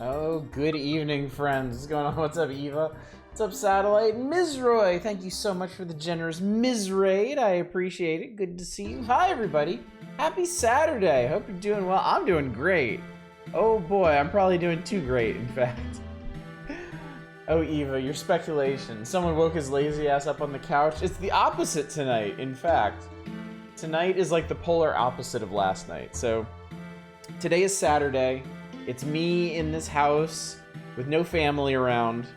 Oh, good evening, friends. What's going on? What's up, Eva? What's up, Satellite? Ms. Roy, thank you so much for the generous Ms. Raid. I appreciate it. Good to see you. Hi, everybody. Happy Saturday. Hope you're doing well. I'm doing great. Oh, boy. I'm probably doing too great, in fact. Oh, Eva, your speculation. Someone woke his lazy ass up on the couch. It's the opposite tonight, in fact. Tonight is like the polar opposite of last night. So, today is Saturday. It's me in this house with no family around.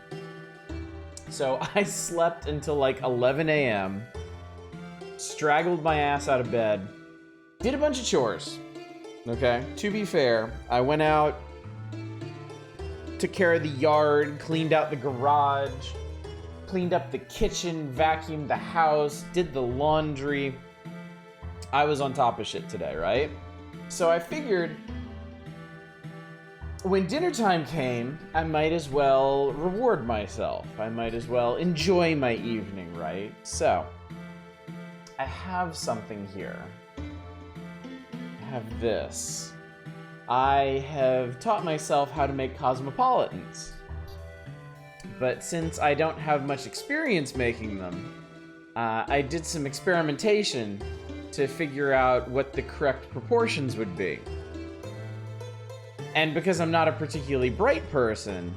So I slept until like 11 a.m. Straggled my ass out of bed. Did a bunch of chores. Okay? To be fair, I went out, took care of the yard, cleaned out the garage, cleaned up the kitchen, vacuumed the house, did the laundry. I was on top of shit today, right? So I figured when dinner time came, I might as well reward myself. I might as well enjoy my evening, right? So, I have something here. I have this. I have taught myself how to make cosmopolitans. But since I don't have much experience making them, I did some experimentation to figure out what the correct proportions would be. And because I'm not a particularly bright person,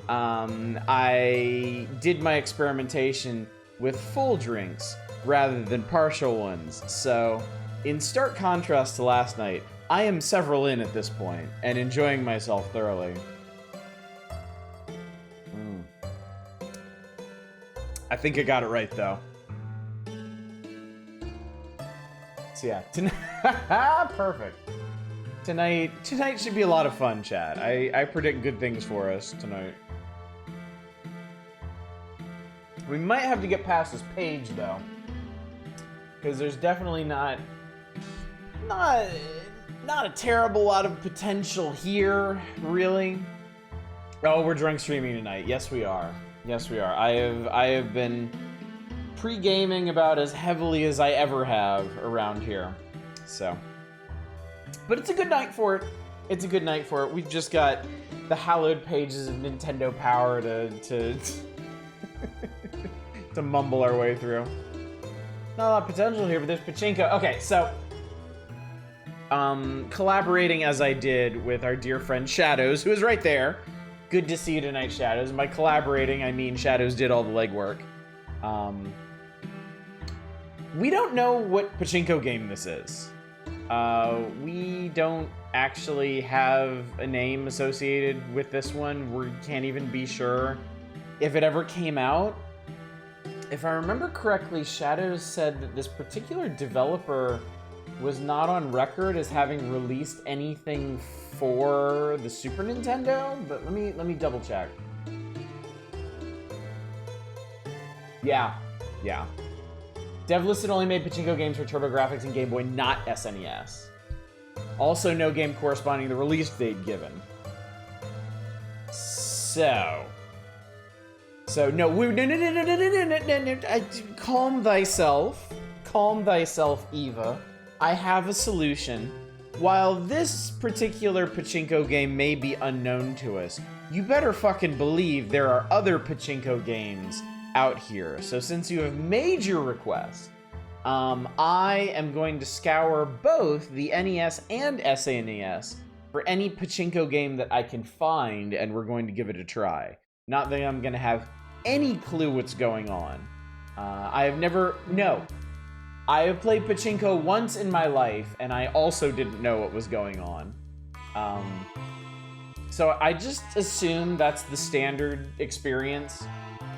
I did my experimentation with full drinks rather than partial ones. So, in stark contrast to last night, I am several in at this point and enjoying myself thoroughly. I think I got it right, though. So yeah, perfect. Tonight should be a lot of fun, chat. I predict good things for us tonight. We might have to get past this page, though. Because there's definitely not a terrible lot of potential here, really. Oh, we're drunk streaming tonight. Yes, we are. Yes, we are. I have been pre-gaming about as heavily as I ever have around here. So... But it's a good night for it. It's a good night for it. We've just got the hallowed pages of Nintendo Power to to mumble our way through. Not a lot of potential here, but there's Pachinko. Okay, so collaborating as I did with our dear friend Shadows, who is right there. Good to see you tonight, Shadows. And by collaborating, I mean Shadows did all the legwork. We don't know what Pachinko game this is. We don't actually have a name associated with this one. We can't even be sure if it ever came out. If I remember correctly, Shadows said that this particular developer was not on record as having released anything for the Super Nintendo, but let me double check. Yeah. Dev listed only made Pachinko games for TurboGrafx and Game Boy, not SNES. Also, no game corresponding to the release date given. So no, calm thyself, Eva. I have a solution. While this particular Pachinko game may be unknown to us, you better fucking believe there are other Pachinko games out here. So since you have made your request, I am going to scour both the NES and SNES for any Pachinko game that I can find, and we're going to give it a try. Not that I'm going to have any clue what's going on. I have played Pachinko once in my life, and I also didn't know what was going on. So I just assume that's the standard experience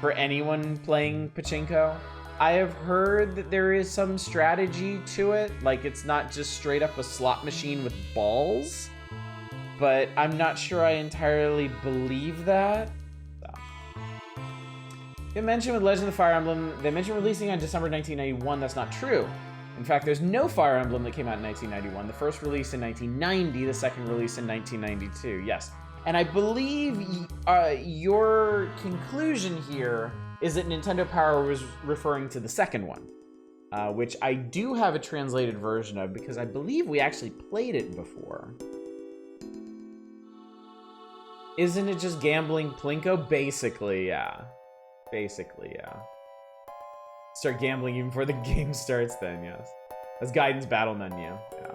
for anyone playing Pachinko. I have heard that there is some strategy to it, like it's not just straight up a slot machine with balls, but I'm not sure I entirely believe that. So. They mentioned with Legend of the Fire Emblem, they mentioned releasing on December 1991. That's not true. In fact, there's no Fire Emblem that came out in 1991. The first release in 1990, the second release in 1992. Yes. And I believe your conclusion here is that Nintendo Power was referring to the second one, which I do have a translated version of because I believe we actually played it before. Isn't it just gambling Plinko? Basically, yeah. Basically, yeah. Start gambling even before the game starts then, yes. That's Gaiden's battle menu, yeah.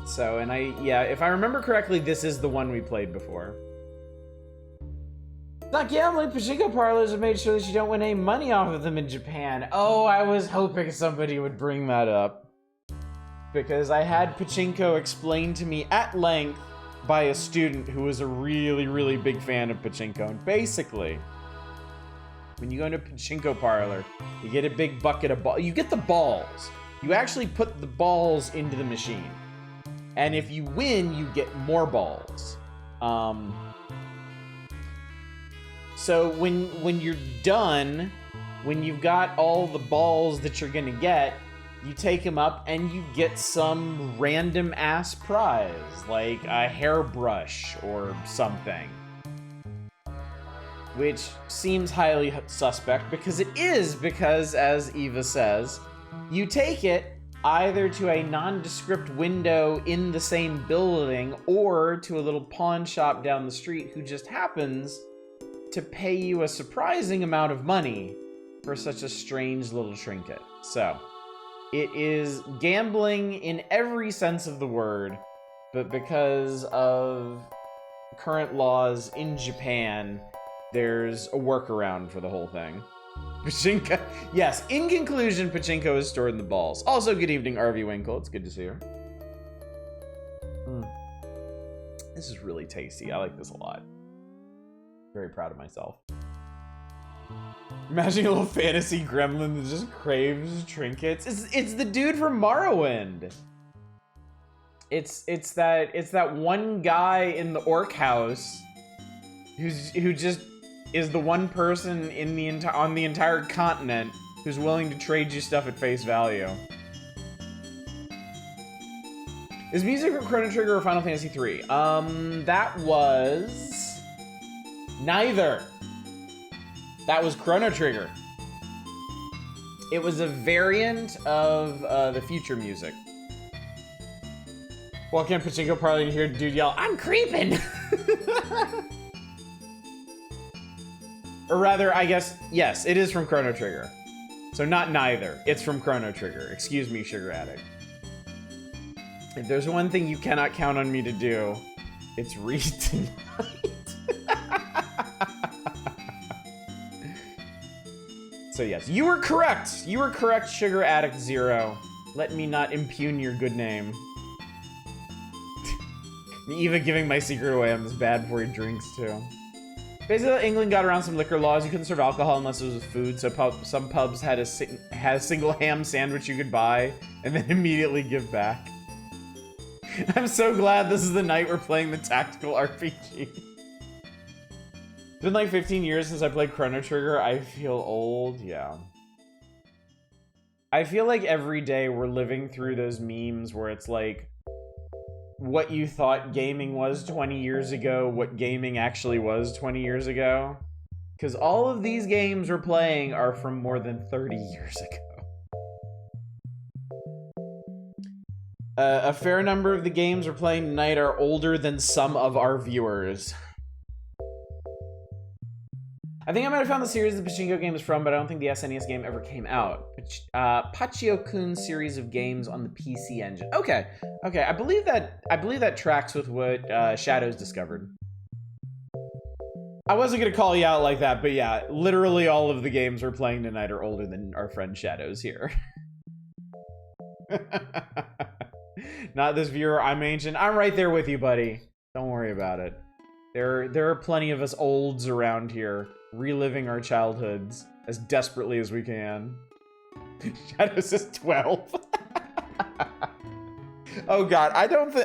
So, and if I remember correctly, this is the one we played before. Not gambling, Pachinko parlors have made sure that you don't win any money off of them in Japan. Oh, I was hoping somebody would bring that up. Because I had Pachinko explained to me at length by a student who was a really, really big fan of Pachinko. And basically, when you go into a Pachinko parlor, you get a big bucket of balls. You get the balls. You actually put the balls into the machine. And if you win, you get more balls. So when you're done, when you've got all the balls that you're gonna get, you take them up and you get some random ass prize, like a hairbrush or something. Which seems highly suspect because it is, because as Eva says, you take it either to a nondescript window in the same building or to a little pawn shop down the street who just happens to pay you a surprising amount of money for such a strange little trinket. So, it is gambling in every sense of the word, but because of current laws in Japan, there's a workaround for the whole thing. Pachinko, yes, in conclusion, Pachinko is stored in the balls. Also, good evening, RV Winkle. It's good to see her. This is really tasty. I like this a lot. Very proud of myself. Imagine a little fantasy gremlin that just craves trinkets. It's the dude from Morrowind. It's that one guy in the orc house who just is the one person on the entire continent who's willing to trade you stuff at face value. Is music from Chrono Trigger or Final Fantasy III? That was neither. That was Chrono Trigger. It was a variant of the future music. Walk in Pachinko parlor and hear dude yell, "I'm creeping!" Or rather, I guess, yes, it is from Chrono Trigger. So not neither. It's from Chrono Trigger. Excuse me, Sugar Addict. If there's one thing you cannot count on me to do, it's read tonight. So yes, you were correct. You were correct, Sugar Addict Zero. Let me not impugn your good name. Eva giving my secret away. I'm this bad before he drinks too. Basically, England got around some liquor laws. You couldn't serve alcohol unless it was with food. So some pubs had a single ham sandwich you could buy and then immediately give back. I'm so glad this is the night we're playing the tactical RPG. It's been like 15 years since I played Chrono Trigger. I feel old, yeah. I feel like every day we're living through those memes where it's like, what you thought gaming was 20 years ago, what gaming actually was 20 years ago. Because all of these games we're playing are from more than 30 years ago. A fair number of the games we're playing tonight are older than some of our viewers. I think I might have found the series the Pachinko game is from, but I don't think the SNES game ever came out. Pachio-kun series of games on the PC Engine. Okay, okay, I believe that tracks with what Shadows discovered. I wasn't gonna call you out like that, but yeah, literally all of the games we're playing tonight are older than our friend Shadows here. Not this viewer, I'm ancient. I'm right there with you, buddy. Don't worry about it. There are plenty of us olds around here, reliving our childhoods as desperately as we can. Shadows is 12. Oh god, I don't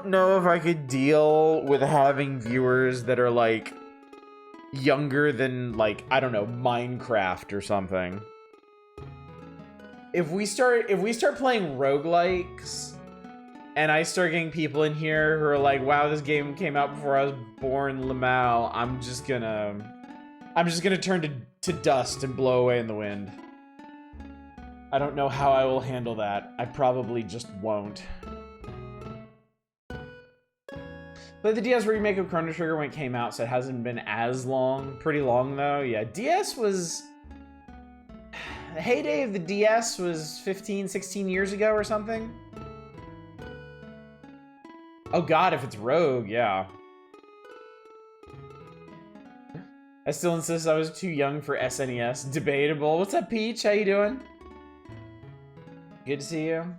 know if I could deal with having viewers that are like younger than, like, I don't know, Minecraft or something. If we start playing roguelikes, and I start getting people in here who are like, wow, this game came out before I was born, Lamau, I'm just gonna turn to dust and blow away in the wind. I don't know how I will handle that. I probably just won't. But the DS remake of Chrono Trigger when it came out, so it hasn't been as long. Pretty long, though. Yeah, DS was... The heyday of the DS was 15, 16 years ago or something. Oh god, if it's Rogue, yeah. I still insist I was too young for SNES. Debatable. What's up, Peach? How you doing? Good to see you.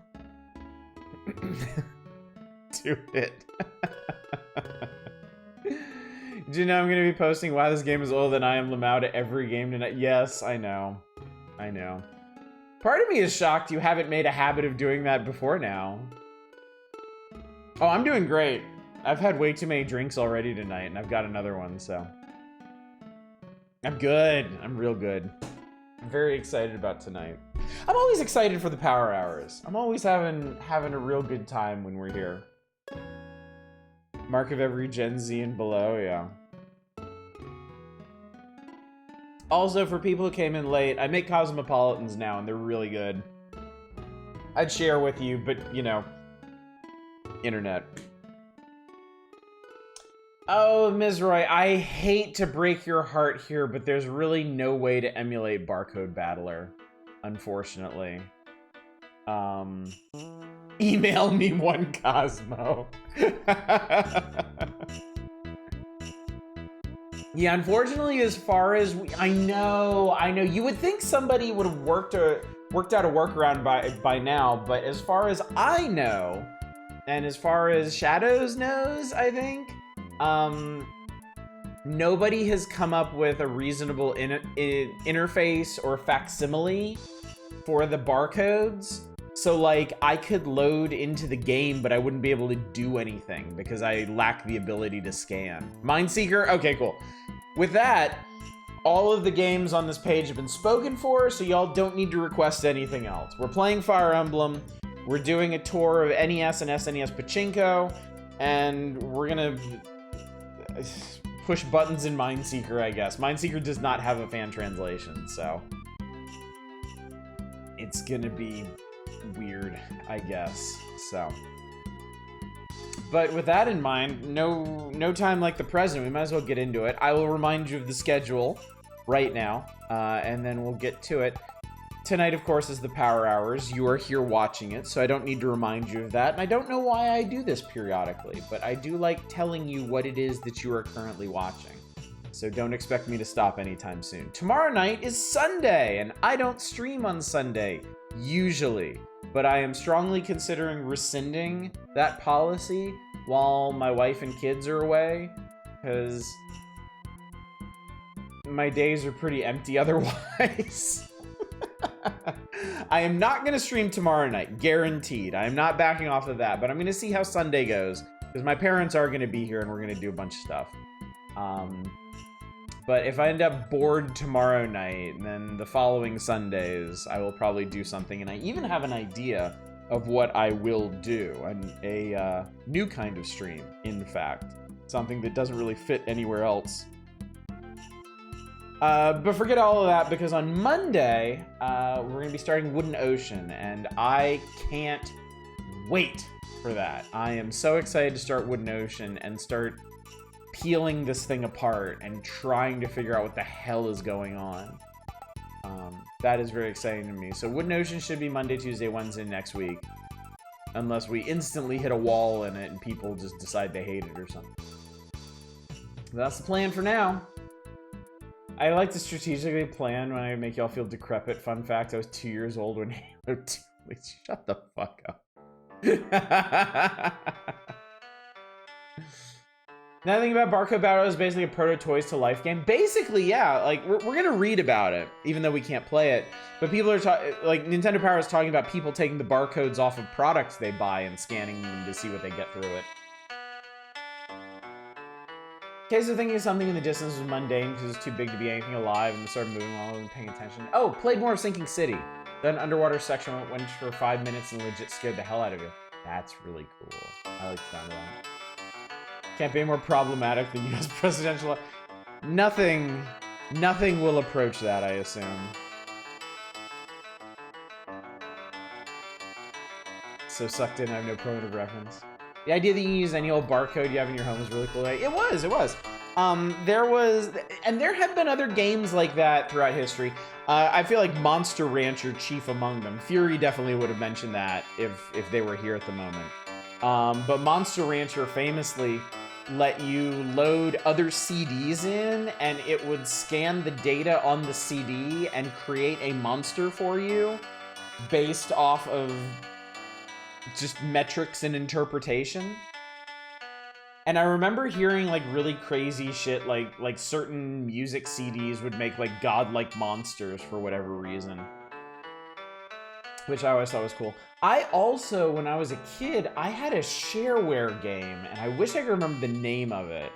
Do it. Do you know I'm going to be posting why this game is older than I am Lamau to every game tonight? Yes, I know. I know. Part of me is shocked you haven't made a habit of doing that before now. Oh, I'm doing great. I've had way too many drinks already tonight, and I've got another one, so. I'm good. I'm real good. I'm very excited about tonight. I'm always excited for the power hours. I'm always having a real good time when we're here. Mark of every Gen Z and below, yeah. Also, for people who came in late, I make Cosmopolitans now, and they're really good. I'd share with you, but, you know, internet. Oh, Ms. Roy, I hate to break your heart here, but there's really no way to emulate Barcode Battler, unfortunately. Email me one Cosmo. Yeah, unfortunately, as far as I know, you would think somebody would have worked out a workaround by now, but as far as I know, and as far as Shadows knows, I think, nobody has come up with a reasonable interface or facsimile for the barcodes. So, like, I could load into the game, but I wouldn't be able to do anything because I lack the ability to scan. Mindseeker? Okay, cool. With that, all of the games on this page have been spoken for, so y'all don't need to request anything else. We're playing Fire Emblem, we're doing a tour of NES and SNES Pachinko, and we're gonna push buttons in Mindseeker, I guess. Mindseeker does not have a fan translation, so it's gonna be weird, I guess. So, but with that in mind, no time like the present. We might as well get into it. I will remind you of the schedule right now, and then we'll get to it. Tonight, of course, is the Power Hours. You are here watching it, so I don't need to remind you of that. And I don't know why I do this periodically, but I do like telling you what it is that you are currently watching. So don't expect me to stop anytime soon. Tomorrow night is Sunday, and I don't stream on Sunday, usually. But I am strongly considering rescinding that policy while my wife and kids are away, because my days are pretty empty otherwise. I am not going to stream tomorrow night, guaranteed. I am not backing off of that, but I'm going to see how Sunday goes, because my parents are going to be here and we're going to do a bunch of stuff. But if I end up bored tomorrow night, then the following Sundays, I will probably do something. And I even have an idea of what I will do. A new kind of stream, in fact. Something that doesn't really fit anywhere else. But forget all of that, because on Monday, we're going to be starting Wooden Ocean. And I can't wait for that. I am so excited to start Wooden Ocean and start peeling this thing apart and trying to figure out what the hell is going on. That is very exciting to me. So Wooden Ocean should be Monday, Tuesday, Wednesday next week. Unless we instantly hit a wall in it and people just decide they hate it or something. That's the plan for now. I like to strategically plan when I make y'all feel decrepit. Fun fact, I was 2 years old when Halo 2... Wait, shut the fuck up. Another thing about Barcode Battle is basically a Proto Toys to Life game. Basically, yeah, like, we're gonna read about it, even though we can't play it. But people are like, Nintendo Power is talking about people taking the barcodes off of products they buy and scanning them to see what they get through it. Case of thinking something in the distance was mundane because it's too big to be anything alive and started moving while I wasn't paying attention. Oh, played more of Sinking City. Then underwater section went for 5 minutes and legit scared the hell out of you. That's really cool. I like the sound of that. Can't be more problematic than US presidential. Nothing will approach that, I assume. So sucked in, I have no point of reference. The idea that you can use any old barcode you have in your home is really cool. It was. There have been other games like that throughout history. I feel like Monster Rancher chief among them. Fury definitely would have mentioned that if they were here at the moment. But Monster Rancher famously let you load other CDs in, and it would scan the data on the CD and create a monster for you based off of just metrics and interpretation. And I remember hearing like really crazy shit, like certain music CDs would make like godlike monsters for whatever reason, which I always thought was cool. I also, when I was a kid, I had a shareware game, and I wish I could remember the name of it.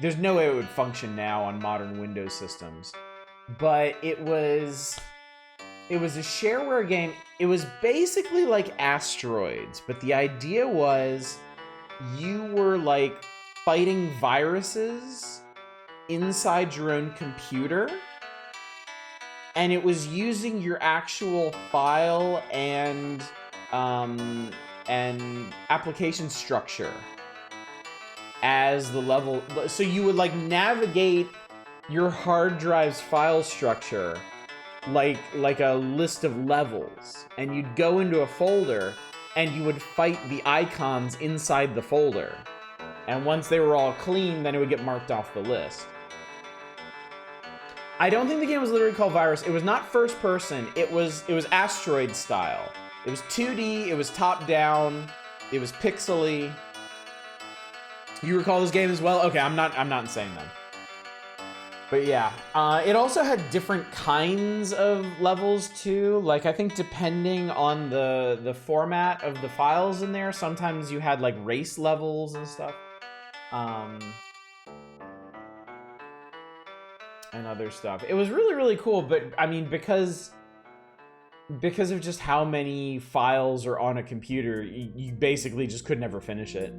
There's no way it would function now on modern Windows systems, but it was a shareware game. It was basically like Asteroids, but the idea was you were like fighting viruses inside your own computer, and it was using your actual file and application structure as the level. So you would like navigate your hard drive's file structure like a list of levels, and you'd go into a folder and you would fight the icons inside the folder, and once they were all clean, then it would get marked off the list. I don't think the game was literally called Virus. It was not first person. It was Asteroid style. It was 2D, it was top down, it was pixely. You recall this game as well? Okay, I'm not insane then. But yeah, it also had different kinds of levels too. Like, I think depending on the format of the files in there, sometimes you had like race levels and stuff. And other stuff. It was really, really cool, but I mean, because of just how many files are on a computer, you basically just could never finish it.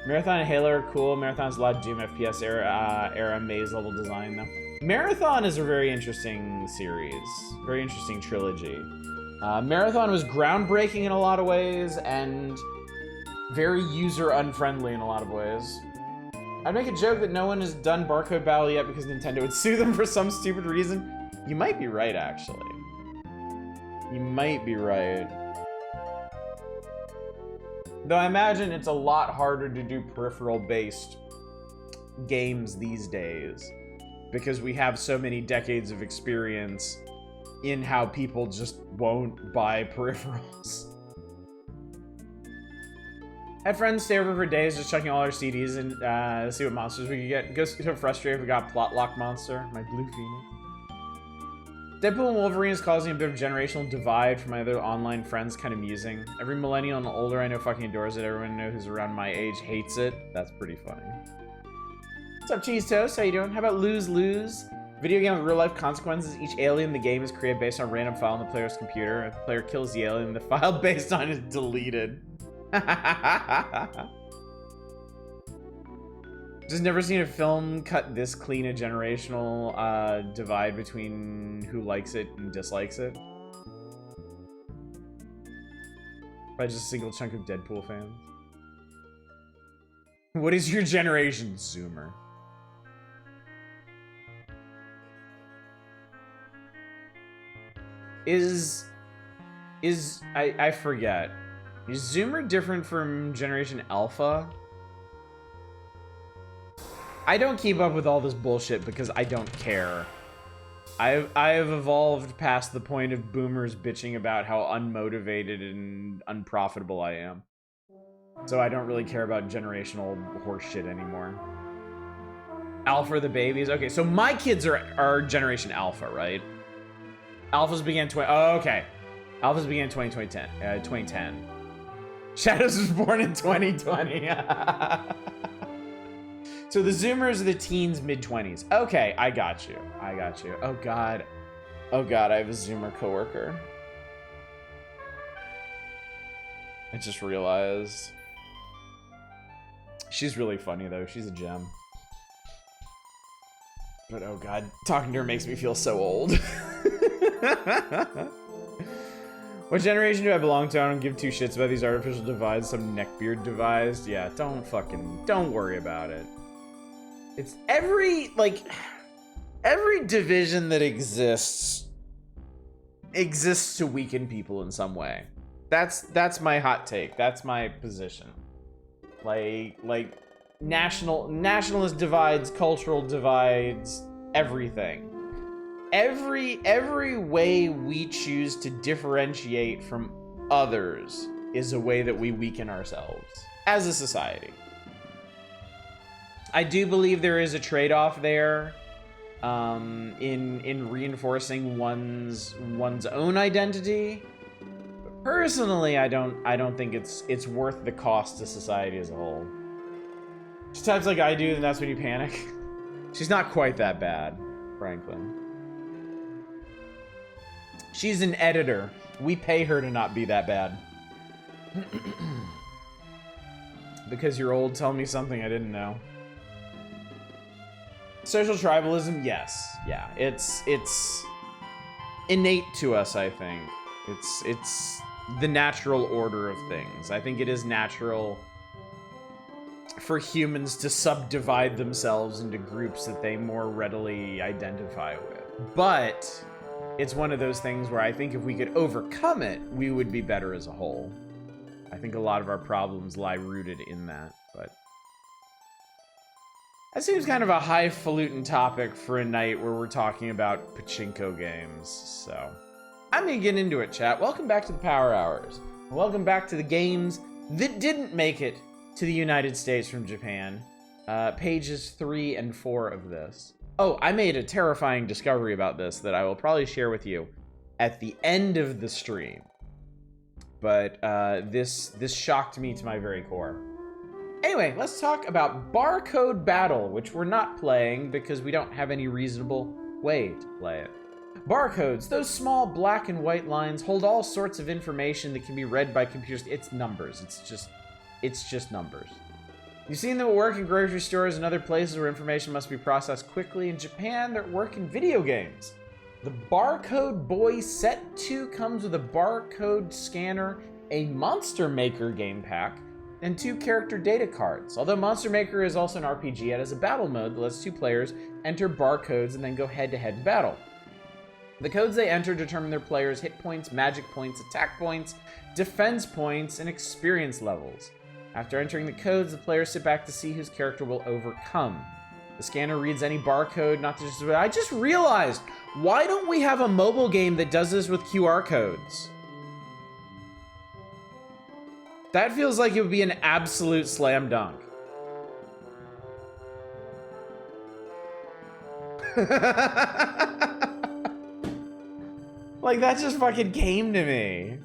Marathon and Halo are cool. Marathon's a lot of Doom FPS era maze level design though. Marathon is a very interesting series, very interesting trilogy. Marathon was groundbreaking in a lot of ways and very user unfriendly in a lot of ways. I'd make a joke that no one has done Barcode Battle yet because Nintendo would sue them for some stupid reason. You might be right, actually. You might be right. Though I imagine it's a lot harder to do peripheral-based games these days because we have so many decades of experience in how people just won't buy peripherals. I had friends stay over for days just checking all our CDs and see what monsters we could get. Go so frustrated if we got Plot Lock Monster, my Blue Phoenix. Deadpool and Wolverine is causing a bit of generational divide for my other online friends, kind of amusing. Every millennial and older I know fucking adores it. Everyone I know who's around my age hates it. That's pretty funny. What's up, Cheese Toast? How you doing? How about Lose Lose? Video game with real life consequences. Each alien in the game is created based on a random file on the player's computer. If the player kills the alien, the file based on it is deleted. Just never seen a film cut this clean a generational divide between who likes it and dislikes it. By just a single chunk of Deadpool fans. What is your generation, Zoomer? I forget. Is Zoomer different from Generation Alpha? I don't keep up with all this bullshit because I don't care. I have evolved past the point of boomers bitching about how unmotivated and unprofitable I am. So I don't really care about generational horse shit anymore. Alpha the babies. Okay, so my kids are Generation Alpha, right? Alphas began oh, okay. Alphas began 2010. Shadows was born in 2020. So the Zoomers are the teens, mid-20s. Okay, I got you. I got you. Oh, God. Oh, God, I have a Zoomer coworker. I just realized. She's really funny, though. She's a gem. But, oh, God, talking to her makes me feel so old. What generation do I belong to? I don't give two shits about these artificial divides some neckbeard devised. Yeah, don't worry about it. It's every division that exists to weaken people in some way. That's my hot take. That's my position. Like nationalist divides, cultural divides, everything. Every way we choose to differentiate from others is a way that we weaken ourselves as a society. I do believe there is a trade-off there in reinforcing one's own identity. But personally, I don't think it's worth the cost to society as a whole. She types like I do, then that's when you panic. She's not quite that bad, Franklin. She's an editor. We pay her to not be that bad. Because you're old, tell me something I didn't know. Social tribalism, yes. Yeah, it's innate to us, I think. It's the natural order of things. I think it is natural for humans to subdivide themselves into groups that they more readily identify with. But it's one of those things where I think if we could overcome it, we would be better as a whole. I think a lot of our problems lie rooted in that, but that seems kind of a highfalutin topic for a night where we're talking about pachinko games, so I'm gonna get into it, chat. Welcome back to the Power Hours. Welcome back to the games that didn't make it to the United States from Japan. Pages 3 and 4 of this. Oh, I made a terrifying discovery about this that I will probably share with you at the end of the stream. But this shocked me to my very core. Anyway, let's talk about Barcode Battle, which we're not playing because we don't have any reasonable way to play it. Barcodes, those small black and white lines, hold all sorts of information that can be read by computers. It's numbers. It's just numbers. You've seen them at work in grocery stores and other places where information must be processed quickly. In Japan, they're at work in video games. The Barcode Boy Set 2 comes with a barcode scanner, a Monster Maker game pack, and 2 character data cards. Although Monster Maker is also an RPG, it has a battle mode that lets 2 players enter barcodes and then go head-to-head battle. The codes they enter determine their players' hit points, magic points, attack points, defense points, and experience levels. After entering the codes, the players sit back to see whose character will overcome. The scanner reads any barcode, not to just... I just realized, why don't we have a mobile game that does this with QR codes? That feels like it would be an absolute slam dunk. Like, that just fucking came to me.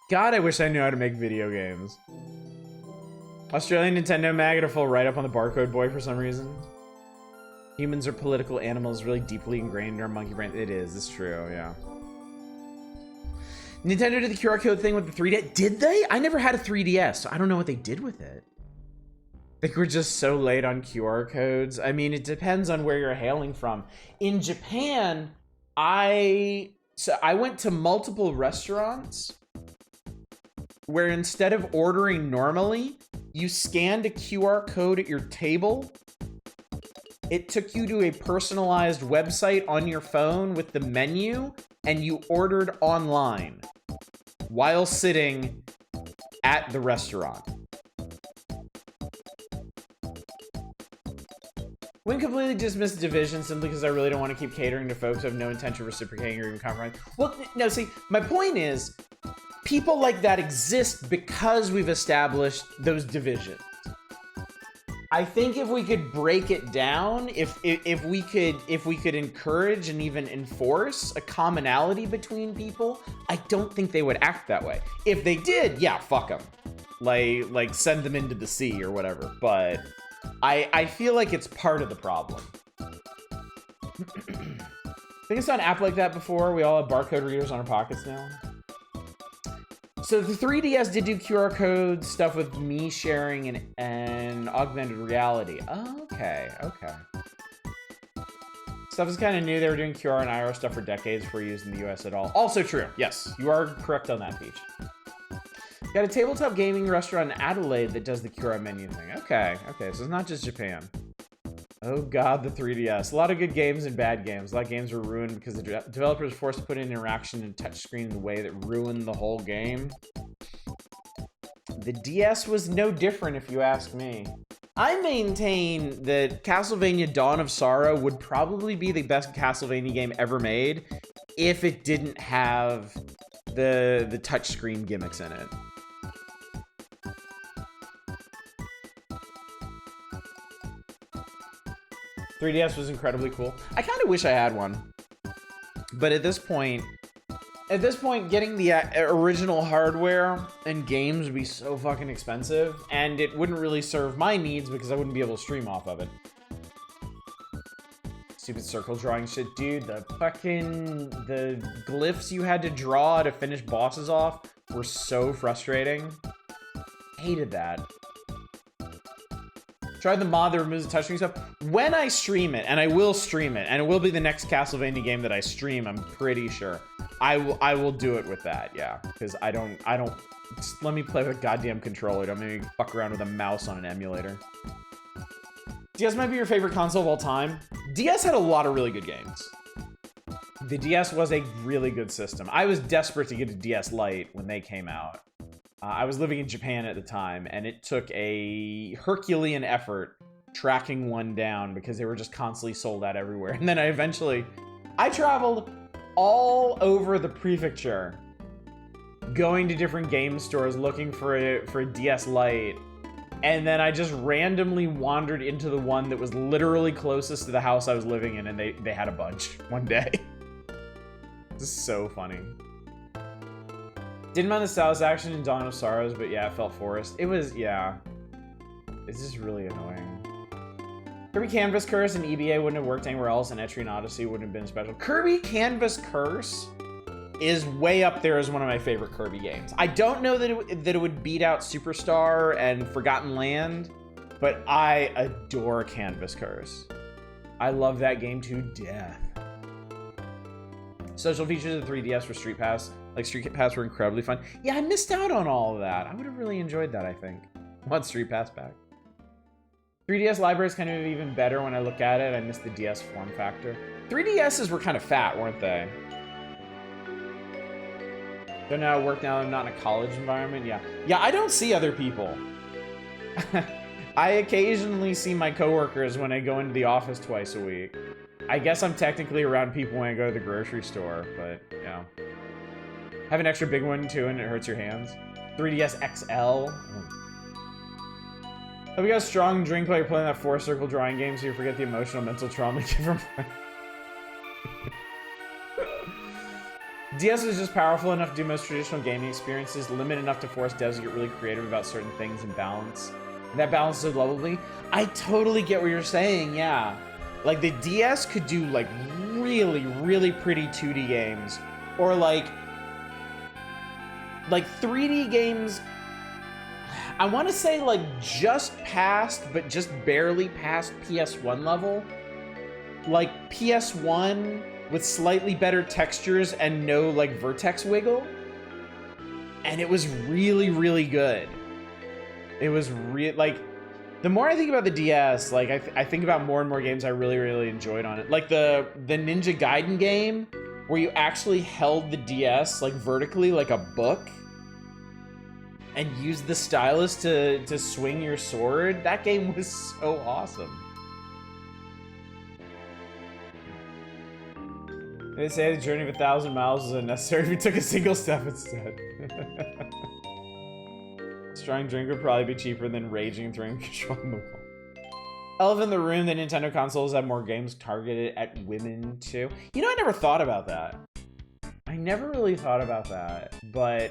God, I wish I knew how to make video games. Australian Nintendo mag had a full write-up on the Barcode Boy for some reason. Humans are political animals really deeply ingrained in our monkey brain. It is, it's true, yeah. Nintendo did the QR code thing with the 3DS. Did they? I never had a 3DS, so I don't know what they did with it. I think we're just so late on QR codes. I mean, it depends on where you're hailing from. In Japan, I went to multiple restaurants where instead of ordering normally, you scanned a QR code at your table. It took you to a personalized website on your phone with the menu, and you ordered online while sitting at the restaurant. When completely dismiss division simply because I really don't want to keep catering to folks who have no intention of reciprocating or even compromising. Well, no, see, my point is, people like that exist because we've established those divisions. I think if we could break it down, if we could encourage and even enforce a commonality between people, I don't think they would act that way. If they did, yeah, fuck them. Like send them into the sea or whatever. But I feel like it's part of the problem. I think I saw an app like that before. We all have barcode readers on our pockets now. So the 3DS did do QR code stuff with me sharing and augmented reality. Oh, okay. Stuff is kind of new. They were doing QR and IR stuff for decades before used in the US at all. Also true. Yes, you are correct on that, Peach. Got a tabletop gaming restaurant in Adelaide that does the QR menu thing. Okay, so it's not just Japan. Oh god, the 3DS. A lot of good games and bad games. A lot of games were ruined because the developers were forced to put in interaction and touchscreen in a way that ruined the whole game. The DS was no different, if you ask me. I maintain that Castlevania Dawn of Sorrow would probably be the best Castlevania game ever made if it didn't have the touchscreen gimmicks in it. .3DS was incredibly cool. I kind of wish I had one. But at this point, getting the original hardware and games would be so fucking expensive, and it wouldn't really serve my needs because I wouldn't be able to stream off of it. Stupid circle drawing shit, dude. The glyphs you had to draw to finish bosses off were so frustrating. Hated that. Tried the mod that removes the touchscreen stuff. When I stream it, and I will stream it, and it will be the next Castlevania game that I stream, I'm pretty sure. I will do it with that, yeah. Because I don't, just let me play with a goddamn controller. Don't make me fuck around with a mouse on an emulator. DS might be your favorite console of all time. DS had a lot of really good games. The DS was a really good system. I was desperate to get a DS Lite when they came out. I was living in Japan at the time, and it took a Herculean effort tracking one down because they were just constantly sold out everywhere. And then I traveled all over the prefecture, going to different game stores looking for a DS Lite. And then I just randomly wandered into the one that was literally closest to the house I was living in, and they had a bunch one day. This is so funny. Didn't mind the stylus action in Dawn of Sorrows, but yeah, it felt forced. It was, yeah. It's just really annoying. Kirby Canvas Curse and EBA wouldn't have worked anywhere else, and Etrian Odyssey wouldn't have been special. Kirby Canvas Curse is way up there as one of my favorite Kirby games. I don't know that it would beat out Superstar and Forgotten Land, but I adore Canvas Curse. I love that game to death. Social features of the 3DS for Street Pass. Like, Street Pass were incredibly fun. Yeah, I missed out on all of that. I would have really enjoyed that, I think. I want Street Pass back. 3DS library is kind of even better when I look at it. I miss the DS form factor. 3DSs were kind of fat, weren't they? Don't know how to work now. I'm not in a college environment. Yeah. Yeah, I don't see other people. I occasionally see my coworkers when I go into the office twice a week. I guess I'm technically around people when I go to the grocery store, but, you know. Have an extra big one, too, and it hurts your hands. 3DS XL. Have you got a strong drink while you're playing that 4-circle drawing game so you forget the emotional mental trauma you get from playing? DS is just powerful enough to do most traditional gaming experiences, limited enough to force devs to get really creative about certain things and balance. And that balance is lovely. I totally get what you're saying, yeah. Like, the DS could do, like, really, really pretty 2D games. Or, like 3D games, I want to say, like, just past, but just barely past PS1 level. Like, PS1 with slightly better textures and no, like, vertex wiggle. And it was really, really good. It was like, the more I think about the DS, like, I think about more and more games I really, really enjoyed on it. Like, the Ninja Gaiden game, where you actually held the DS, like, vertically, like a book, and used the stylus to swing your sword. That game was so awesome. They say the journey of 1,000 miles is unnecessary if you took a single step instead. Strong drink would probably be cheaper than raging and throwing control on the wall. Elephant in the room, the Nintendo consoles have more games targeted at women too. You know, I never thought about that. I never really thought about that, but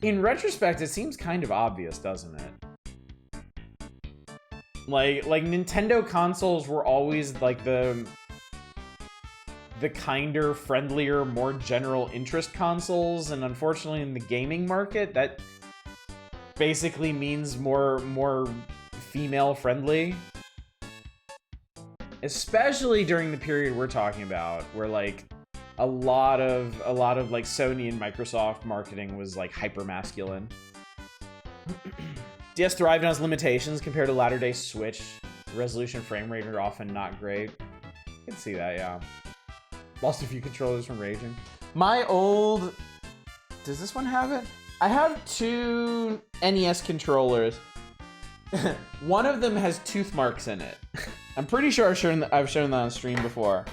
in retrospect, it seems kind of obvious, doesn't it? Like Nintendo consoles were always like the kinder, friendlier, more general interest consoles, and unfortunately in the gaming market, that basically means more female friendly. Especially during the period we're talking about, where like a lot of like Sony and Microsoft marketing was like hyper masculine. DS thrived on its limitations compared to latter-day Switch. Resolution, frame rate are often not great. I can see that, yeah. Lost a few controllers from raging. My old... Does this one have it? I have 2 NES controllers. One of them has tooth marks in it. I'm pretty sure I've shown that on stream before.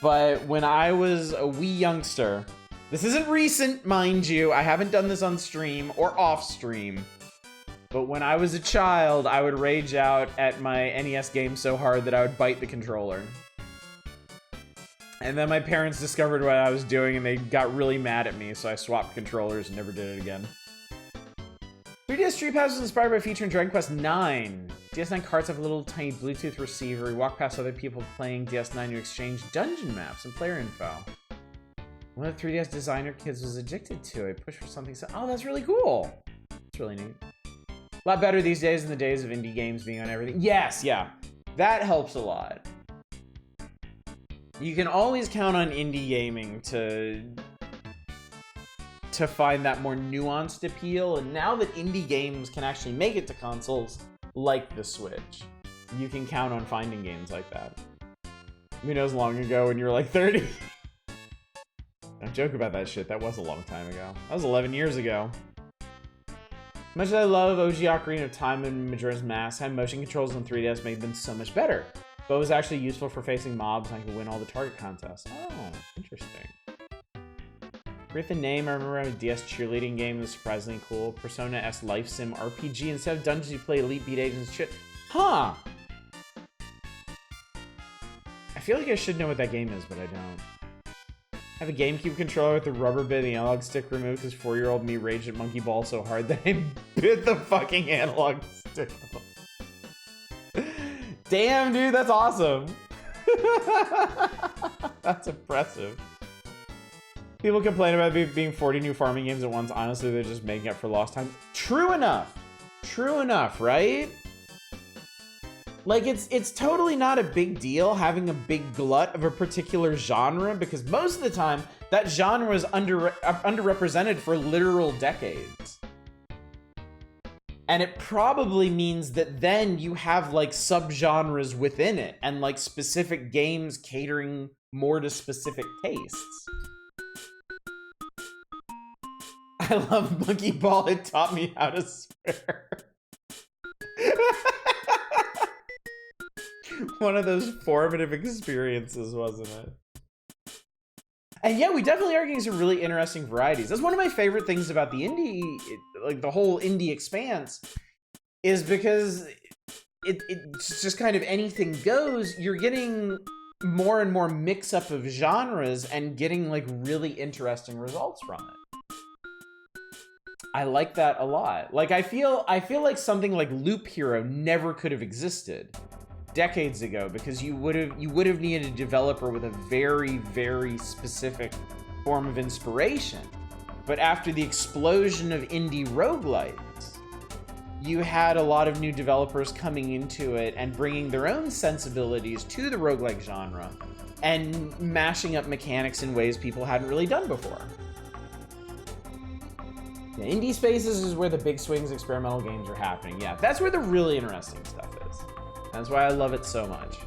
But when I was a wee youngster, this isn't recent, mind you, I haven't done this on stream or off stream, but when I was a child, I would rage out at my NES game so hard that I would bite the controller. And then my parents discovered what I was doing and they got really mad at me, so I swapped controllers and never did it again. 3DS Street Pass was inspired by a feature in Dragon Quest IX. DS9 carts have a little tiny Bluetooth receiver. You walk past other people playing DS9 to exchange dungeon maps and player info. One of the 3DS designer kids was addicted to it. Push for something so... Oh, that's really cool. It's really neat. A lot better these days than the days of indie games being on everything. Yes, yeah. That helps a lot. You can always count on indie gaming to find that more nuanced appeal, and now that indie games can actually make it to consoles like the Switch, you can count on finding games like that. Who knows, long ago when you were like 30? Don't joke about that shit, that was a long time ago. That was 11 years ago. Much as I love OG Ocarina of Time and Majora's Mask, having motion controls on 3DS made them so much better. But it was actually useful for facing mobs, and I could win all the target contests. Oh, interesting. Forget the name, I remember a DS cheerleading game that was surprisingly cool. Persona S Life Sim RPG. Instead of dungeons, you play Elite Beat Agents shit. Huh! I feel like I should know what that game is, but I don't. I have a GameCube controller with the rubber bit and the analog stick removed because 4-year-old me raged at Monkey Ball so hard that I bit the fucking analog stick off. Damn, dude, that's awesome. That's impressive. People complain about being 40 new farming games at once. Honestly, they're just making up for lost time. True enough. True enough, right? Like, it's totally not a big deal having a big glut of a particular genre, because most of the time, that genre is underrepresented for literal decades. And it probably means that then you have, like, subgenres within it, and, like, specific games catering more to specific tastes. I love Monkey Ball. It taught me how to swear. One of those formative experiences, wasn't it? And yeah, we definitely are getting some really interesting varieties. That's one of my favorite things about the indie, like the whole indie expanse, is because it's just kind of anything goes. You're getting more and more mix up of genres and getting like really interesting results from it. I like that a lot. Like I feel like something like Loop Hero never could have existed decades ago, because you would have needed a developer with a very, very specific form of inspiration. But after the explosion of indie roguelites, you had a lot of new developers coming into it and bringing their own sensibilities to the roguelike genre and mashing up mechanics in ways people hadn't really done before. The indie spaces is where the big swings experimental games are happening. Yeah, that's where the really interesting stuff is. That's why I love it so much.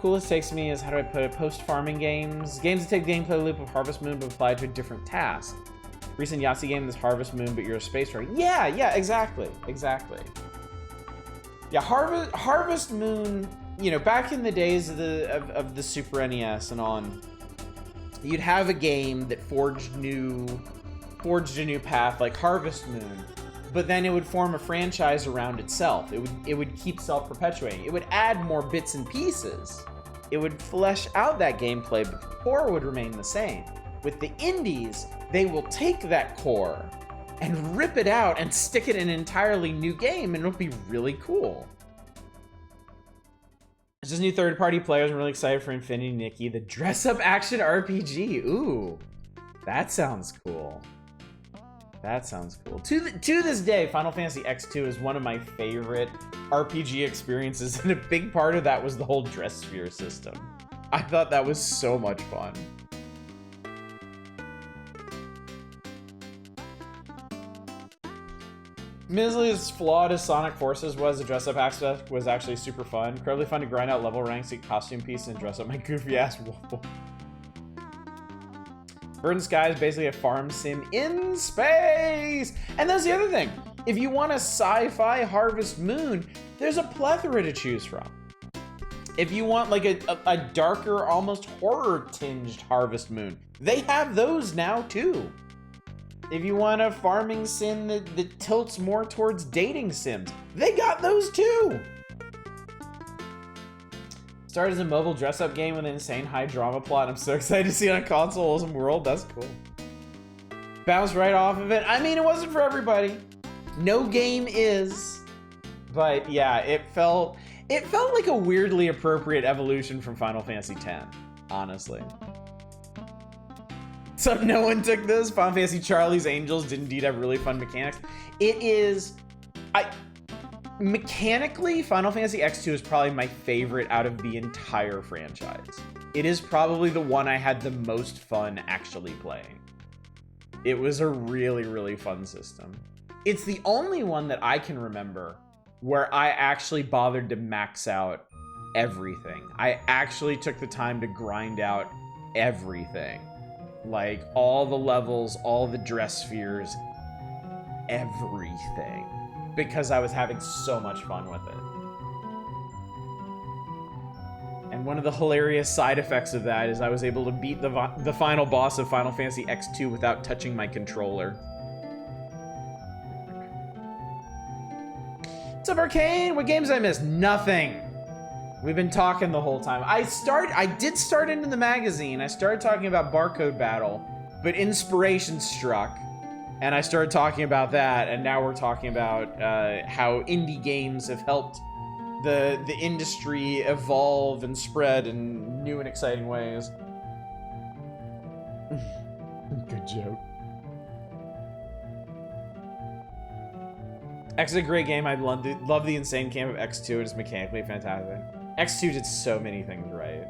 Coolest takes me is, how do I put it, post-farming games. Games that take the gameplay loop of Harvest Moon but apply to a different task. Recent Yahtzee game is Harvest Moon, but you're a space rogue. Yeah, exactly. Yeah, Harvest Moon, you know, back in the days of the Super NES and on, you'd have a game that forged a new path like Harvest Moon, but then it would form a franchise around itself. It would keep self-perpetuating. It would add more bits and pieces. It would flesh out that gameplay, but the core would remain the same. With the indies, they will take that core and rip it out and stick it in an entirely new game, and it'll be really cool. There's just new third-party players. I'm really excited for Infinity Nikki, the dress-up action RPG. Ooh, that sounds cool. That sounds cool. To this day, Final Fantasy X2 is one of my favorite RPG experiences, and a big part of that was the whole dress sphere system. I thought that was so much fun. Admittedly, as flawed as Sonic Forces was, the dress-up aspect was actually super fun. Incredibly fun to grind out level ranks, get costume pieces, and dress up my goofy-ass wolf. Bird and Sky is basically a farm sim in space! And that's the other thing. If you want a sci-fi Harvest Moon, there's a plethora to choose from. If you want like a darker, almost horror-tinged Harvest Moon, they have those now too. If you want a farming sim that tilts more towards dating sims, they got those too! Started as a mobile dress-up game with an insane high drama plot. I'm so excited to see it on console. Awesome world, that's cool. Bounced right off of it. I mean, it wasn't for everybody. No game is. But yeah, it felt like a weirdly appropriate evolution from Final Fantasy X, honestly. So no one took this. Final Fantasy Charlie's Angels did indeed have really fun mechanics. It is... Mechanically, Final Fantasy X2 is probably my favorite out of the entire franchise. It is probably the one I had the most fun actually playing. It was a really, really fun system. It's the only one that I can remember where I actually bothered to max out everything. I actually took the time to grind out everything. Like, all the levels, all the dress spheres, everything. Because I was having so much fun with it. And one of the hilarious side effects of that is I was able to beat the final boss of Final Fantasy X2 without touching my controller. What's up, Arcane? What games I missed? Nothing. We've been talking the whole time. I did start into the magazine. I started talking about Barcode Battle, but inspiration struck. And I started talking about that, and now we're talking about how indie games have helped the industry evolve and spread in new and exciting ways. Good joke. X is a great game. I love the insane camp of X2. It is mechanically fantastic. X2 did so many things right.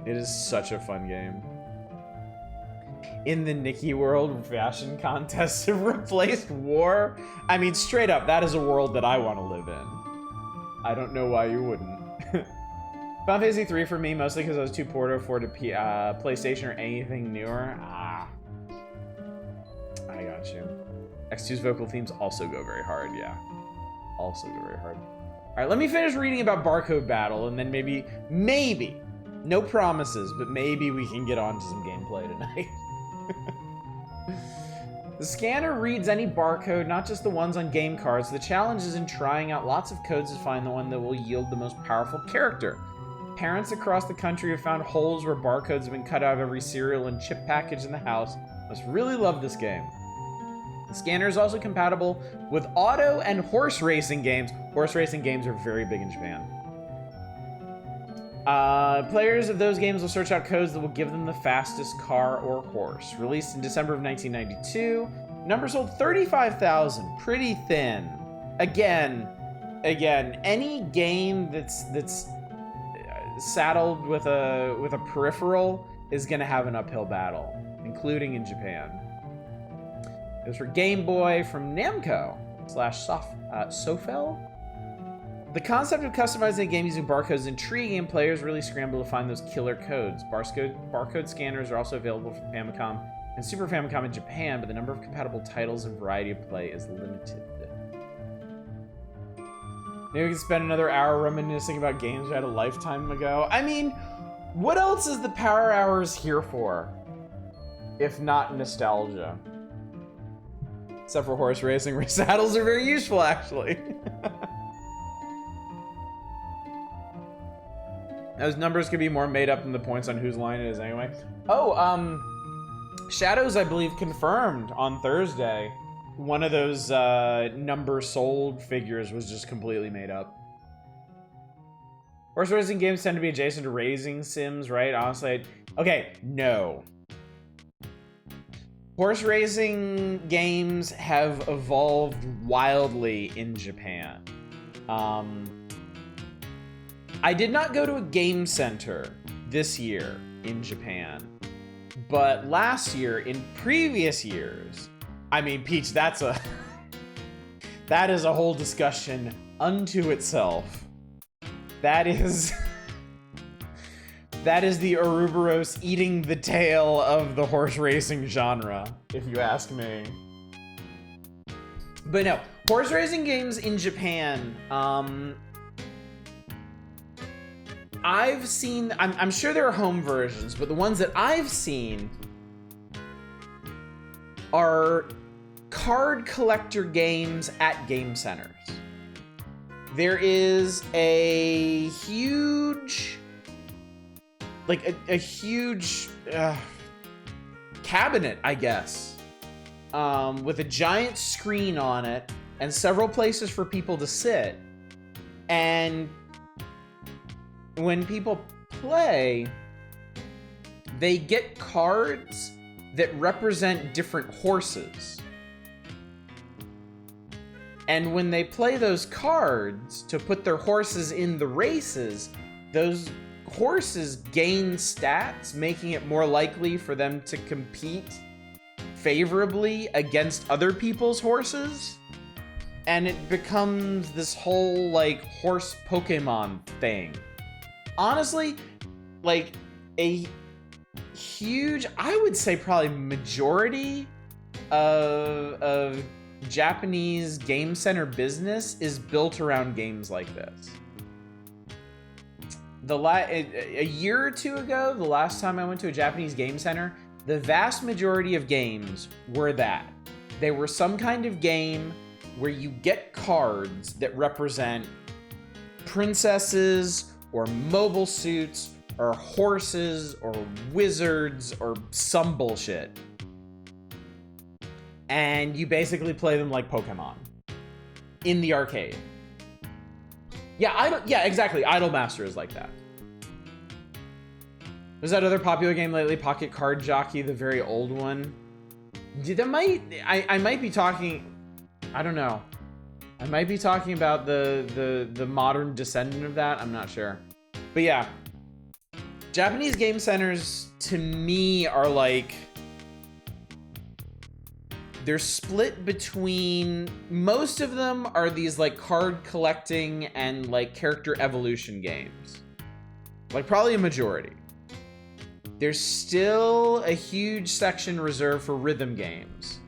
It is such a fun game. In the Nikki world, fashion contests have replaced war. I mean, straight up, that is a world that I want to live in. I don't know why you wouldn't. Final Fantasy 3 for me, mostly because I was too poor to afford a PlayStation or anything newer. I got you. X2's vocal themes also go very hard, yeah. Also go very hard. All right, let me finish reading about Barcode Battle, and then maybe, no promises, but maybe we can get on to some gameplay tonight. The scanner reads any barcode, not just the ones on game cards. The challenge is in trying out lots of codes to find the one that will yield the most powerful character. Parents across the country have found holes where barcodes have been cut out of every cereal and chip package in the house. Must really love this game. The scanner is also compatible with auto and horse racing games. Horse racing games are very big in Japan. Players of those games will search out codes that will give them the fastest car or horse. Released in December of 1992. Number sold 35,000. Pretty thin. Again, any game that's saddled with a peripheral is gonna have an uphill battle, including in Japan. It was for Game Boy from Namco / Sofel. The concept of customizing a game using barcodes is intriguing, and players really scramble to find those killer codes. Barcode scanners are also available for Famicom and Super Famicom in Japan, but the number of compatible titles and variety of play is limited. Maybe we can spend another hour reminiscing about games we had a lifetime ago. I mean, what else is the Power Hours here for, if not nostalgia? Except for horse racing, where saddles are very useful, actually. Those numbers could be more made up than the points on whose line it is anyway. Oh, Shadows, I believe, confirmed on Thursday. One of those number sold figures was just completely made up. Horse racing games tend to be adjacent to racing sims, right? Honestly, okay, no. Horse racing games have evolved wildly in Japan. I did not go to a game center this year in Japan, but last year, in previous years, I mean, Peach, that is a whole discussion unto itself. That is the Ouroboros eating the tail of the horse racing genre, if you ask me. But no, horse racing games in Japan, I've seen, I'm sure there are home versions, but the ones that I've seen are card collector games at game centers. There is a huge, like a huge cabinet, I guess, with a giant screen on it and several places for people to sit. And when people play, they get cards that represent different horses. And when they play those cards to put their horses in the races, those horses gain stats, making it more likely for them to compete favorably against other people's horses. And it becomes this whole, like, horse Pokemon thing. Honestly, like, a huge, I would say probably majority of Japanese game center business is built around games like this. A year or two ago, the last time I went to a Japanese game center, the vast majority of games were that. They were some kind of game where you get cards that represent princesses or mobile suits or horses or wizards or some bullshit. And you basically play them like Pokemon in the arcade. Yeah, exactly. Idolmaster is like that. Was that other popular game lately, Pocket Card Jockey, the very old one? I might be talking, I don't know. I might be talking about the modern descendant of that. I'm not sure. But yeah, Japanese game centers to me are like, they're split between, most of them are these like card collecting and like character evolution games. Like probably a majority. There's still a huge section reserved for rhythm games.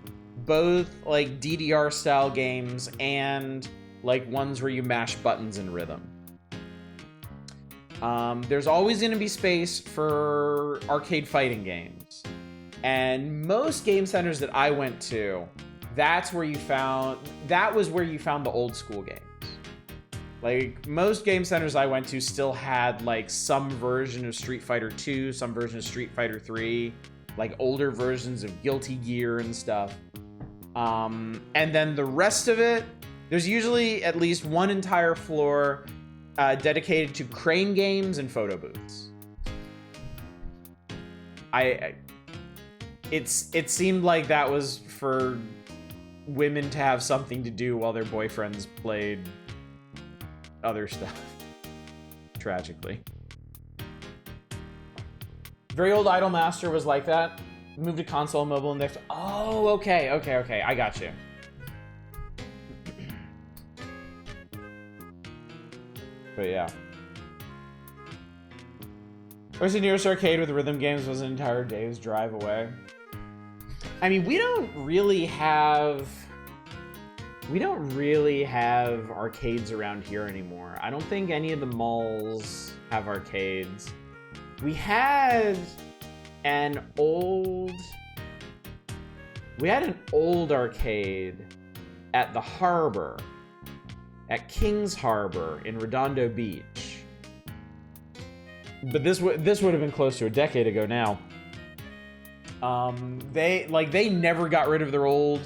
Both like DDR style games and like ones where you mash buttons in rhythm. There's always going to be space for arcade fighting games. And most game centers that I went to, that was where you found the old school games. Like most game centers I went to still had like some version of Street Fighter 2, some version of Street Fighter 3, like older versions of Guilty Gear and stuff. And then the rest of it, there's usually at least one entire floor dedicated to crane games and photo booths. It seemed like that was for women to have something to do while their boyfriends played other stuff. Tragically. Very old Idolmaster was like that. Moved to console, mobile, and next. Oh, okay. I got you. But yeah. Where's the nearest arcade with rhythm games was an entire day's drive away. I mean, we don't really have arcades around here anymore. I don't think any of the malls have arcades. We had an old We had an old arcade at the harbor, at Kings Harbor in Redondo Beach. But this would have been close to a decade ago now. They never got rid of their old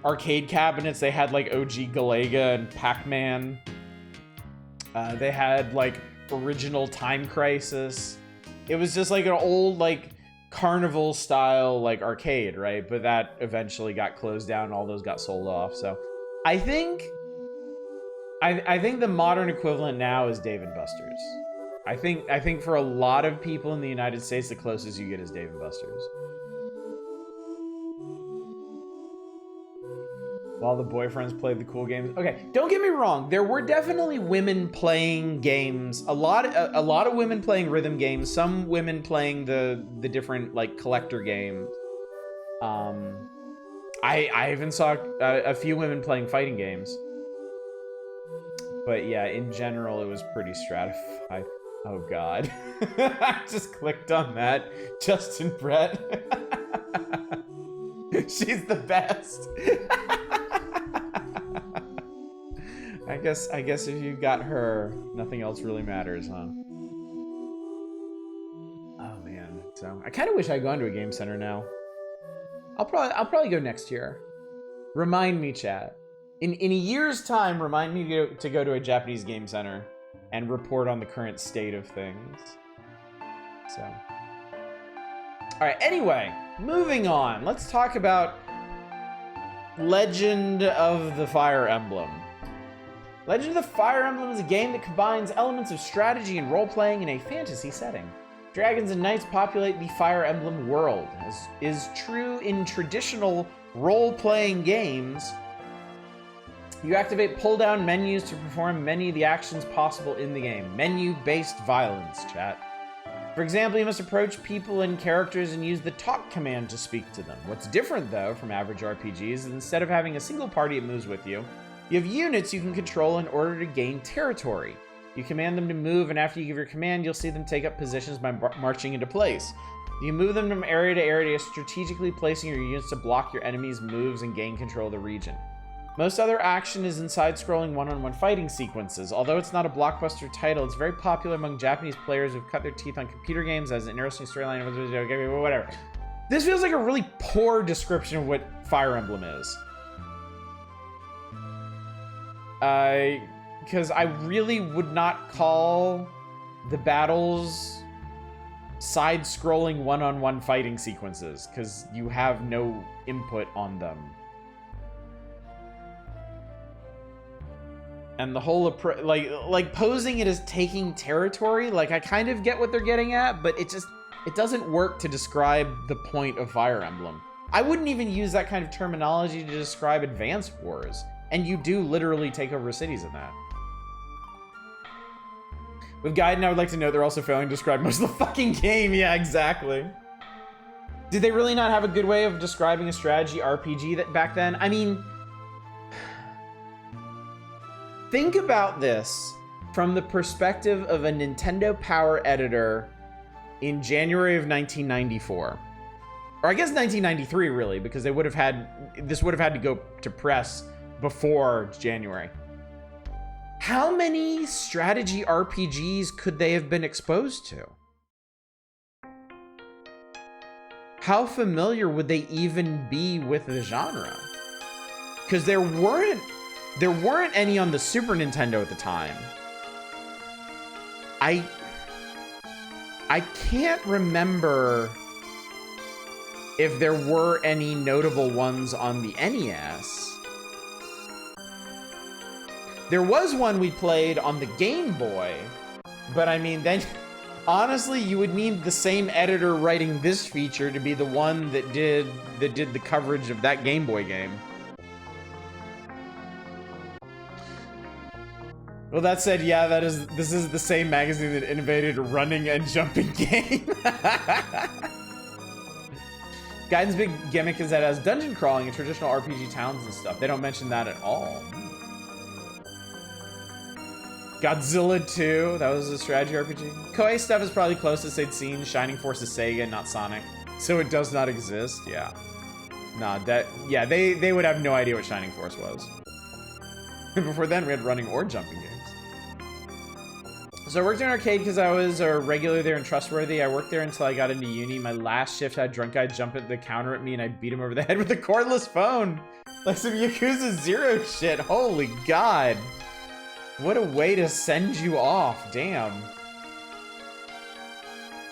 arcade cabinets. They had like OG Galaga and Pac-Man. They had like original Time Crisis. It was just like an old like carnival style like arcade, right? But that eventually got closed down and all those got sold off. So I think the modern equivalent now is Dave & Buster's. I think for a lot of people in the United States, the closest you get is Dave & Buster's. While the boyfriends played the cool games. Okay, don't get me wrong. There were definitely women playing games. A lot of women playing rhythm games. Some women playing the different like collector games. I even saw a few women playing fighting games. But yeah, in general, it was pretty stratified. Oh God, I just clicked on that. Justin Brett. She's the best. I guess if you got her, nothing else really matters, huh? Oh man, so I kind of wish I'd gone to a game center now. I'll probably go next year. Remind me, chat. In a year's time, remind me to go to a Japanese game center and report on the current state of things. So, all right. Anyway, moving on. Let's talk about Legend of the Fire Emblem. Legend of the Fire Emblem is a game that combines elements of strategy and role-playing in a fantasy setting. Dragons and knights populate the Fire Emblem world. As is true in traditional role-playing games, you activate pull-down menus to perform many of the actions possible in the game. Menu-based violence, chat. For example, you must approach people and characters and use the talk command to speak to them. What's different, though, from average RPGs is instead of having a single party that moves with you, you have units you can control in order to gain territory. You command them to move, and after you give your command, you'll see them take up positions by marching into place. You move them from area to area, strategically placing your units to block your enemies' moves and gain control of the region. Most other action is in side-scrolling one-on-one fighting sequences. Although it's not a blockbuster title, it's very popular among Japanese players who've cut their teeth on computer games as an interesting storyline, whatever. This feels like a really poor description of what Fire Emblem is. Because I really would not call the battles side-scrolling one-on-one fighting sequences, because you have no input on them. And the whole like posing it as taking territory, like I kind of get what they're getting at, but it doesn't work to describe the point of Fire Emblem. I wouldn't even use that kind of terminology to describe Advance Wars, and you do literally take over cities in that. With Gaiden, I would like to note they're also failing to describe most of the fucking game. Yeah, exactly. Did they really not have a good way of describing a strategy RPG that back then? I mean, think about this from the perspective of a Nintendo Power editor in January of 1994. Or I guess 1993, really, because this would have had to go to press before January. How many strategy RPGs could they have been exposed to? How familiar would they even be with the genre? Because there weren't any on the Super Nintendo at the time. I can't remember if there were any notable ones on the NES. There was one we played on the Game Boy, but I mean, then honestly, you would need the same editor writing this feature to be the one that did the coverage of that Game Boy game. Well, that said, yeah, this is the same magazine that innovated a running and jumping game. Gaiden's big gimmick is that it has dungeon crawling and traditional RPG towns and stuff. They don't mention that at all. Godzilla 2, that was a strategy RPG. Koei stuff is probably closest they'd seen. Shining Force is Sega, not Sonic. So it does not exist, yeah. Nah, yeah, they would have no idea what Shining Force was. Before then, we had running or jumping games. So I worked in an arcade because I was a regular there and trustworthy. I worked there until I got into uni. My last shift had a drunk guy jump at the counter at me and I beat him over the head with a cordless phone. Like some Yakuza Zero shit. Holy God. What a way to send you off. Damn.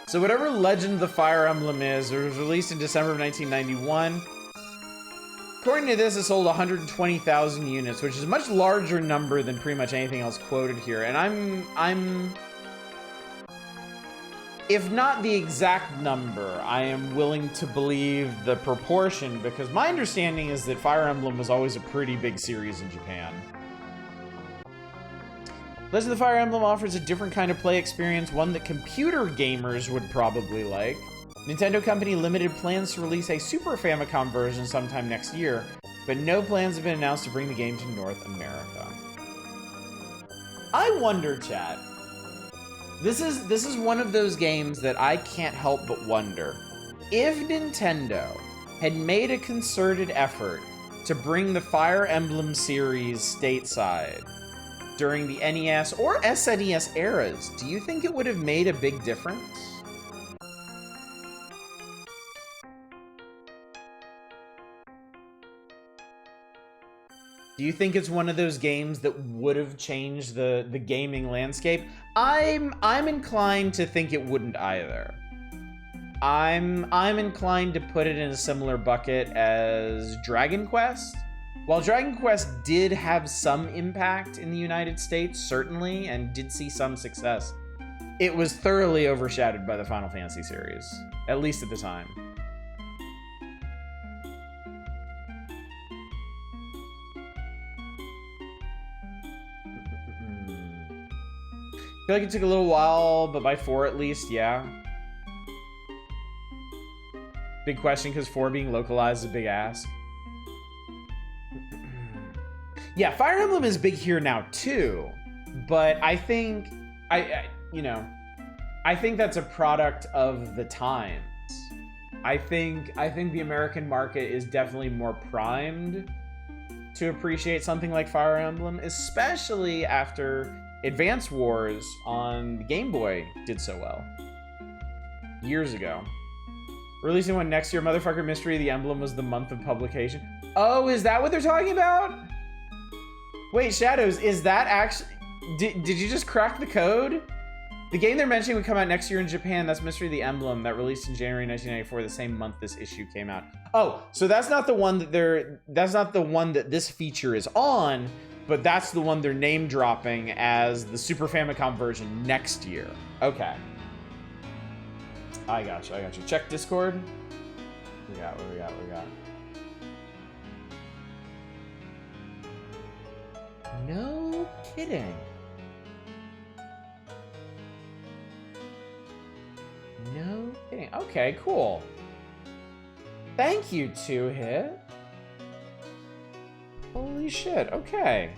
So whatever Legend of the Fire Emblem is, it was released in December of 1991. According to this, it sold 120,000 units, which is a much larger number than pretty much anything else quoted here. And I'm, if not the exact number, I am willing to believe the proportion, because my understanding is that Fire Emblem was always a pretty big series in Japan. Legend of the Fire Emblem offers a different kind of play experience, one that computer gamers would probably like. Nintendo Company Limited plans to release a Super Famicom version sometime next year, but no plans have been announced to bring the game to North America. I wonder, chat. This is one of those games that I can't help but wonder. If Nintendo had made a concerted effort to bring the Fire Emblem series stateside during the NES or SNES eras, do you think it would have made a big difference? Do you think it's one of those games that would have changed the gaming landscape? I'm inclined to think it wouldn't either. I'm inclined to put it in a similar bucket as Dragon Quest. While Dragon Quest did have some impact in the United States, certainly, and did see some success, it was thoroughly overshadowed by the Final Fantasy series, at least at the time. I feel like it took a little while, but by 4 at least, yeah. Big question, because 4 being localized is a big ask. Yeah, Fire Emblem is big here now too, but I think I think that's a product of the times. I think the American market is definitely more primed to appreciate something like Fire Emblem, especially after Advance Wars on the Game Boy did so well years ago. Releasing one next year, motherfucker. Mystery of the Emblem was the month of publication. Oh, is that what they're talking about? Wait, Shadows, is that actually... Did you just crack the code? The game they're mentioning would come out next year in Japan. That's Mystery of the Emblem that released in January 1994, the same month this issue came out. Oh, so that's not the one that that's not the one that this feature is on, but that's the one they're name dropping as the Super Famicom version next year. Okay. I got you. Check Discord. What we got. No kidding. No kidding. Okay, cool. Thank you, 2Hit. Holy shit, okay.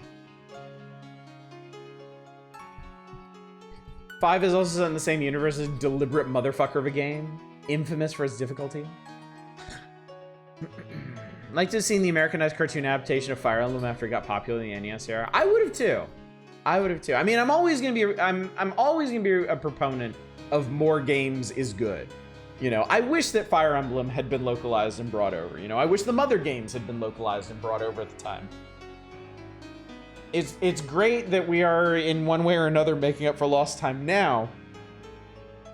5 is also set in the same universe as Deliberate Motherfucker of a Game, infamous for its difficulty. I'd like to have seen the Americanized cartoon adaptation of Fire Emblem after it got popular in the NES era. I would have too. I mean, I'm always gonna be a proponent of more games is good. You know, I wish that Fire Emblem had been localized and brought over. You know, I wish the Mother games had been localized and brought over at the time. It's great that we are in one way or another making up for lost time now,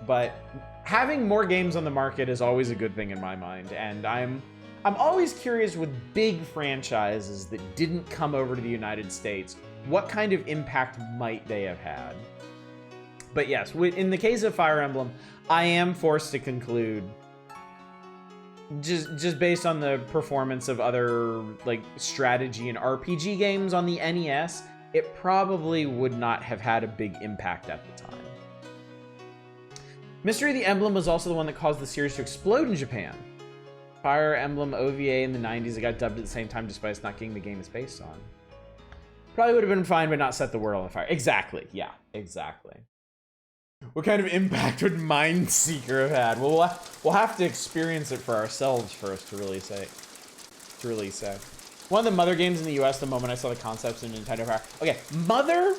but having more games on the market is always a good thing in my mind, and I'm always curious with big franchises that didn't come over to the United States, what kind of impact might they have had? But yes, in the case of Fire Emblem, I am forced to conclude, just based on the performance of other like strategy and RPG games on the NES, it probably would not have had a big impact at the time. Mystery of the Emblem was also the one that caused the series to explode in Japan. Fire Emblem OVA in the 90s, it got dubbed at the same time despite it's not getting the game it's based on. Probably would have been fine, but not set the world on fire. Exactly, yeah, exactly. What kind of impact would Mindseeker have had? Well, we'll have to experience it for ourselves first to really say. It's really sick. One of the Mother games in the US, the moment I saw the concepts in Nintendo Power. Okay, Mother,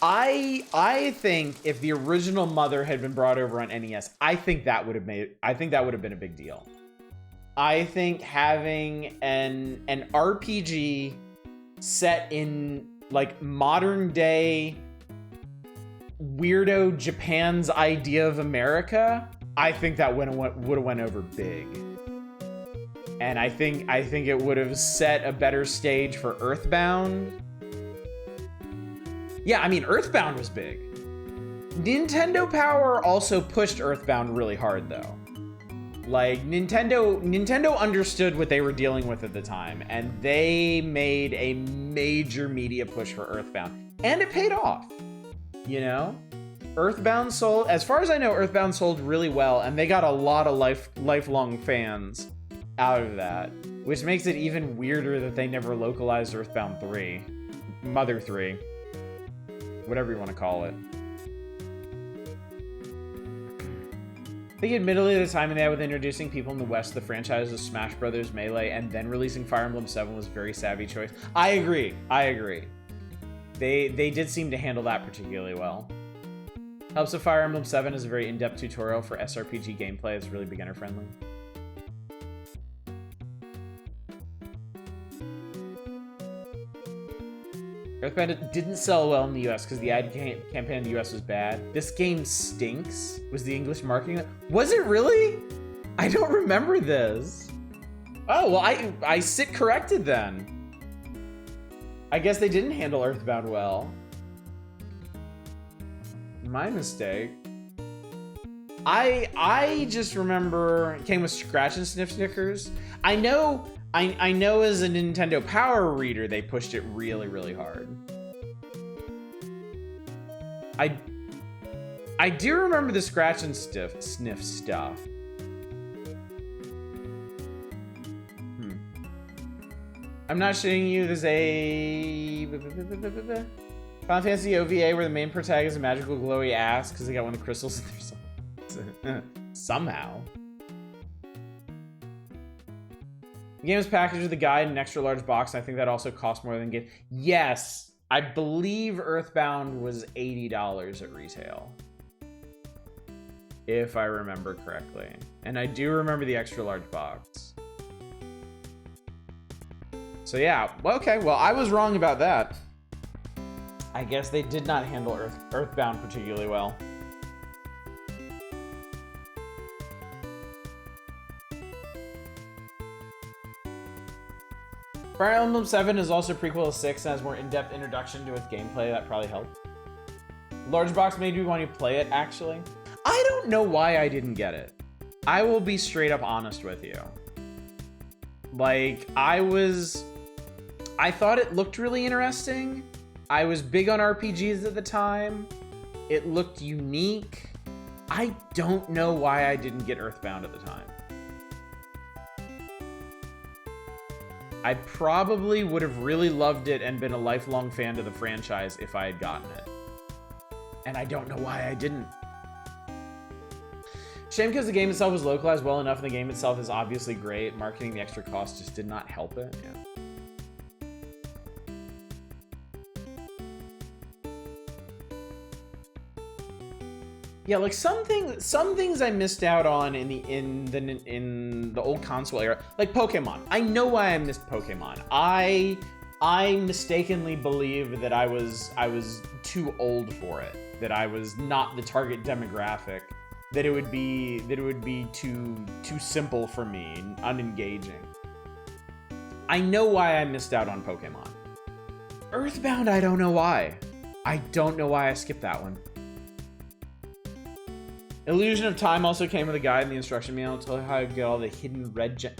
I think if the original Mother had been brought over on NES, I think that would have been a big deal. I think having an RPG set in like modern day weirdo Japan's idea of America, I think that would have went over big. And I think it would have set a better stage for Earthbound. Yeah, I mean, Earthbound was big. Nintendo Power also pushed Earthbound really hard, though. Like, Nintendo understood what they were dealing with at the time, and they made a major media push for Earthbound. And it paid off, you know? Earthbound sold, as far as I know, Earthbound sold really well, and they got a lot of lifelong fans out of that, which makes it even weirder that they never localized Earthbound 3. Mother 3. Whatever you want to call it. I think admittedly the timing they had with introducing people in the West to the franchise of Smash Brothers, Melee, and then releasing Fire Emblem 7 was a very savvy choice. I agree. They did seem to handle that particularly well. Helps that Fire Emblem 7 is a very in-depth tutorial for SRPG gameplay. It's really beginner friendly. Earthbound didn't sell well in the US because the ad campaign in the US was bad. This game stinks. Was the English marketing? Was it really? I don't remember this. Oh, well, I sit corrected then. I guess they didn't handle Earthbound well. My mistake. I just remember it came with scratch and sniff stickers. I know as a Nintendo Power reader, they pushed it really, really hard. I do remember the scratch and sniff stuff. I'm not shitting you. There's a Final Fantasy OVA where the main protagonist is a magical glowy ass because they got one of the crystals in there somehow. The game is packaged with a guide and an extra large box, and I think that also cost more than the game. Yes, I believe Earthbound was $80 at retail, if I remember correctly. And I do remember the extra large box. So yeah, well, okay, well, I was wrong about that. I guess they did not handle Earthbound particularly well. Fire Emblem 7 is also a prequel to 6 and has more in-depth introduction to its gameplay. That probably helped. Large box made me want to play it, actually. I don't know why I didn't get it. I will be straight up honest with you. Like, I thought it looked really interesting. I was big on RPGs at the time. It looked unique. I don't know why I didn't get Earthbound at the time. I probably would have really loved it and been a lifelong fan of the franchise if I had gotten it. And I don't know why I didn't. Shame because the game itself was localized well enough and the game itself is obviously great. Marketing the extra cost just did not help it. Yeah. Yeah, like some things I missed out on in the old console era, like Pokemon. I know why I missed Pokemon. I mistakenly believed that I was too old for it, that I was not the target demographic, that it would be too simple for me, unengaging. I know why I missed out on Pokemon. Earthbound, I don't know why. I don't know why I skipped that one. Illusion of Time also came with a guide in the instruction manual to tell you how to get all the hidden red gems.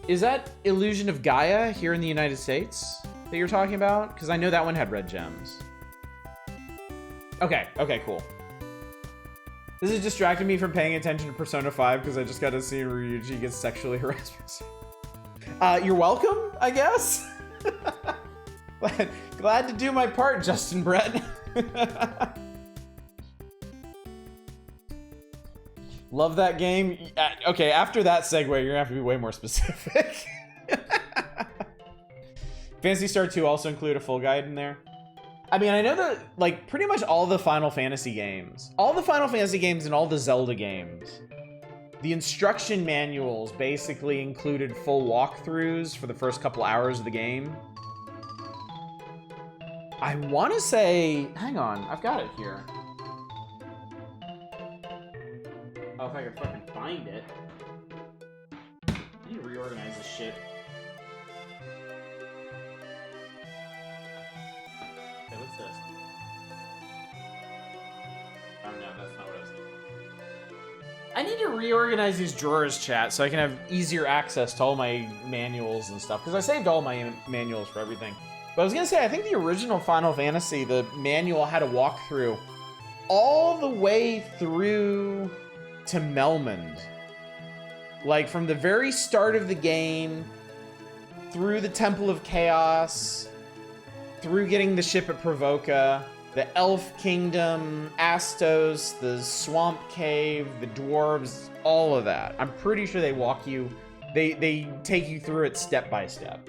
Is that Illusion of Gaia here in the United States that you're talking about? Because I know that one had red gems. Okay, cool. This has distracted me from paying attention to Persona 5 because I just got to see Ryuji get sexually harassed. You're welcome, I guess. Glad to do my part, Justin Brett. Love that game. Okay, after that segue, you're gonna have to be way more specific. Phantasy Star 2 also include a full guide in there. I mean, I know that, like, pretty much all the Final Fantasy games, and all the Zelda games, the instruction manuals basically included full walkthroughs for the first couple hours of the game. I want to say, hang on, I've got it here. Oh, if I can fucking find it. I need to reorganize this shit. Okay, what's this? Oh no, that's not what I was thinking. I need to reorganize these drawers, chat, so I can have easier access to all my manuals and stuff, because I saved all my manuals for everything. But I was gonna say, I think the original Final Fantasy, the manual had a walkthrough all the way through to Melmond. Like, from the very start of the game, through the Temple of Chaos, through getting the ship at Provoca, the Elf Kingdom, Astos, the Swamp Cave, the Dwarves, all of that. I'm pretty sure they walk you, they take you through it step by step.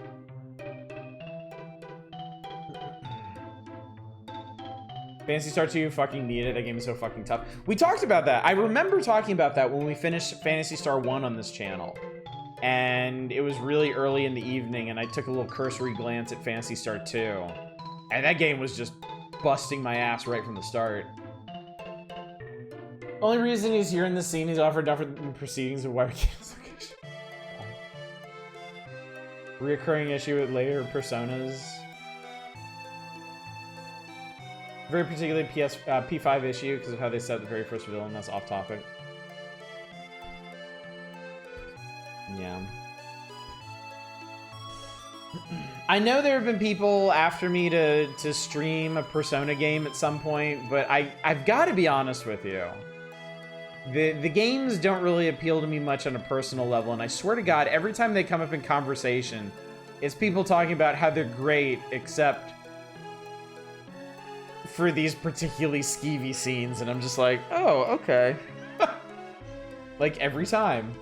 Phantasy Star 2 fucking needed. That game is so fucking tough. We talked about that. I remember talking about that when we finished Phantasy Star 1 on this channel. And it was really early in the evening, and I took a little cursory glance at Phantasy Star 2. And that game was just busting my ass right from the start. Only reason he's here in this scene, he's offered different proceedings of why we can't. Reoccurring issue with later personas. Very particularly P5 issue because of how they set up the very first villain. That's off topic. Yeah. I know there have been people after me to stream a Persona game at some point, but I've got to be honest with you. The games don't really appeal to me much on a personal level, and I swear to God, every time they come up in conversation, it's people talking about how they're great, except for these particularly skeevy scenes, and I'm just like, oh, okay. Like, every time.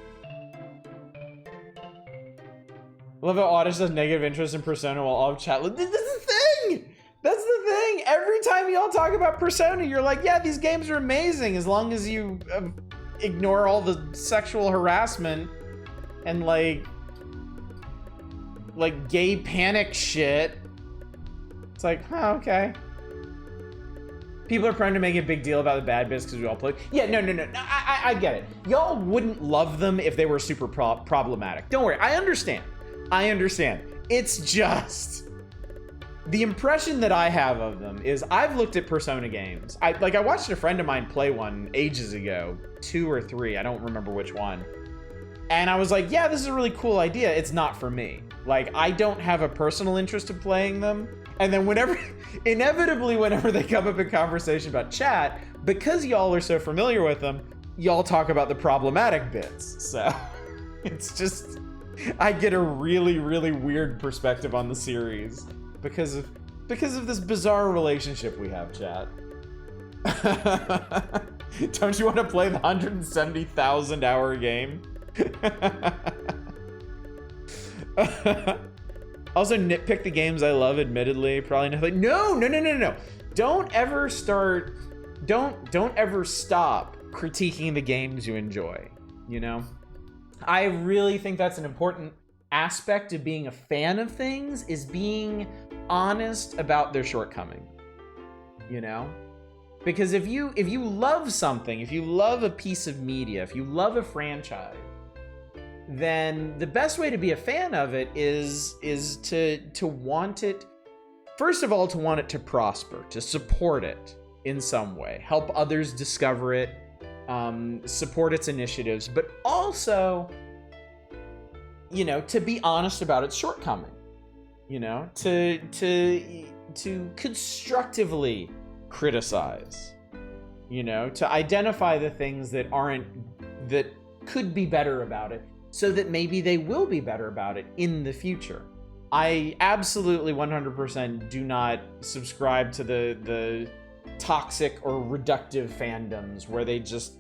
Love how Oddish has negative interest in Persona while all of chat. That's the thing! That's the thing! Every time y'all talk about Persona, you're like, yeah, these games are amazing as long as you ignore all the sexual harassment and, like gay panic shit. It's like, huh, okay. People are prone to make a big deal about the bad bits because we all play. Yeah, no. I get it. Y'all wouldn't love them if they were super problematic. Don't worry. I understand. It's just the impression that I have of them is I've looked at Persona games. I watched a friend of mine play one ages ago, 2 or 3. I don't remember which one. And I was like, yeah, this is a really cool idea. It's not for me. Like, I don't have a personal interest in playing them. And then inevitably whenever they come up in conversation about chat, because y'all are so familiar with them, y'all talk about the problematic bits. So it's just, I get a really, really weird perspective on the series because of this bizarre relationship we have, chat. Don't you want to play the 170,000 hour game? Also nitpick the games I love, admittedly. Probably nothing. No. Don't ever stop critiquing the games you enjoy, you know? I really think that's an important aspect of being a fan of things, is being honest about their shortcoming, you know? Because if you love something, if you love a piece of media, if you love a franchise, then the best way to be a fan of it is to want it, first of all, to want it to prosper, to support it in some way, help others discover it, support its initiatives, but also, you know, to be honest about its shortcoming, you know, to constructively criticize, you know, to identify the things that could be better about it, so that maybe they will be better about it in the future. I absolutely 100% do not subscribe to the toxic or reductive fandoms where they just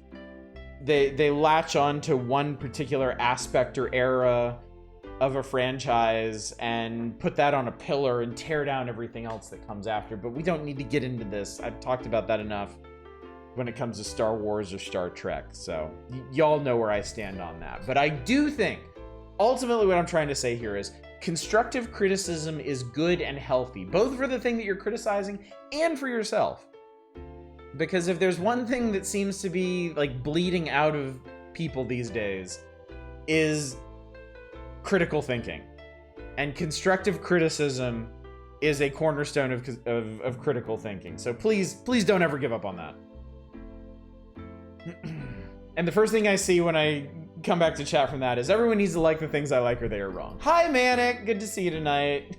they latch on to one particular aspect or era of a franchise and put that on a pillar and tear down everything else that comes after. But we don't need to get into this. I've talked about that enough when it comes to Star Wars or Star Trek. So y'all know where I stand on that. But I do think, ultimately what I'm trying to say here is constructive criticism is good and healthy, both for the thing that you're criticizing and for yourself. Because if there's one thing that seems to be like bleeding out of people these days is critical thinking. And constructive criticism is a cornerstone of critical thinking. So please don't ever give up on that. And the first thing I see when I come back to chat from that is everyone needs to like the things I like or they are wrong. Hi, Manic. Good to see you tonight.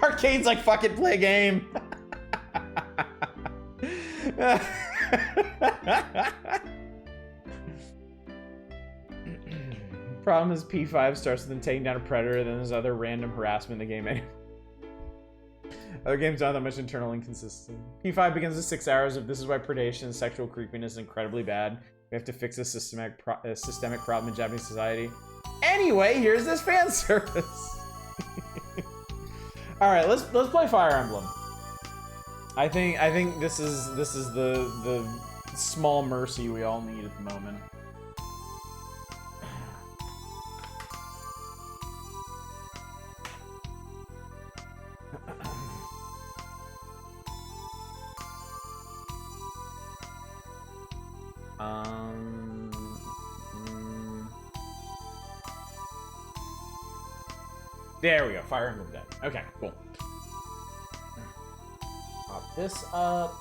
Arcade's like, fuck it, play a game. Problem is P5 starts with them taking down a predator, then there's other random harassment in the game. Other games don't have that much internal inconsistency. P5 begins with 6 hours of this is why predation and sexual creepiness is incredibly bad. We have to fix this systemic problem in Japanese society. Anyway, here's this fan service. All right, let's play Fire Emblem. I think this is the small mercy we all need at the moment. There we go, Fire Emblem Dead. Okay, cool. Pop this up.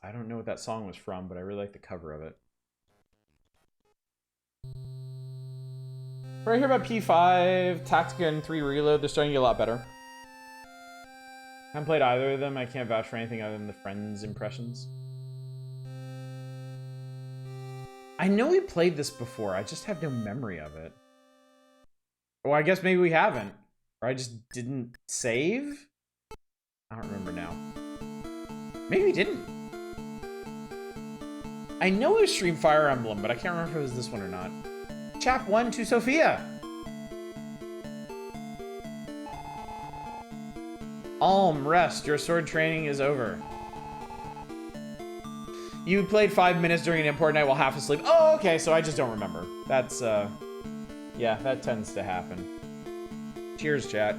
I don't know what that song was from, but I really like the cover of it. Right here about P5, Tactica, and 3 Reload. They're starting to get a lot better. I haven't played either of them. I can't vouch for anything other than the friends' impressions. I know we played this before. I just have no memory of it. Well, I guess maybe we haven't. Or I just didn't save? I don't remember now. Maybe we didn't. I know we streamed Fire Emblem, but I can't remember if it was this one or not. Chap 1 to Sophia. Alm, rest. Your sword training is over. You played 5 minutes during an important night while half asleep. Oh, okay, so I just don't remember. That's, yeah, that tends to happen. Cheers, chat.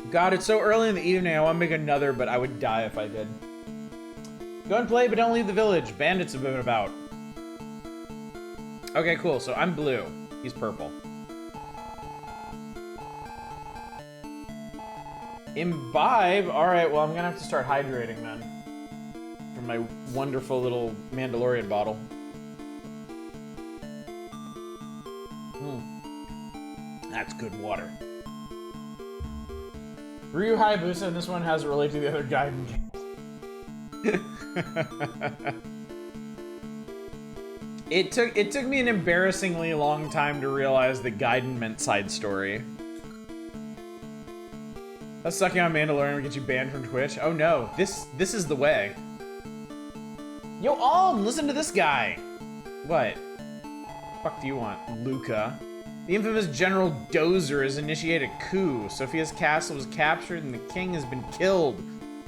God, it's so early in the evening. I want to make another, but I would die if I did. Go and play, but don't leave the village. Bandits have been about. Okay, cool. So I'm blue. He's purple. Imbibe? Alright, well, I'm gonna have to start hydrating, then. From my wonderful little Mandalorian bottle. That's good water. Ryu Hayabusa, and this one has it related to the other Gaiden games. It took me an embarrassingly long time to realize that Gaiden meant side story. That's sucking on Mandalorian will get you banned from Twitch. Oh no, this is the way. Yo, Alm, listen to this guy. What? The fuck do you want, Luca? The infamous General Dozer has initiated a coup. Sophia's castle was captured and the king has been killed.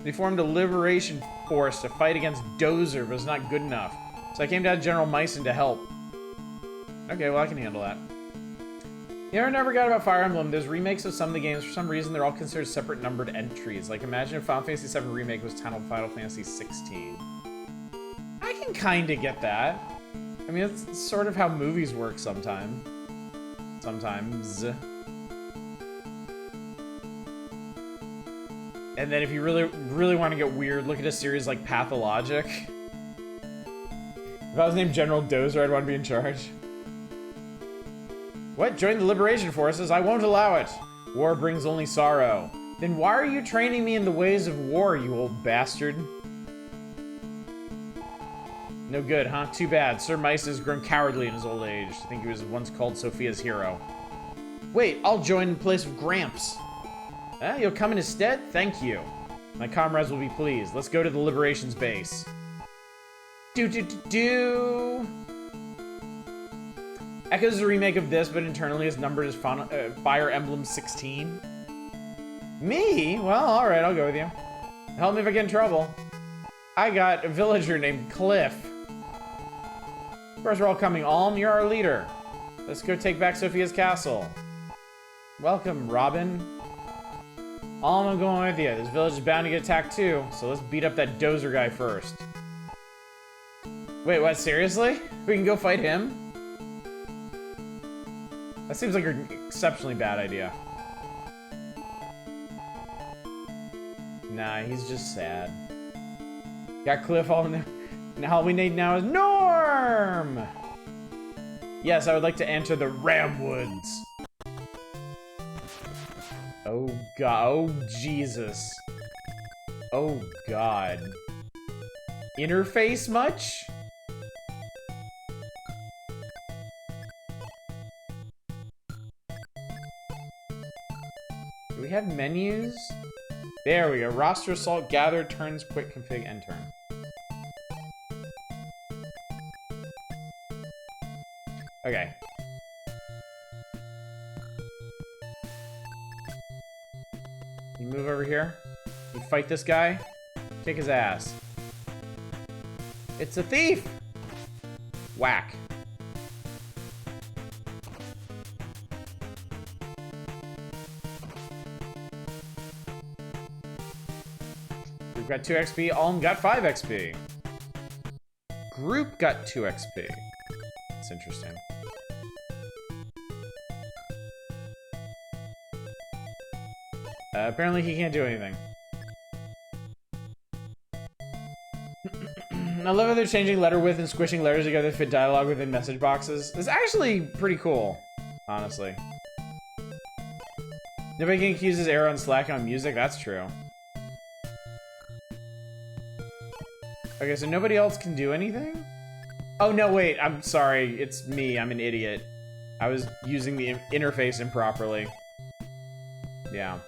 They formed a liberation force to fight against Dozer, but it's not good enough. So I came down to General Meissen to help. Okay, well I can handle that. You ever never got about Fire Emblem? There's remakes of some of the games. For some reason, they're all considered separate numbered entries. Like, imagine if Final Fantasy VII Remake was titled Final Fantasy 16. I can kinda get that. I mean, it's sort of how movies work sometimes. And then if you really want to get weird, look at a series like Pathologic. If I was named General Dozer, I'd want to be in charge. What? Join the Liberation Forces? I won't allow it. War brings only sorrow. Then why are you training me in the ways of war, you old bastard? No good, huh? Too bad. Sir Mice has grown cowardly in his old age. I think he was once called Sophia's hero. Wait, I'll join in place of Gramps. You'll come in his stead? Thank you. My comrades will be pleased. Let's go to the Liberations base. Do. Echoes is a remake of this, but internally is numbered as Fire Emblem 16. Me? Well, alright, I'll go with you. Help me if I get in trouble. I got a villager named Cliff. Of course, we're all coming. Alm, you're our leader. Let's go take back Sophia's castle. Welcome, Robin. Alm, I'm going with you. This village is bound to get attacked too, so let's beat up that dozer guy first. Wait, what? Seriously? We can go fight him? That seems like an exceptionally bad idea. Nah, he's just sad. Got Cliff all in there. Now all we need now is Norm! Yes, I would like to enter the Ramwoods. Oh god, oh Jesus. Oh god. Interface much? Do we have menus? There we go. Roster assault, gather, turns, quick config, end turn. Okay. You move over here. You fight this guy. Kick his ass. It's a thief! Whack. We've got 2 XP. Alm got 5 XP. Group got 2 XP. That's interesting. Apparently he can't do anything. I love how they're changing letter width and squishing letters together to fit dialogue within message boxes. It's actually pretty cool, honestly. Nobody can accuse his error on Slack on music. That's true. Okay, so nobody else can do anything? Oh, no, wait. I'm sorry. It's me. I'm an idiot. I was using the interface improperly. Yeah.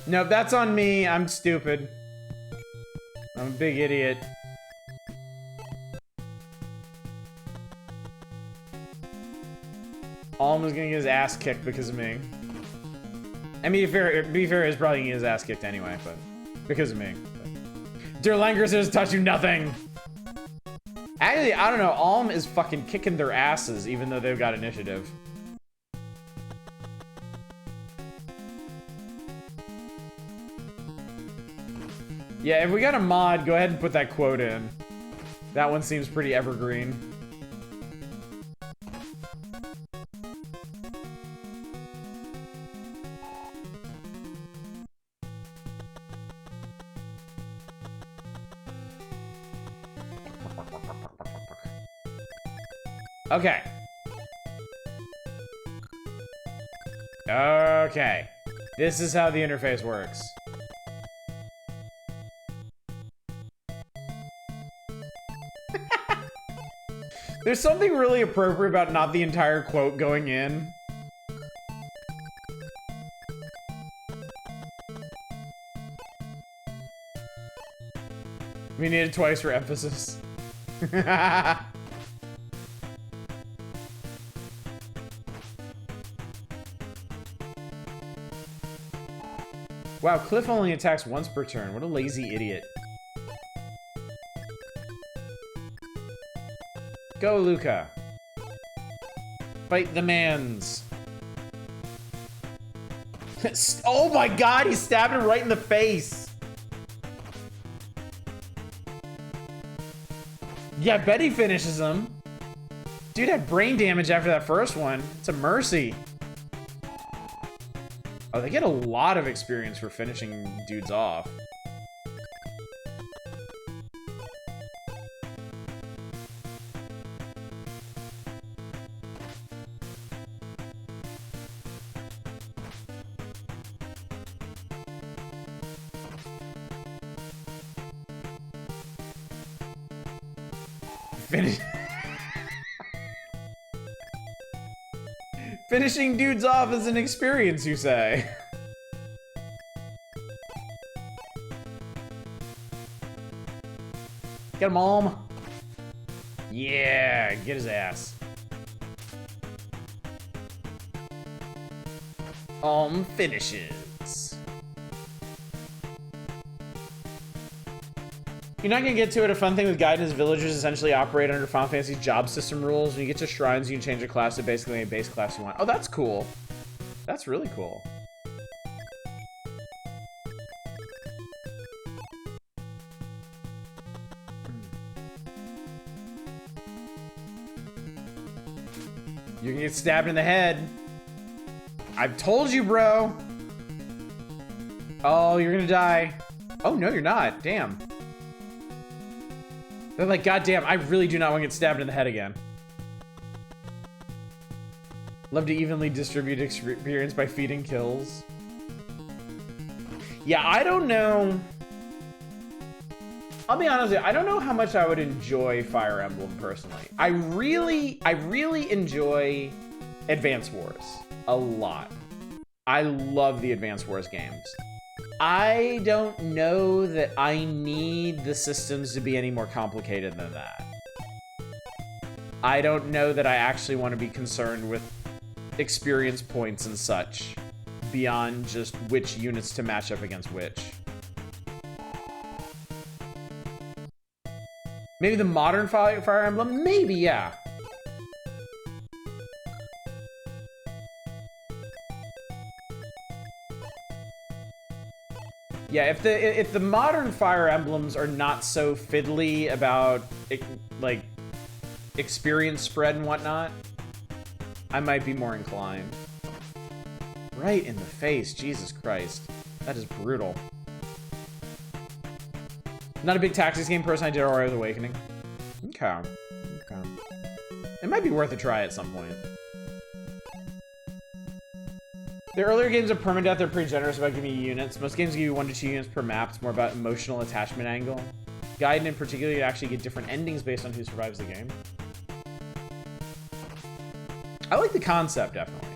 No, that's on me. I'm stupid. I'm a big idiot. Alm is gonna get his ass kicked because of me. I mean, to be fair, he's probably gonna get his ass kicked anyway, but because of me. Dear Langers, there's touch you nothing. Actually, I don't know. Alm is fucking kicking their asses, even though they've got initiative. Yeah, if we got a mod, go ahead and put that quote in. That one seems pretty evergreen. Okay. Okay. This is how the interface works. There's something really appropriate about not the entire quote going in. We need it twice for emphasis. Wow, Cliff only attacks once per turn. What a lazy idiot. Go, Luca. Fight the mans. Oh my god, he stabbed him right in the face. Yeah, Betty finishes him. Dude had brain damage after that first one. It's a mercy. Oh, they get a lot of experience for finishing dudes off. Finishing dudes off is an experience, you say? Get him, Mom. Yeah, get his ass. Finishes. You're not gonna get to it. A fun thing with Gaiden is villagers essentially operate under Final Fantasy's job system rules. When you get to shrines, you can change your class to basically any base class you want. Oh, that's cool. That's really cool. You can get stabbed in the head. I've told you, bro. Oh, you're gonna die. Oh, no, you're not. Damn. They're like, God damn, I really do not want to get stabbed in the head again. Love to evenly distribute experience by feeding kills. Yeah, I don't know. I'll be honest with you, I don't know how much I would enjoy Fire Emblem personally. I really enjoy Advance Wars a lot. I love the Advance Wars games. I don't know that I need the systems to be any more complicated than that. I don't know that I actually want to be concerned with experience points and such beyond just which units to match up against which. Maybe the modern Fire Emblem? Maybe, yeah. Yeah, if the modern Fire Emblems are not so fiddly about like experience spread and whatnot, I might be more inclined. Right in the face, Jesus Christ. That is brutal. Not a big Tactics game person. I did Aurora's Awakening. Okay. Okay. It might be worth a try at some point. The earlier games of permadeath are pretty generous about giving you units. Most games give you 1 to 2 units per map. It's more about emotional attachment angle. Gaiden in particular, you actually get different endings based on who survives the game. I like the concept, definitely.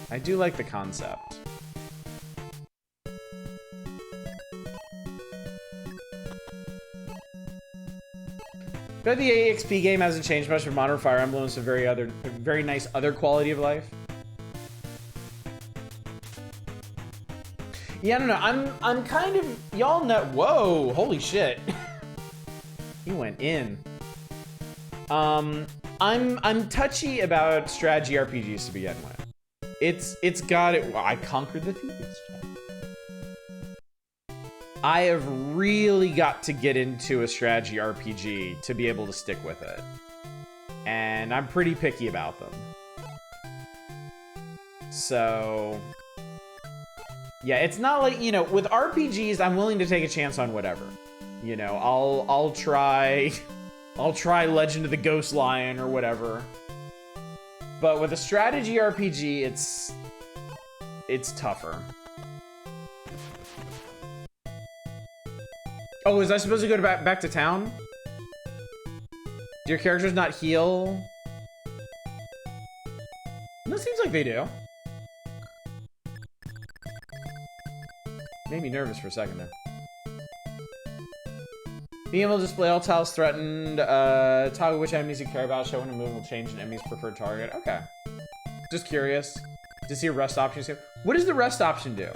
I do like the concept. But the AXP game hasn't changed much from modern Fire Emblem. It's a very nice other quality of life. Yeah, I don't know. I'm kind of, y'all know. Whoa, holy shit! He went in. I'm touchy about strategy RPGs to begin with. It's got it. Well, I conquered the thieves. I have really got to get into a strategy RPG to be able to stick with it, and I'm pretty picky about them. So. Yeah, it's not like, you know, with RPGs, I'm willing to take a chance on whatever. You know, I'll try Legend of the Ghost Lion or whatever. But with a strategy RPG, it's tougher. Oh, was I supposed to go back to town? Do your characters not heal? No, it seems like they do. Made me nervous for a second there. Being able to display all tiles threatened, toggle which enemies you care about, show when a move will change an enemy's preferred target. Okay. Just curious to see a rest option here. What does the rest option do?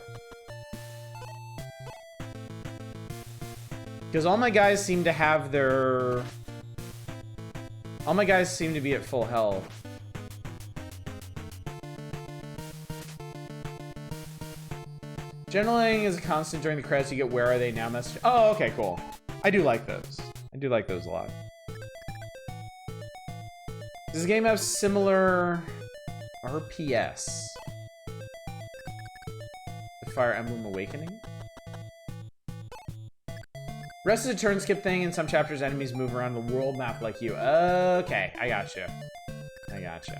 Because all my guys seem to have their... All my guys seem to be at full health. Journaling is a constant during the credits. You get where are they now message. Oh, okay, cool. I do like those. I do like those a lot. Does the game have similar RPS? The Fire Emblem Awakening? Rest is a turn skip thing. In some chapters, enemies move around the world map like you. Okay, I got you. I got you.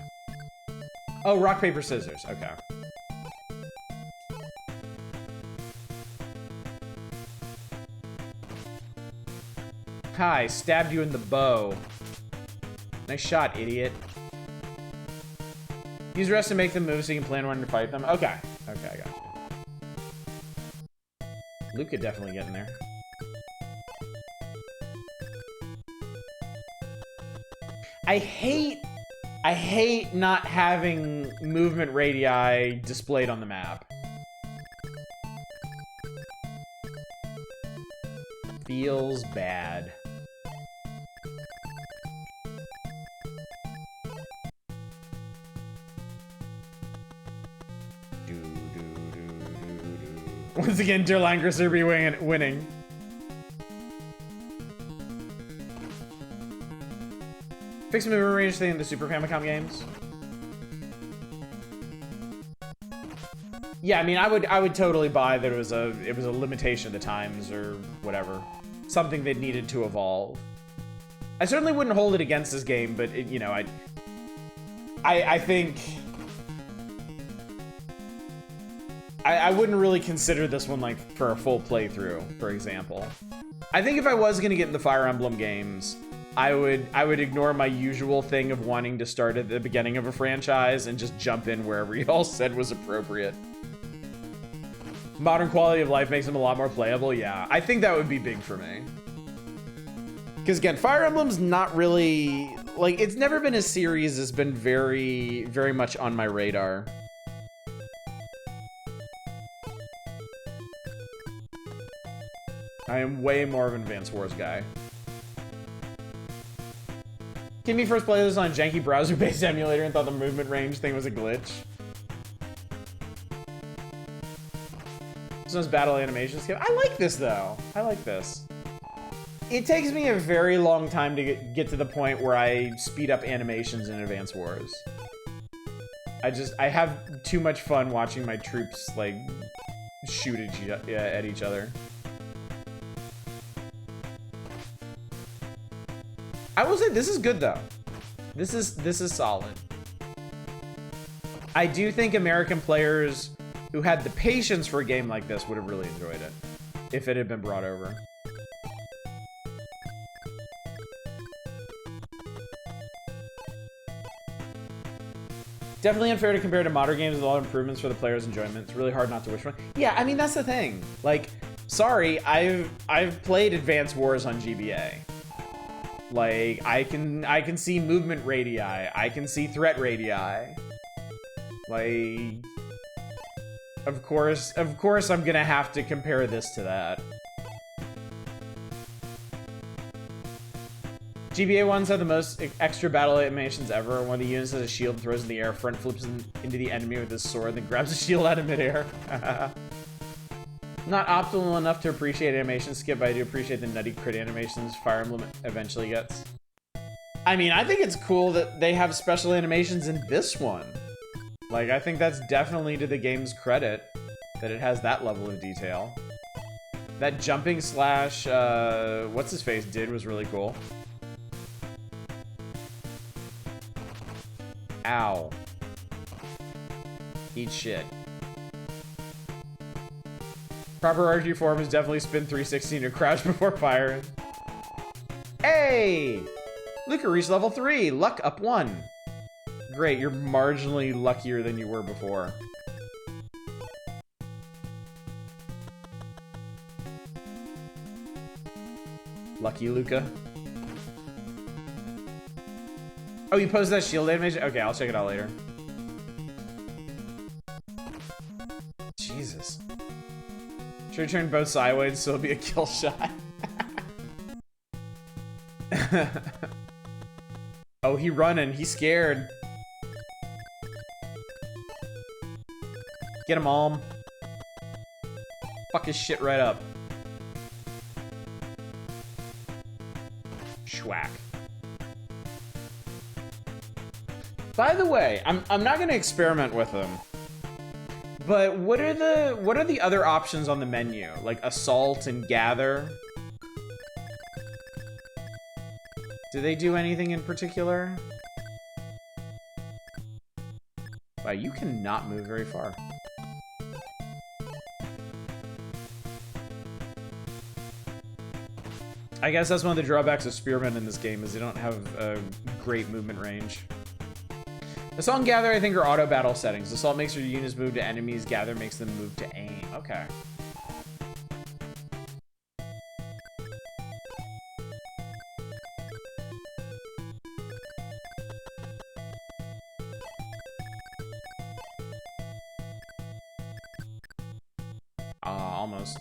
Oh, rock, paper, scissors. Okay. Hi, stabbed you in the bow. Nice shot, idiot. Use rest to make them move so you can plan when to fight them. Okay. Okay, I got you. Luke could definitely get in there. I hate not having movement radii displayed on the map. Feels bad. Once again, Dear Langrisser be winning. Fix movement range thing in the Super Famicom games. Yeah, I mean, I would totally buy that it was a limitation of the times or whatever, something that needed to evolve. I certainly wouldn't hold it against this game, but it, you know, I think I wouldn't really consider this one like for a full playthrough, for example. I think if I was gonna get in the Fire Emblem games, I would ignore my usual thing of wanting to start at the beginning of a franchise and just jump in wherever y'all said was appropriate. Modern quality of life makes them a lot more playable. Yeah, I think that would be big for me. Because again, Fire Emblem's not really, like, it's never been a series that's been very, very much on my radar. I am way more of an Advance Wars guy. Kimmy first played this on a janky browser-based emulator and thought the movement range thing was a glitch. This one's battle animation skill. I like this though. I like this. It takes me a very long time to get to the point where I speed up animations in Advance Wars. I have too much fun watching my troops like shoot at each other. I will say this is good though. This is solid. I do think American players who had the patience for a game like this would have really enjoyed it if it had been brought over. Definitely unfair to compare to modern games with all improvements for the player's enjoyment. It's really hard not to wish for. Yeah, I mean that's the thing. Like, sorry, I've played Advance Wars on GBA. Like, I can see movement radii. I can see threat radii. Like, of course I'm gonna have to compare this to that. GBA ones have the most extra battle animations ever. One of the units has a shield, throws in the air, front flips into the enemy with his sword, then grabs the shield out of midair. Not optimal enough to appreciate animation skip, but I do appreciate the nutty crit animations Fire Emblem eventually gets. I mean, I think it's cool that they have special animations in this one. Like, I think that's definitely to the game's credit that it has that level of detail. That jumping slash, what's-his-face did was really cool. Ow. Eat shit. Proper RG form is definitely spin 360 to crouch before firing. Hey! Luca reached level 3. Luck up 1. Great, you're marginally luckier than you were before. Lucky Luca. Oh, you posted that shield animation? Okay, I'll check it out later. Jesus. Should turn both sideways so it'll be a kill shot. Oh, he running. He's scared. Get him, Alm. Fuck his shit right up. Schwack. By the way, I'm not gonna experiment with them. But what are the other options on the menu? Like assault and gather? Do they do anything in particular? Wow, you cannot move very far. I guess that's one of the drawbacks of spearmen in this game, is they don't have a great movement range. Assault and Gather, I think, are auto battle settings. Assault makes your units move to enemies. Gather makes them move to aim. Okay. Almost.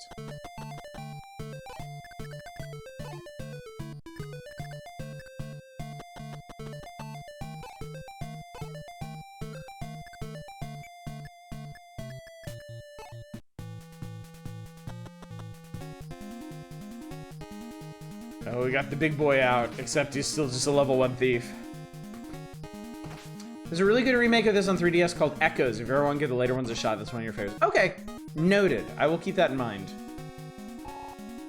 Oh, we got the big boy out, except he's still just a level 1 thief. There's a really good remake of this on 3DS called Echoes. If you ever want to give the later ones a shot, that's one of your favorites. Okay, noted. I will keep that in mind.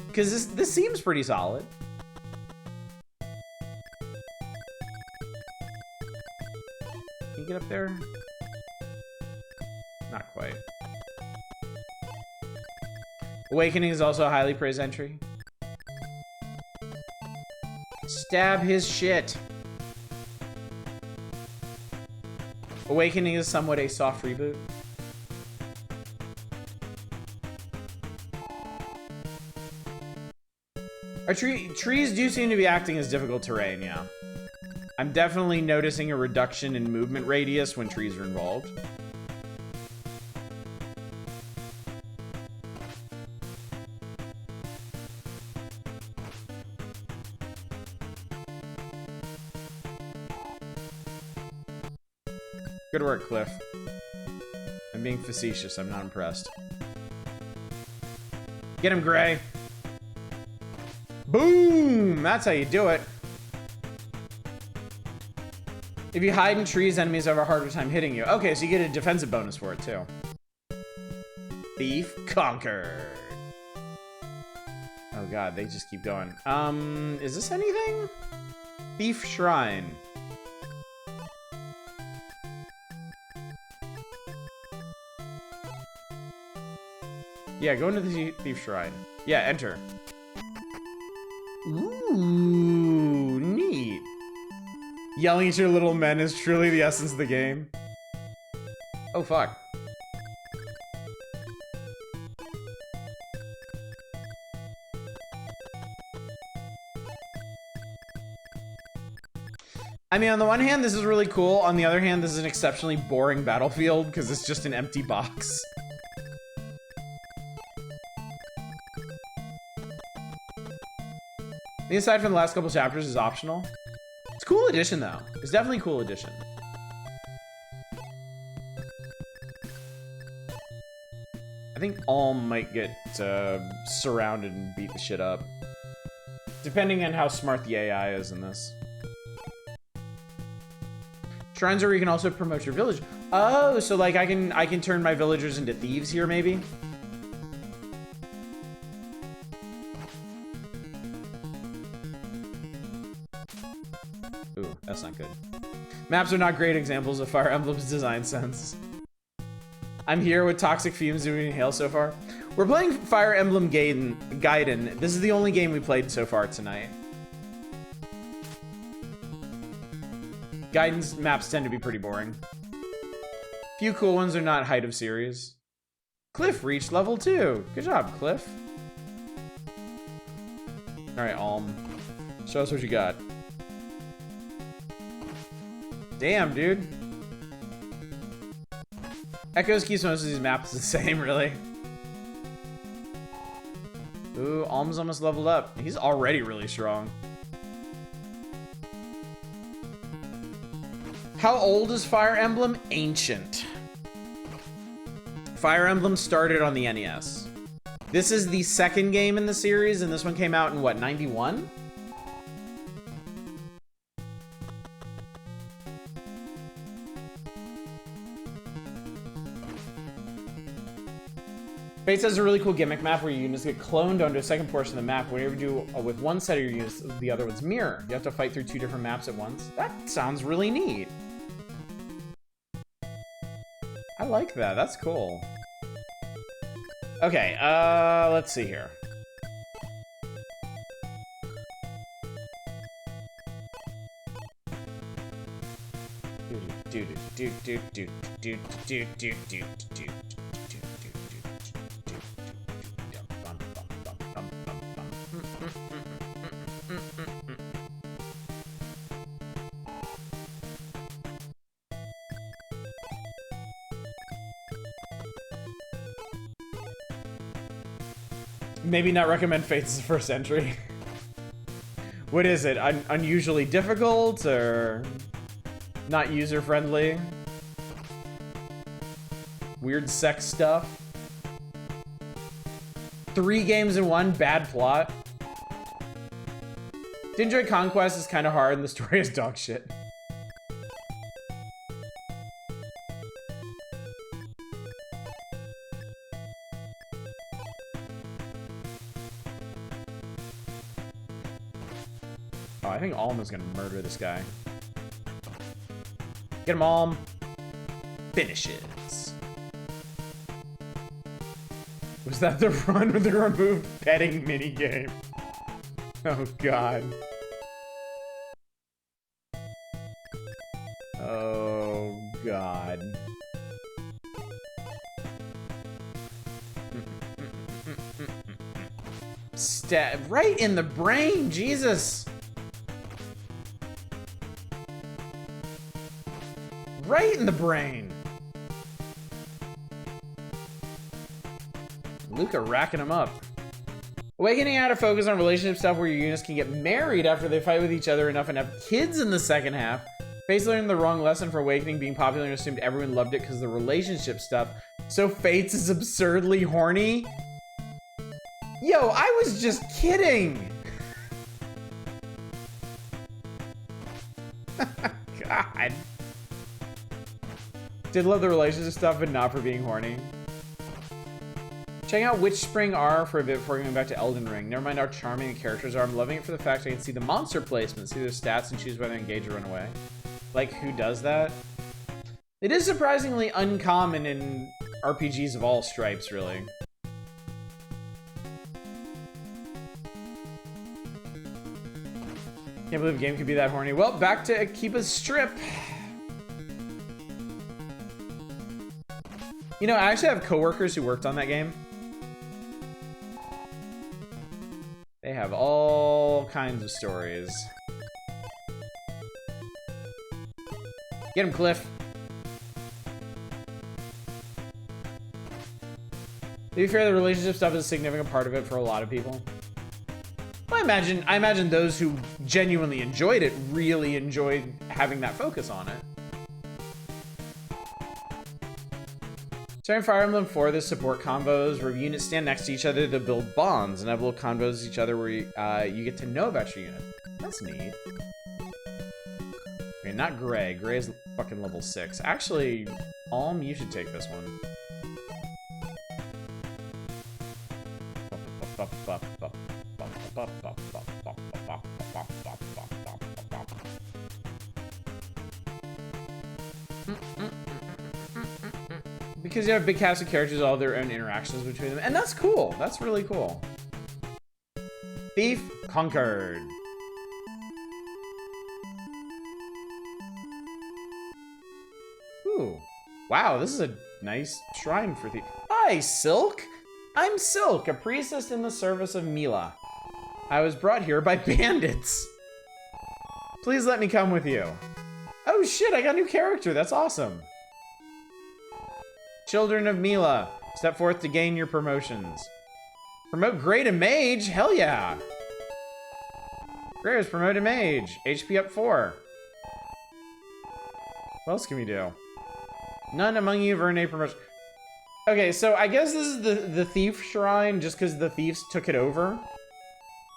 Because this seems pretty solid. Can you get up there? Not quite. Awakening is also a highly praised entry. Stab his shit. Awakening is somewhat a soft reboot. Our trees do seem to be acting as difficult terrain, yeah. I'm definitely noticing a reduction in movement radius when trees are involved. Good work, Cliff. I'm being facetious. I'm not impressed. Get him, Gray. Boom! That's how you do it. If you hide in trees, enemies have a harder time hitting you. Okay, so you get a defensive bonus for it, too. Thief conquered. Oh, God. They just keep going. Is this anything? Thief Shrine. Yeah, go into the Thief Shrine. Yeah, enter. Ooh, neat. Yelling at your little men is truly the essence of the game. Oh, fuck. I mean, on the one hand, this is really cool. On the other hand, this is an exceptionally boring battlefield because it's just an empty box. The aside from the last couple chapters is optional. It's a cool addition, though. It's definitely a cool addition. I think Alm might get surrounded and beat the shit up. Depending on how smart the AI is in this. Shrines are where you can also promote your village. Oh, so like I can turn my villagers into thieves here, maybe? Ooh, that's not good. Maps are not great examples of Fire Emblem's design sense. I'm here with Toxic Fumes doing Hail so far. We're playing Fire Emblem Gaiden. This is the only game we played so far tonight. Gaiden's maps tend to be pretty boring. Few cool ones are not height of series. Cliff reached level 2. Good job, Cliff. Alright, Alm. Show us what you got. Damn, dude. Echoes keeps most of these maps the same, really. Ooh, Alm's almost leveled up. He's already really strong. How old is Fire Emblem? Ancient. Fire Emblem started on the NES. This is the second game in the series, and this one came out in, what, 91? Bates has a really cool gimmick map where your units get cloned onto a second portion of the map. Whenever you do with one set of your units, the other one's mirror. You have to fight through 2 different maps at once. That sounds really neat. I like that. That's cool. Okay, let's see here. Maybe not recommend Fates as the first entry. What is it? Unusually difficult or not user friendly? Weird sex stuff? 3 games in 1, bad plot. Did enjoy Conquest, is kind of hard and the story is dog shit. Oh, I think Alm is gonna murder this guy. Get him, Alm. Finishes. Was that the run with the removed petting minigame? Oh, God. Oh, God. Stab right in the brain, Jesus. Right in the brain. Luca racking him up. Awakening had to focus on relationship stuff where your units can get married after they fight with each other enough and have kids in the second half. Fates learned the wrong lesson for Awakening being popular and assumed everyone loved it because of the relationship stuff. So Fates is absurdly horny? Yo, I was just kidding! God. Did love the relationship stuff, but not for being horny. Checking out Witch Spring R for a bit before going back to Elden Ring. Never mind how charming the characters are. I'm loving it for the fact I can see the monster placement, see their stats, and choose whether to engage or run away. Like, who does that? It is surprisingly uncommon in RPGs of all stripes, really. Can't believe a game could be that horny. Well, back to Akiba's strip. You know, I actually have coworkers who worked on that game. They have all kinds of stories. Get him, Cliff. To be fair, the relationship stuff is a significant part of it for a lot of people. Well, I imagine those who genuinely enjoyed it really enjoyed having that focus on it. Starting Fire Emblem 4, the support combos where units stand next to each other to build bonds and have little combos with each other where you get to know about your unit. That's neat. Okay, not Gray. Gray is fucking level 6. Actually, Alm, you should take this one. Because you have big cast of characters, all their own interactions between them, and that's cool. That's really cool. Thief conquered. Ooh. Wow, this is a nice shrine for Thief. Hi, Silk. I'm Silk, a priestess in the service of Mila. I was brought here by bandits. Please let me come with you. Oh shit, I got a new character. That's awesome. Children of Mila, step forth to gain your promotions. Promote Gray to Mage? Hell yeah. Gray was promoted Mage. HP up 4. What else can we do? None among you have earned a promotion. Okay, so I guess this is the Thief Shrine just because the thieves took it over.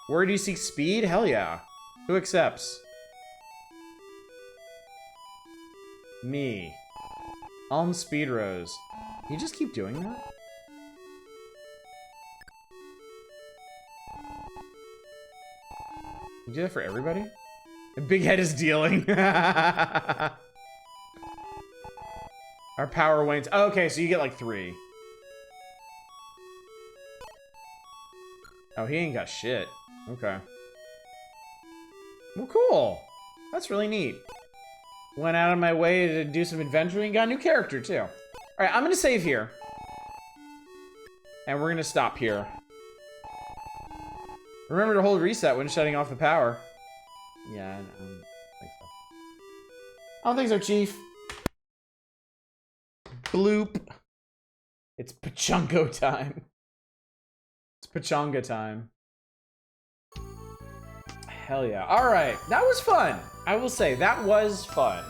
Where do you seek speed? Hell yeah. Who accepts? Me. Alm Speed Rose. You just keep doing that? You do that for everybody? The big head is dealing. Our power wanes. Oh, okay, so you get like 3. Oh, he ain't got shit. Okay. Well, cool. That's really neat. Went out of my way to do some adventuring. Got a new character, too. All right, I'm going to save here. And we're going to stop here. Remember to hold reset when shutting off the power. Yeah, I don't think so. I don't think so, Chief. Bloop. It's Pachinko time. It's Pachanga time. Hell yeah. Alright, that was fun. I will say, that was fun.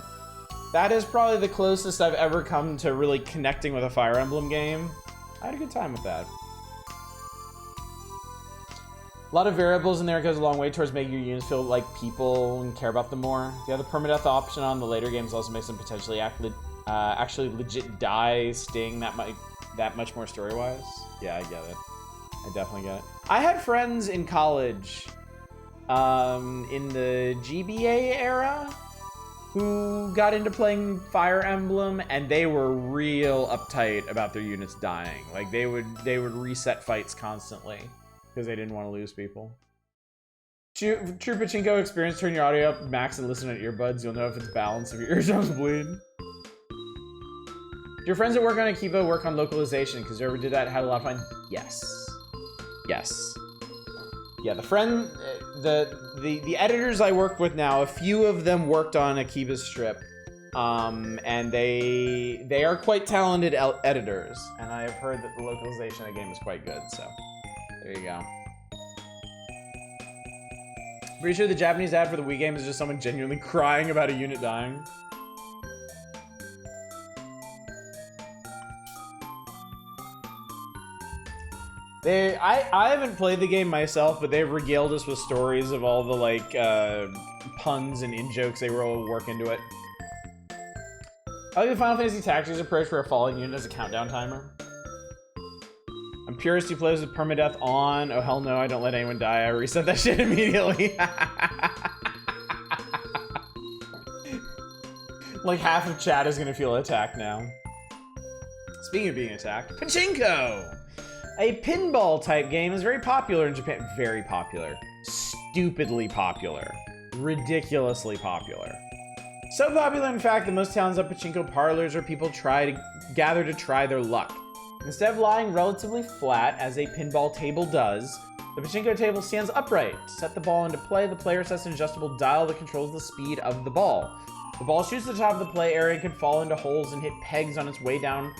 That is probably the closest I've ever come to really connecting with a Fire Emblem game. I had a good time with that. A lot of variables in there goes a long way towards making your units feel like people and care about them more. If you have the permadeath option on the later games, also makes them potentially actually legit die, sting that much more story-wise. Yeah, I get it. I definitely get it. I had friends in college, in the GBA era, who got into playing Fire Emblem, and they were real uptight about their units dying. Like they would reset fights constantly because they didn't want to lose people. True Pachinko experience, turn your audio up max and listen to earbuds. You'll know if it's balanced, if your eardrums bleed. Your friends that work on Akiba work on localization, because whoever did that had a lot of fun. Yes. Yes. Yeah, the editors I work with now, a few of them worked on Akiba's strip. And they are quite talented editors. And I have heard that the localization of the game is quite good, so there you go. Pretty sure the Japanese ad for the Wii game is just someone genuinely crying about a unit dying. I haven't played the game myself, but they've regaled us with stories of all the like puns and in-jokes they will work into it. I like the Final Fantasy Tactics approach where a falling unit has a countdown timer. I'm purist who plays with permadeath on. Oh hell no, I don't let anyone die. I reset that shit immediately. Like half of chat is gonna feel attacked now. Speaking of being attacked, Pachinko! A pinball type game is very popular in Japan. Very popular. Stupidly popular. Ridiculously popular. So popular, in fact, that most towns have Pachinko parlors where people gather to try their luck. Instead of lying relatively flat, as a pinball table does, the Pachinko table stands upright. To set the ball into play, the player sets an adjustable dial that controls the speed of the ball. The ball shoots to the top of the play area and can fall into holes and hit pegs on its way down,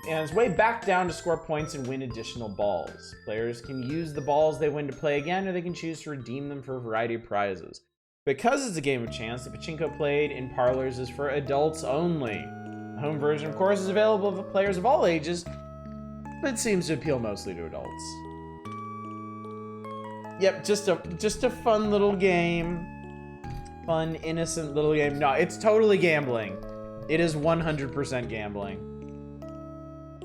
and its way back down to score points and win additional balls. Players can use the balls they win to play again, or they can choose to redeem them for a variety of prizes. Because it's a game of chance, the Pachinko played in parlors is for adults only. The home version, of course, is available for players of all ages, but it seems to appeal mostly to adults. Yep, just a fun little game. Fun, innocent little game. No, it's totally gambling. It is 100% gambling.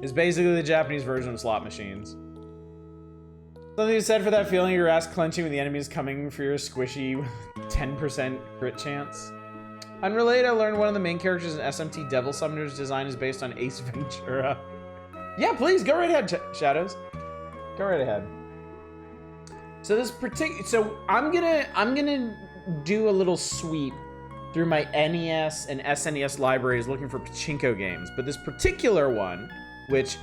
It's basically the Japanese version of slot machines. Something is said for that feeling of your ass clenching when the enemy is coming for your squishy 10% crit chance. Unrelated, I learned one of the main characters in SMT Devil Summoner's design is based on Ace Ventura. Yeah, please, go right ahead, Shadows. Go right ahead. So I'm gonna do a little sweep through my NES and SNES libraries looking for Pachinko games, but this particular one, which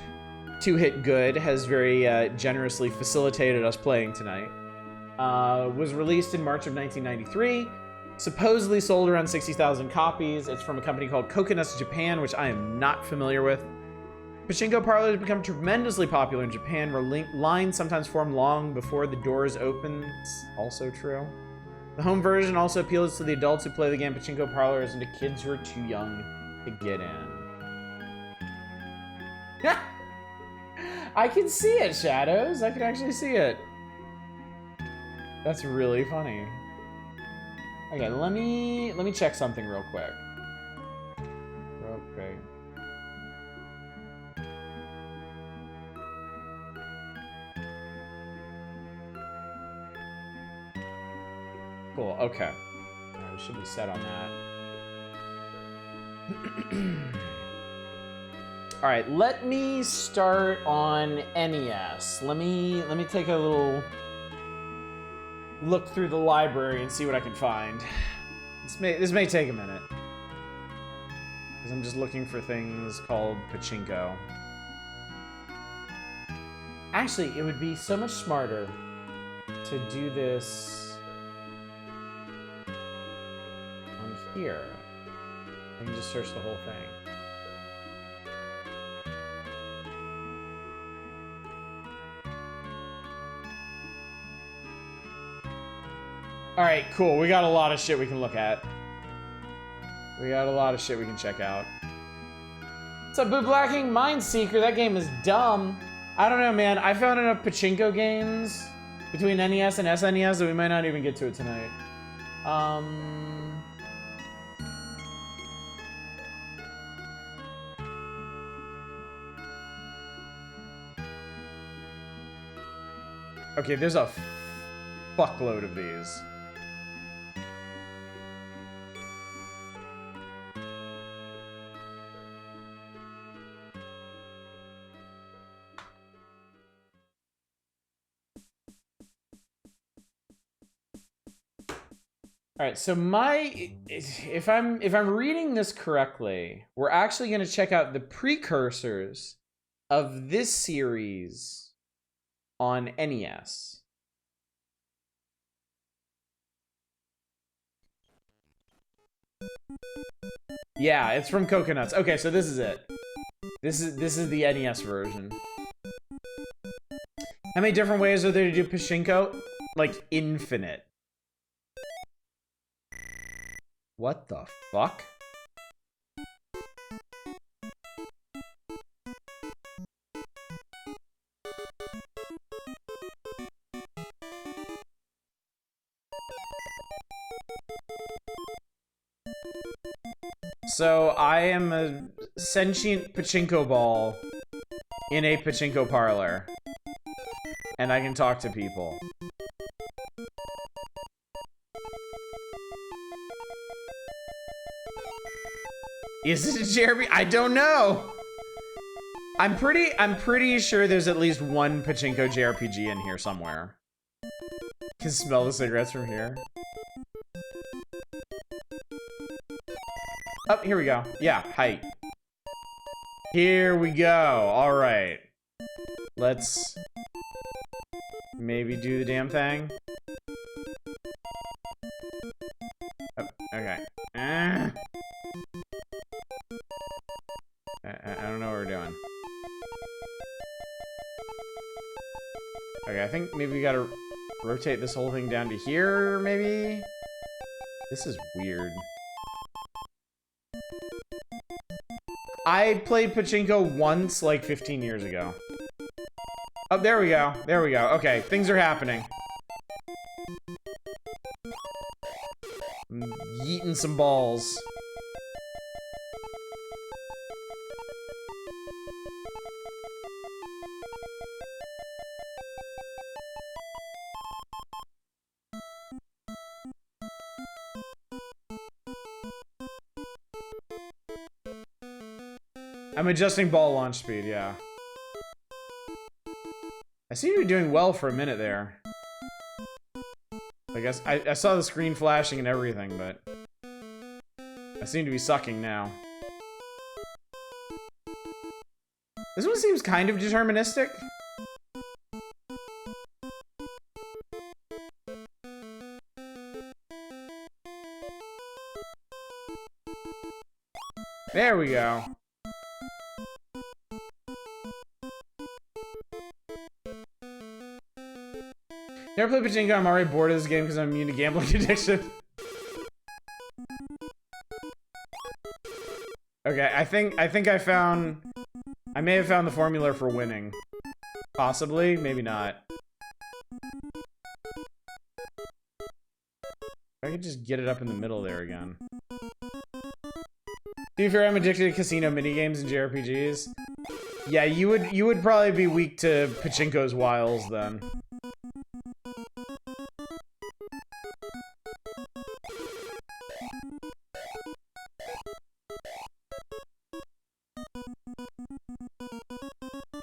Two Hit Good has very generously facilitated us playing tonight, was released in March of 1993, supposedly sold around 60,000 copies. It's from a company called Coconuts Japan, which I am not familiar with. Pachinko parlors have become tremendously popular in Japan, where lines sometimes form long before the doors open. It's also true. The home version also appeals to the adults who play the game Pachinko parlors and to kids who are too young to get in. I can see it, Shadows. I can actually see it. That's really funny. Okay, let me check something real quick. Okay. Cool, okay. Alright, we should be set on that. Alright, let me start on NES. Let me take a little look through the library and see what I can find. This may take a minute. Because I'm just looking for things called Pachinko. Actually, it would be so much smarter to do this on here. I can just search the whole thing. Alright, cool. We got a lot of shit we can look at. We got a lot of shit we can check out. What's up, Boo Blacking? Mindseeker, that game is dumb. I don't know, man. I found enough Pachinko games between NES and SNES that we might not even get to it tonight. Okay, there's a fuckload of these. All right, so if I'm reading this correctly, we're actually going to check out the precursors of this series on NES. Yeah, it's from Coconuts. Okay, so this is it. This is the NES version. How many different ways are there to do Pachinko? Like infinite. What the fuck? So I am a sentient Pachinko ball in a Pachinko parlor. And I can talk to people. Is it a JRPG? I don't know. I'm pretty sure there's at least one Pachinko JRPG in here somewhere. Can smell the cigarettes from here. Oh, here we go. Yeah, height. Here we go. All right. Let's maybe do the damn thing. Oh, okay. I don't know what we're doing. Okay, I think maybe we gotta rotate this whole thing down to here, maybe? This is weird. I played Pachinko once, like 15 years ago. Oh, there we go. There we go. Okay, things are happening. I'm yeeting some balls. I'm adjusting ball launch speed, yeah. I seem to be doing well for a minute there. I guess I saw the screen flashing and everything, but I seem to be sucking now. This one seems kind of deterministic. There we go. Never played Pachinko. I'm already bored of this game because I'm immune to gambling addiction. Okay, I think I may have found the formula for winning. Possibly, maybe not. I could just get it up in the middle there again. To be fair, I'm addicted to casino minigames and JRPGs. Yeah, you would probably be weak to Pachinko's wiles then.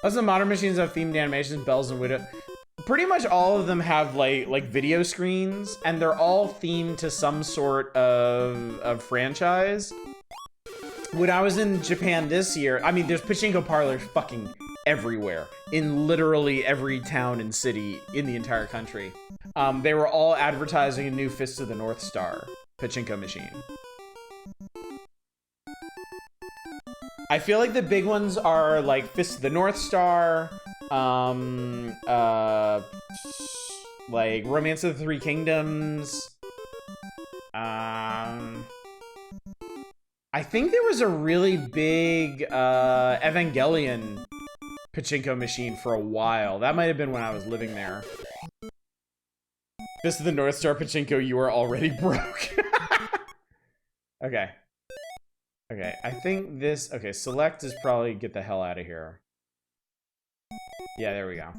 Also, modern machines have themed animations, bells and widow. Pretty much all of them have like video screens, and they're all themed to some sort of franchise. when I was in Japan this year, I mean, there's pachinko parlors fucking everywhere, in literally every town and city in the entire country. They were all advertising a new Fist of the North Star pachinko machine. I feel like the big ones are like Fist of the North Star, like Romance of the Three Kingdoms. I think there was a really big Evangelion pachinko machine for a while. That might have been when I was living there. Fist of the North Star pachinko, you are already broke. Okay. Okay, I think this... Okay, select is probably get the hell out of here. Yeah, there we go.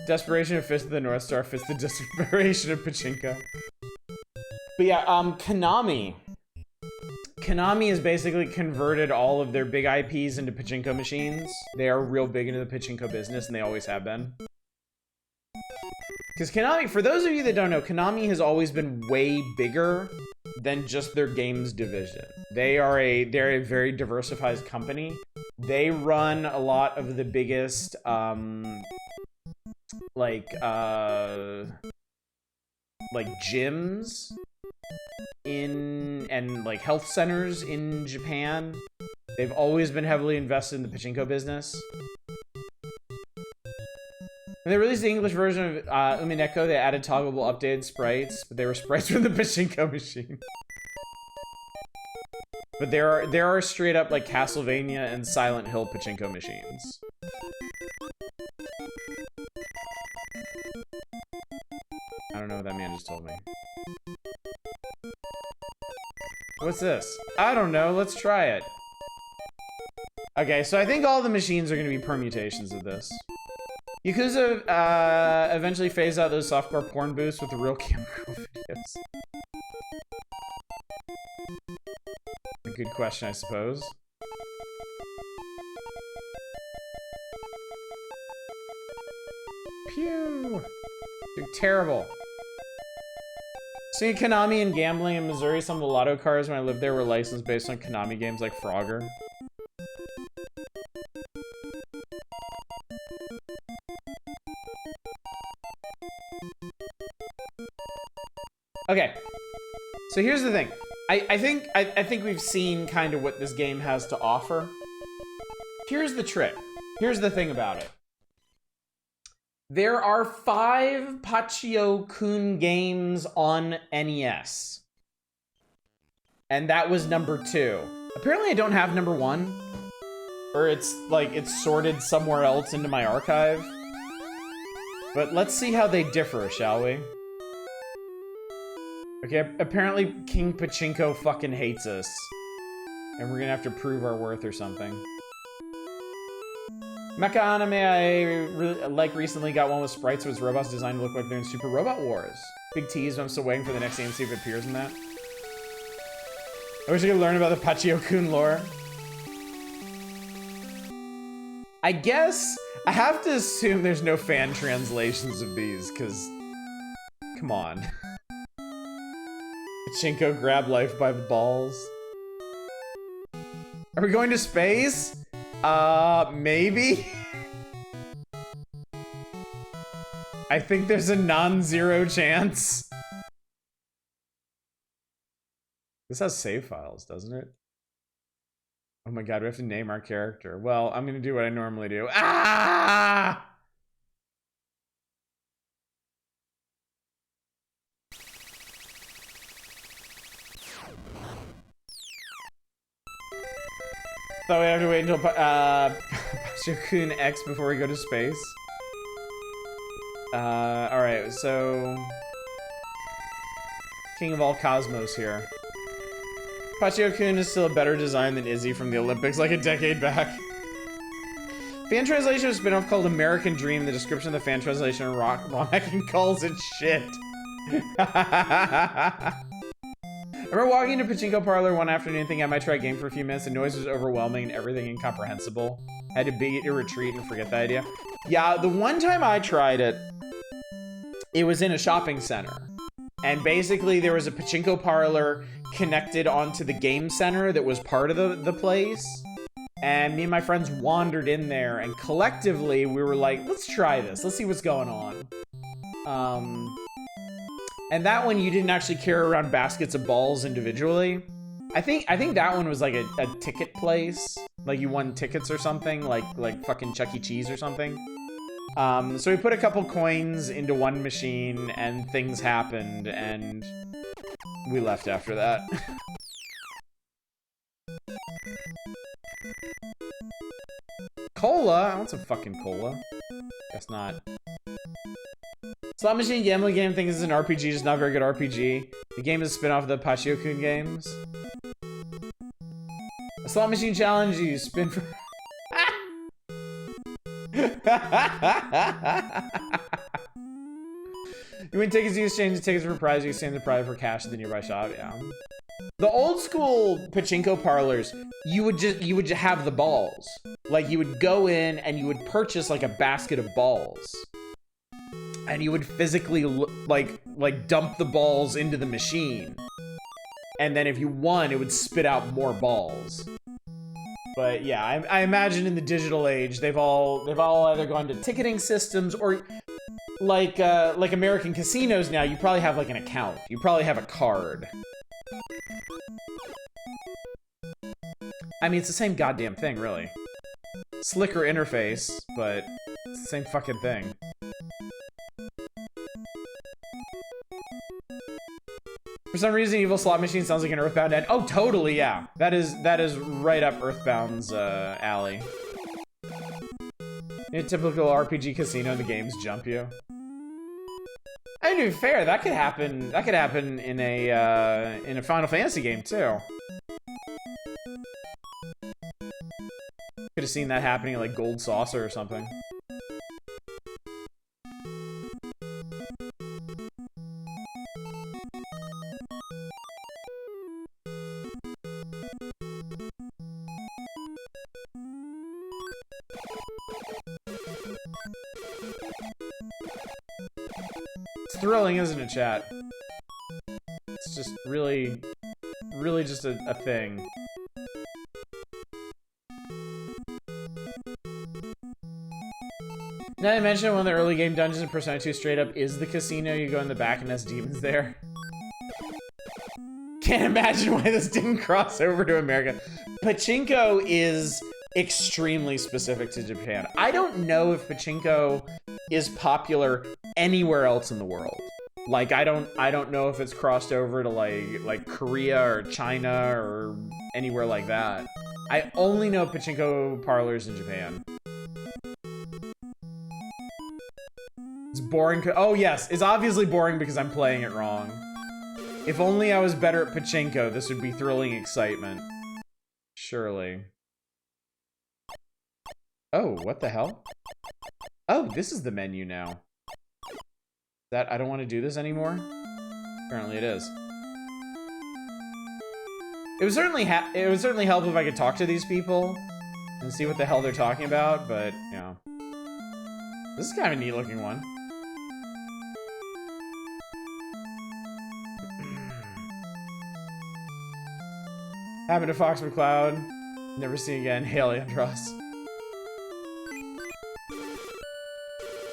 Desperation of Fist of the North Star, Fist of Desperation of Pachinko. But yeah, Konami. Konami has basically converted all of their big IPs into pachinko machines. They are real big into the pachinko business, and they always have been. Because Konami, for those of you that don't know, Konami has always been way bigger than just their games division. They're a very diversified company. They run a lot of the biggest, like gyms and like health centers in Japan. They've always been heavily invested in the pachinko business. When they released the English version of Umineko, they added toggleable updated sprites, but they were sprites from the pachinko machine. But there are straight up like Castlevania and Silent Hill pachinko machines. I don't know what that man just told me. What's this? I don't know. Let's try it. Okay, so I think all the machines are going to be permutations of this. Yakuza eventually phased out those softcore porn booths with the real camera videos. A good question, I suppose. Pew! You're terrible. See, Konami and gambling in Missouri, some of the lotto cars when I lived there were licensed based on Konami games like Frogger. Okay, so here's the thing. I think we've seen kind of what this game has to offer. Here's the trick. Here's the thing about it. There are 5 Pachinko-kun games on NES. And that was number 2. Apparently I don't have number 1. Or it's like, it's sorted somewhere else into my archive. But let's see how they differ, shall we? Okay, apparently King Pachinko fucking hates us. And we're gonna have to prove our worth or something. Mecha anime I recently got one with sprites with robots designed to look like they're in Super Robot Wars. Big tease, but I'm still waiting for the next game to see if it appears in that. I wish I could learn about the Pachinko-kun lore. I guess I have to assume there's no fan translations of these, because... Come on. Pachinko grab life by the balls. Are we going to space? Maybe? I think there's a non-zero chance. This has save files, doesn't it? Oh my god, we have to name our character. Well, I'm gonna do what I normally do. Ah! Thought we have to wait until Pachinko-kun X before we go to space. Alright, so... King of all cosmos here. Pachinko-kun is still a better design than Izzy from the Olympics like a decade back. Fan translation of a spin-off called American Dream. The description of the fan translation of Romakin calls it shit. I remember walking into Pachinko Parlor one afternoon thinking I might try a game for a few minutes. The noise was overwhelming and everything incomprehensible. I had to be a retreat and forget the idea. Yeah, the one time I tried it, it was in a shopping center. And basically there was a pachinko parlor connected onto the game center that was part of the place. And me and my friends wandered in there, and collectively we were like, let's try this. Let's see what's going on. And that one, you didn't actually carry around baskets of balls individually. I think that one was like a ticket place. Like you won tickets or something, like fucking Chuck E. Cheese or something. So we put a couple coins into one machine and things happened and we left after that. Cola? I want some fucking cola. Guess not. Slot Machine Gambling game thinks it's an RPG, just not a very good RPG. The game is a spin-off of the Pachinko games. A slot machine challenge, you spin for... You win tickets, you exchange the tickets for prize, you exchange the prize for cash at the nearby shop, yeah. The old school pachinko parlors, you would just have the balls. Like you would go in and you would purchase like a basket of balls. And you would physically like dump the balls into the machine. And then if you won, it would spit out more balls. But yeah, I imagine in the digital age, they've all either gone to ticketing systems or like American casinos now, you probably have like an account. You probably have a card. I mean, it's the same goddamn thing, really. Slicker interface, but it's the same fucking thing. For some reason, Evil Slot Machine sounds like an Earthbound ad. Oh, totally, yeah. That is right up Earthbound's alley. In a typical RPG casino, the games jump you. I mean, to be fair, that could happen. That could happen in a Final Fantasy game too. Could have seen that happening at like Gold Saucer or something. It's thrilling, isn't it, chat? It's just really just a thing. Now I mentioned one of the early game dungeons in Persona 2 straight up is the casino. You go in the back and there's demons there. Can't imagine why this didn't cross over to America. Pachinko is extremely specific to Japan. I don't know if Pachinko is popular anywhere else in the world. Like I don't know if it's crossed over to like Korea or China or anywhere like that. I only know Pachinko parlors in Japan. It's boring. Oh yes, it's obviously boring because I'm playing it wrong. If only I was better at Pachinko, this would be thrilling excitement. Surely. Oh, what the hell? Oh, this is the menu now. That I don't want to do this anymore? Apparently it is. It would certainly help if I could talk to these people and see what the hell they're talking about, but you know. This is kind of a neat looking one. Happened to Fox McCloud. Never seen again. Hail Andros.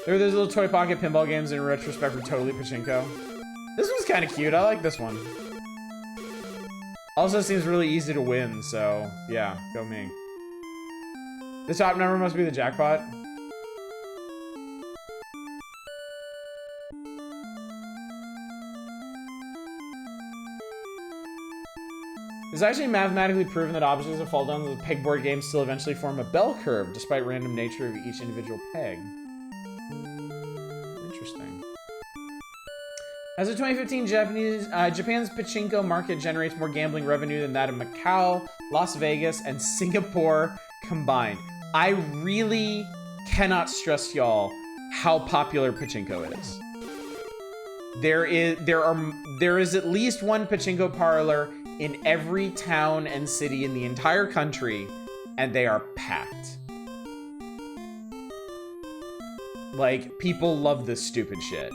There were those little toy pocket pinball games in retrospect were totally Pachinko. This one's kind of cute. I like this one. Also seems really easy to win, so yeah, go me. The top number must be the jackpot. It's actually mathematically proven that objects that fall down the pegboard game still eventually form a bell curve, despite random nature of each individual peg. Interesting. As of 2015, Japan's pachinko market generates more gambling revenue than that of Macau, Las Vegas, and Singapore combined. I really cannot stress y'all how popular pachinko is. There is at least one pachinko parlor in every town and city in the entire country, and they are packed. Like, people love this stupid shit.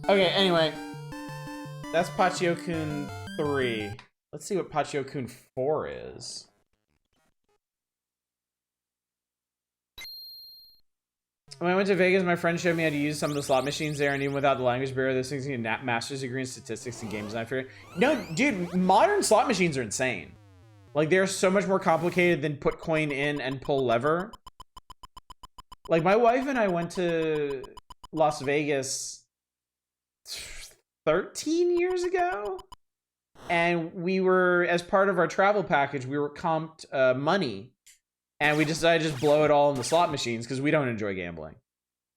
Okay, anyway. That's Pachio-kun 3. Let's see what Pachio-kun 4 is. When I went to Vegas, my friend showed me how to use some of the slot machines there, and even without the language barrier, those things need a master's degree in statistics and game design for it. No, dude, modern slot machines are insane. Like, they're so much more complicated than put coin in and pull lever. Like, my wife and I went to Las Vegas 13 years ago, and we were, as part of our travel package, we were comped money. And we decided to just blow it all in the slot machines because we don't enjoy gambling.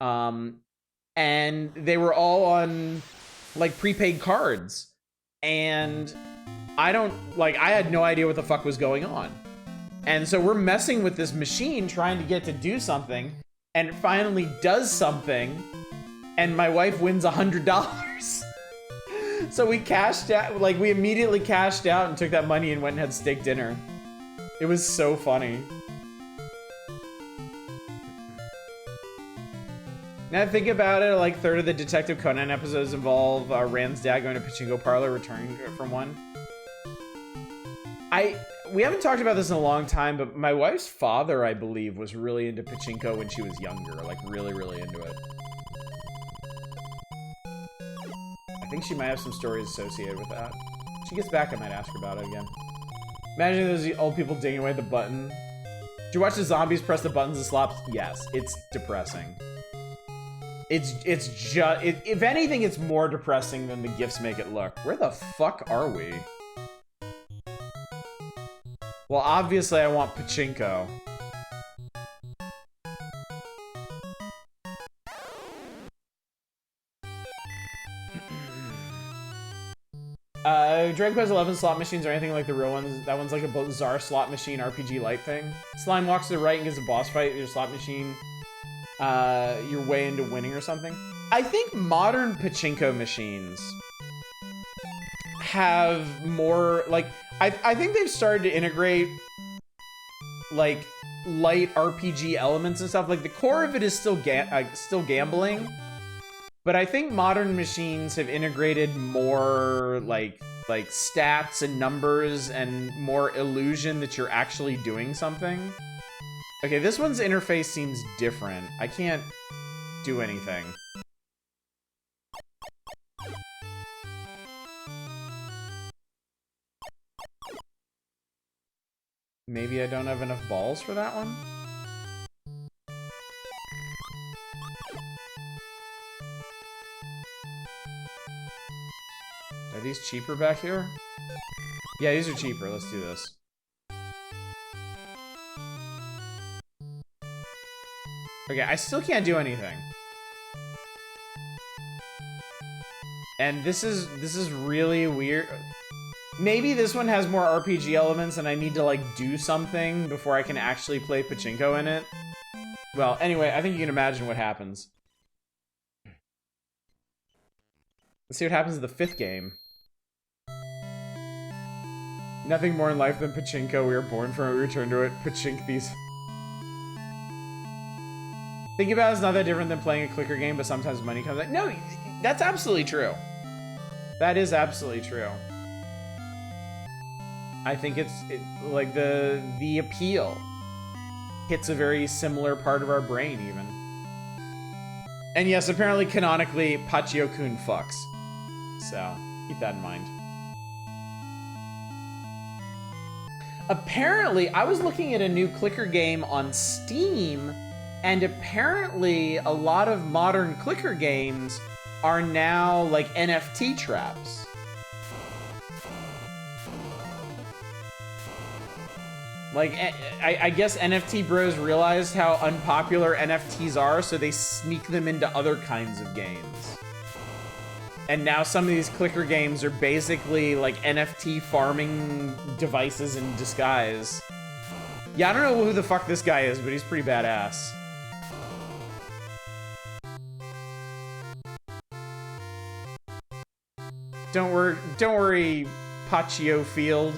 And they were all on like prepaid cards. And I had no idea what the fuck was going on. And so we're messing with this machine trying to get to do something. And it finally does something. And my wife wins $100. So we cashed out, like we immediately cashed out and took that money and went and had steak dinner. It was so funny. Now I think about it, like third of the Detective Conan episodes involve Rand's dad going to Pachinko parlor, returning from one. We haven't talked about this in a long time, but my wife's father, I believe, was really into Pachinko when she was younger, like really, really into it. I think she might have some stories associated with that. If she gets back, I might ask her about it again. Imagine those old people digging away at the button. Did you watch the zombies press the buttons and slops? Yes, it's depressing. It's just, if anything, it's more depressing than the GIFs make it look. Where the fuck are we? Well, obviously I want Pachinko. Dragon Quest 11 slot machines or anything like the real ones. That one's like a bizarre slot machine RPG light thing. Slime walks to the right and gets a boss fight with your slot machine. Your way into winning or something. I think modern Pachinko machines have more, like, I think they've started to integrate, like, light RPG elements and stuff. Like, the core of it is still gambling. But I think modern machines have integrated more, like stats and numbers and more illusion that you're actually doing something. Okay, this one's interface seems different. I can't do anything. Maybe I don't have enough balls for that one? Are these cheaper back here? Yeah, these are cheaper. Let's do this. Okay, I still can't do anything. And this is really weird. Maybe this one has more RPG elements and I need to like do something before I can actually play Pachinko in it. Well, anyway, I think you can imagine what happens. Let's see what happens in the 5th game. Nothing more in life than Pachinko. We were born from it, we return to it. Pachink these. Think about it, it's not that different than playing a clicker game, but sometimes money comes out. No, that's absolutely true. That is absolutely true. I think it's like the appeal hits a very similar part of our brain even. And yes, apparently canonically Pachio-kun fucks. So keep that in mind. Apparently, I was looking at a new clicker game on Steam, and apparently a lot of modern clicker games are now like NFT traps. Like, I guess NFT bros realized how unpopular NFTs are, so they sneak them into other kinds of games. And now some of these clicker games are basically like NFT farming devices in disguise. Yeah, I don't know who the fuck this guy is, but he's pretty badass. Don't worry, Pachio Field.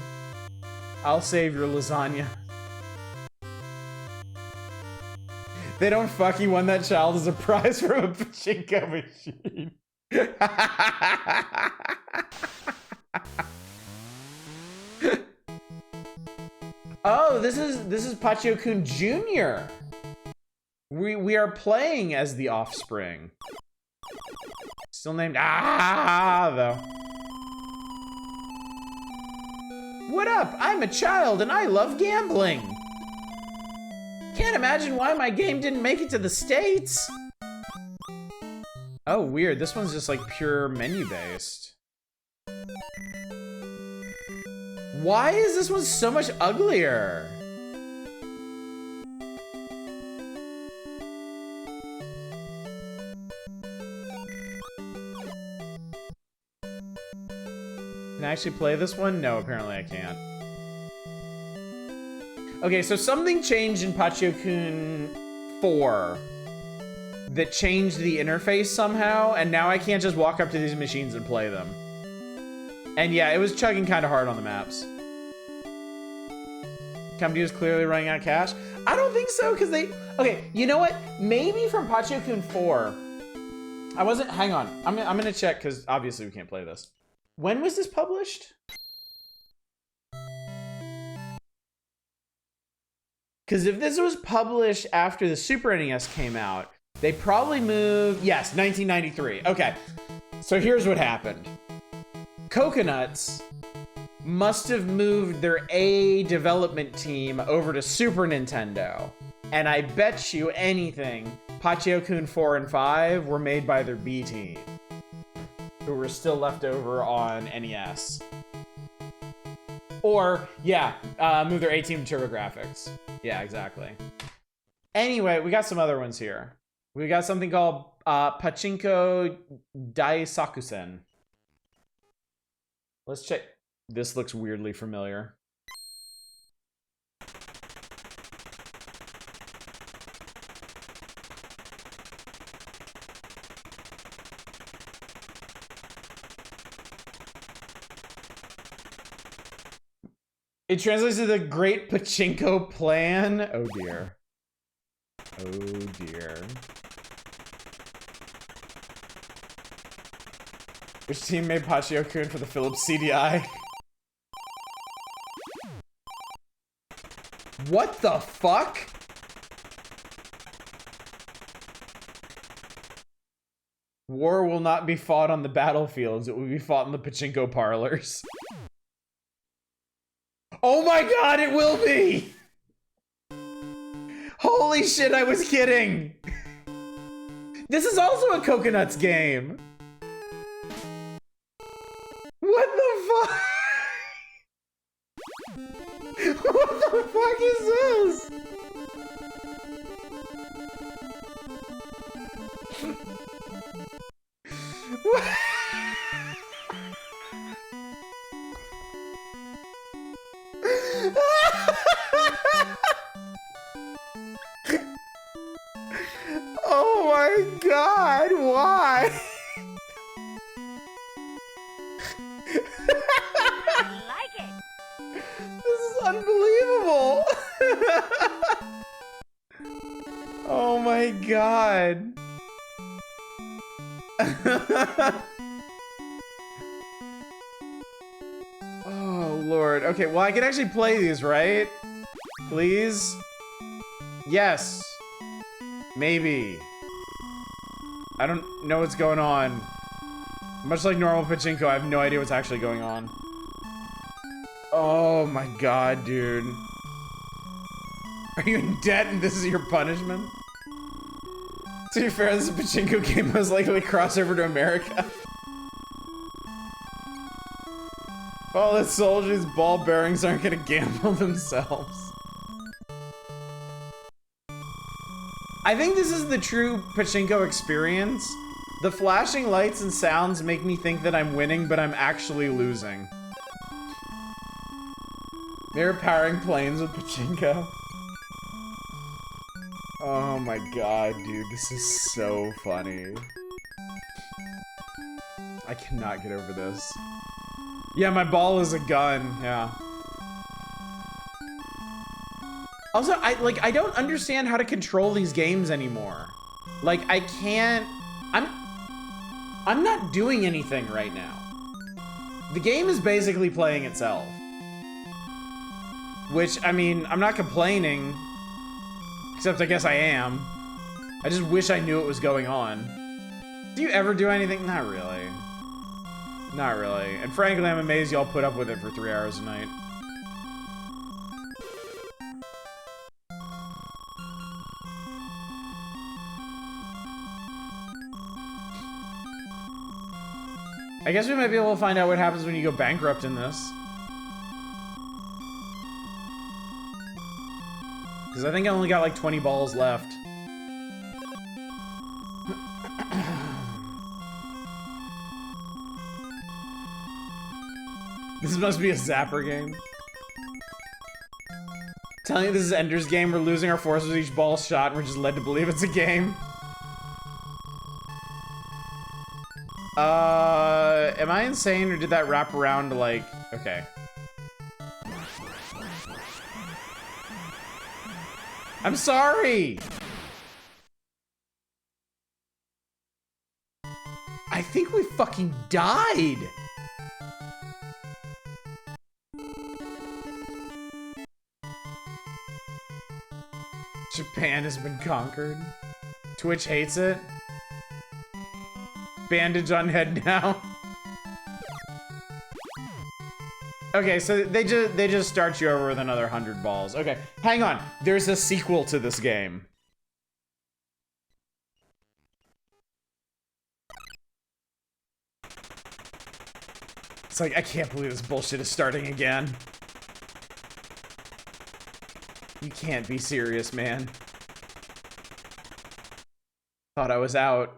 I'll save your lasagna. They don't fuck, you won that child as a prize from a Pachinko machine. Oh, this is Pachinko Jr. We are playing as the offspring. Still named though. What up? I'm a child and I love gambling. Can't imagine why my game didn't make it to the States. Oh, weird. This one's just like pure menu based. Why is this one so much uglier? Can I actually play this one? No, apparently I can't. Okay, so something changed in Pachinko 4 that changed the interface somehow, and now I can't just walk up to these machines and play them. And yeah, it was chugging kind of hard on the maps. Company is clearly running out of cash. I don't think so, because they... Okay, you know what? Maybe from Pachinko 4... I wasn't... Hang on. I'm gonna check, because obviously we can't play this. When was this published? Because if this was published after the Super NES came out, they probably moved... Yes, 1993. Okay. So here's what happened. Coconuts must have moved their A development team over to Super Nintendo. And I bet you anything, Pachinko 4 and 5 were made by their B team, who were still left over on NES. Or, yeah, move their A team to TurboGrafx. Yeah, exactly. Anyway, we got some other ones here. We got something called Pachinko Daisakusen. Let's check. This looks weirdly familiar. It translates to the Great Pachinko Plan. Oh dear. Oh dear. Which team made Pachinko for the Philips CDI? What the fuck? War will not be fought on the battlefields. It will be fought in the Pachinko parlors. Oh my god, it will be! Holy shit, I was kidding! This is also a Coconuts game! What the fuck? What the fuck is this? What? Oh my god, why? I like it. This is unbelievable. Oh my god. Oh lord. Okay, well I can actually play these, right? Please? Yes. Maybe. I don't know what's going on. Much like normal Pachinko, I have no idea what's actually going on. Oh my god, dude. Are you in debt and this is your punishment? To be fair, this is a Pachinko game most likely crossover to America. All the soldiers' ball bearings aren't gonna gamble themselves. I think this is the true Pachinko experience. The flashing lights and sounds make me think that I'm winning, but I'm actually losing. They're powering planes with Pachinko. Oh my god, dude, this is so funny. I cannot get over this. Yeah, my ball is a gun, yeah. Also, I don't understand how to control these games anymore. Like, I can't... I'm not doing anything right now. The game is basically playing itself. Which, I mean, I'm not complaining. Except I guess I am. I just wish I knew what was going on. Do you ever do anything? Not really. Not really. And frankly, I'm amazed y'all put up with it for 3 hours a night. I guess we might be able to find out what happens when you go bankrupt in this. Because I think I only got like 20 balls left. This must be a Zapper game. Telling you this is Ender's Game, we're losing our forces with each ball shot, and we're just led to believe it's a game. Am I insane, or did that wrap around to like... Okay. I'm sorry! I think we fucking died! Japan has been conquered. Twitch hates it. Bandage on head now. Okay, so they just start you over with another 100 balls. Okay, hang on. There's a sequel to this game. It's like, I can't believe this bullshit is starting again. You can't be serious, man. Thought I was out.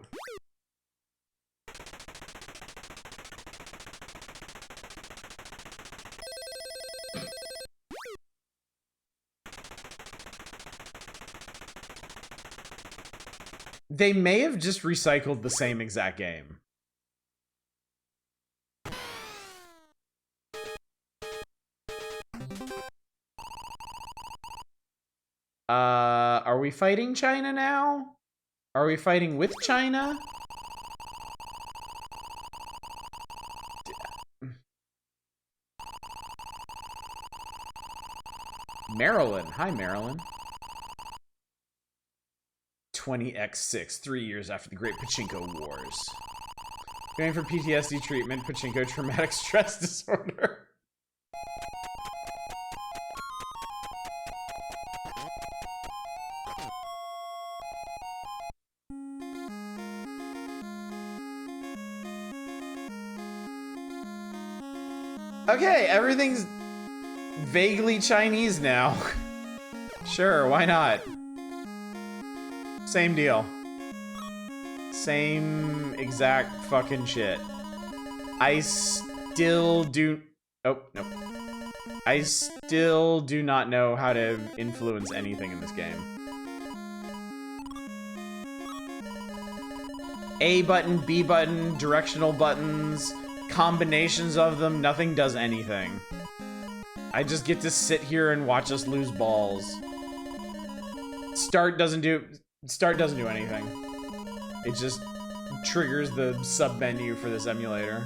They may have just recycled the same exact game. Are we fighting China now? Are we fighting with China? Maryland. Hi, Maryland. 20x6, 3 years after the Great Pachinko Wars. Going for PTSD treatment, Pachinko traumatic stress disorder. Okay, everything's vaguely Chinese now. Sure, why not? Same deal. Same exact fucking shit. I still do... Oh, no. I still do not know how to influence anything in this game. A button, B button, directional buttons, combinations of them, nothing does anything. I just get to sit here and watch us lose balls. Start doesn't do anything. It just triggers the sub menu for this emulator.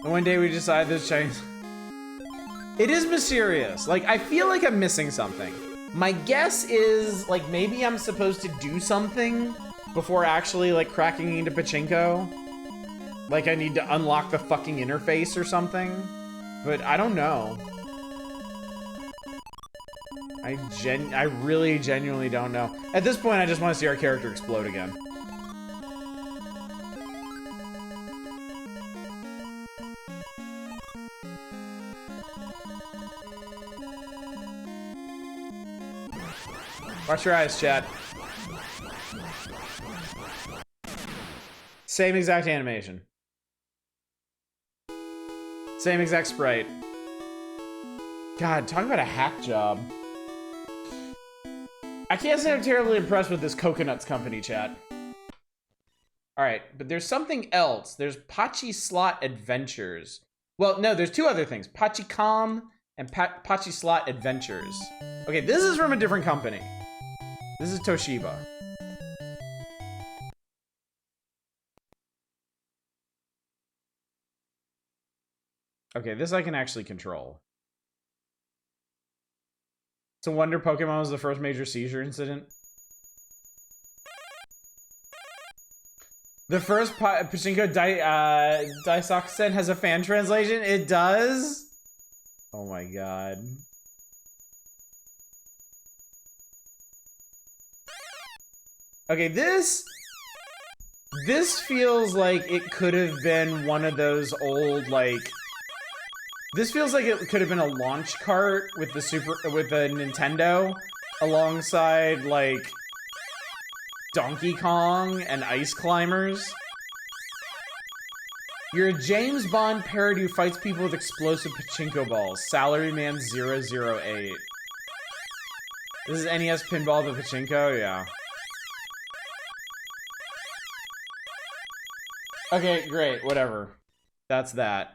And one day we decide this Chinese... It is mysterious. Like, I feel like I'm missing something. My guess is, like, maybe I'm supposed to do something before actually, like, cracking into Pachinko. Like, I need to unlock the fucking interface or something. But I don't know. I really genuinely don't know. At this point, I just want to see our character explode again. Watch your eyes, chat. Same exact animation. Same exact sprite. God, talk about a hack job. I can't say I'm terribly impressed with this Coconuts company, chat. Alright, but there's something else. There's Pachi Slot Adventures. Well, no, there's two other things. Pachicom and Pachi Slot Adventures. Okay, this is from a different company. This is Toshiba. Okay, this I can actually control. It's a wonder Pokemon was the first major seizure incident. The first Pachinko Daisakusen has a fan translation? It does? Oh my god. Okay, this feels like it could have been one of those old, like... This feels like it could have been a launch cart with the Nintendo alongside, like, Donkey Kong and Ice Climbers. You're a James Bond parody who fights people with explosive pachinko balls. Salaryman 008. This is NES Pinball the Pachinko? Yeah. Okay, great. Whatever. That's that.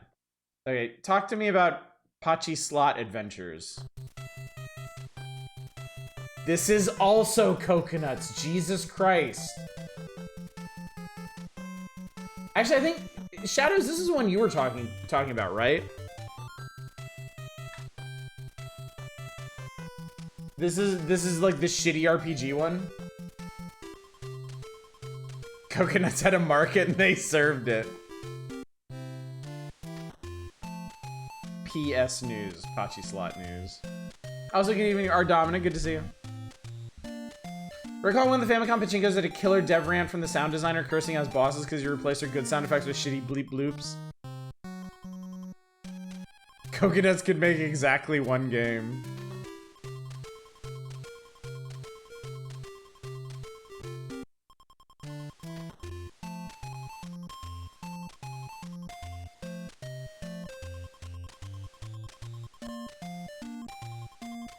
Okay, talk to me about Pachi Slot Adventures. This is also coconuts. Jesus Christ. Actually, I think Shadows, this is the one you were talking about, right? This is like the shitty RPG one. Coconuts at a market and they served it. PS News, Pachi Slot News. Also, good evening, R. Dominic, good to see you. Recall when the Famicom Pachinkos had a killer dev rant from the sound designer cursing as bosses because you replaced their good sound effects with shitty bleep bloops? Coconuts could make exactly one game.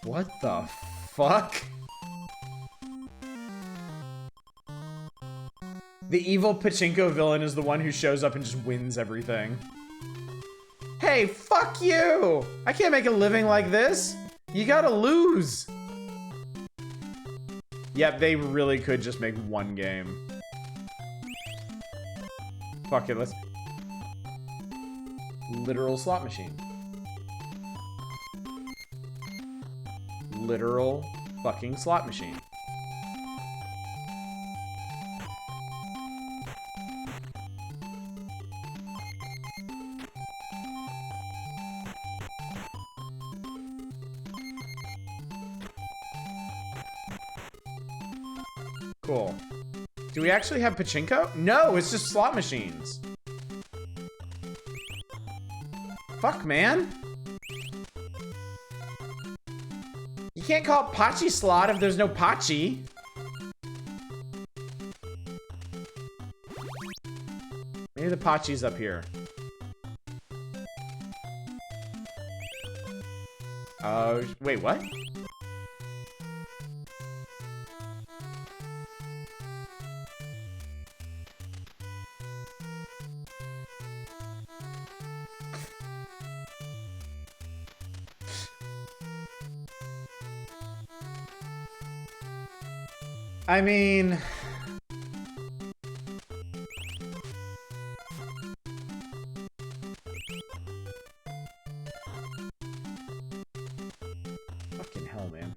What the fuck? The evil Pachinko villain is the one who shows up and just wins everything. Hey, fuck you! I can't make a living like this! You gotta lose! Yep, they really could just make one game. Fuck it, let's... Literal slot machine. Literal fucking slot machine. Cool. Do we actually have Pachinko? No, it's just slot machines. Fuck, man. You can't call it Pachi Slot if there's no Pachi. Maybe the Pachi's up here. Oh, wait, what? I mean... Fucking hell, man.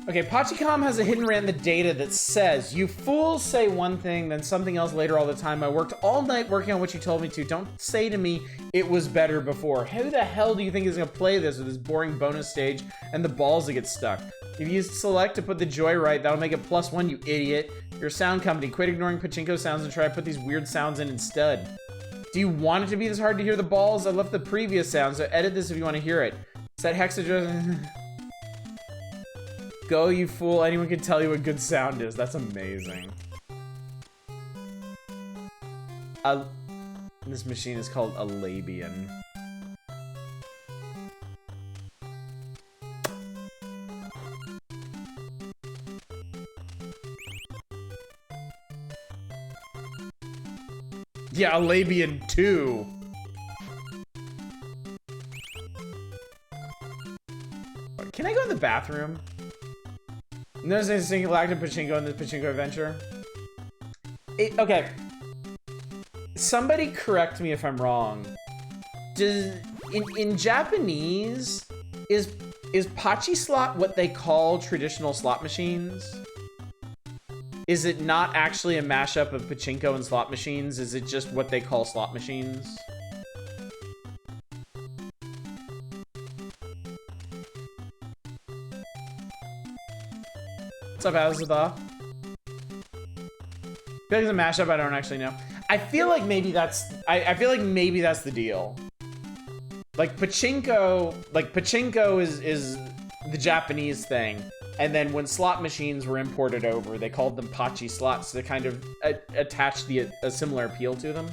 Okay, Pachicom has a hidden rant in the data that says, you fools say one thing, then something else later all the time. I worked all night working on what you told me to. Don't say to me it was better before. Who the hell do you think is going to play this with this boring bonus stage and the balls that get stuck? If you select to put the joy right, that'll make it +1, you idiot. You're a sound company. Quit ignoring Pachinko sounds and try to put these weird sounds in instead. Do you want it to be this hard to hear the balls? I left the previous sound, so edit this if you want to hear it. Set hex address... Go, you fool. Anyone can tell you what good sound is. That's amazing. This machine is called a Labian. Yeah, a Labian 2. Can I go in the bathroom? There's a single active Pachinko in the Pachinko adventure. Okay. Somebody correct me if I'm wrong. in Japanese, is Pachi slot what they call traditional slot machines? Is it not actually a mashup of pachinko and slot machines? Is it just what they call slot machines? What's up, Azatha? I feel like it's a mashup, I don't actually know. I feel like maybe that's I feel like maybe that's the deal. Like pachinko is the Japanese thing. And then when slot machines were imported over, they called them Pachi slots to kind of attach a similar appeal to them.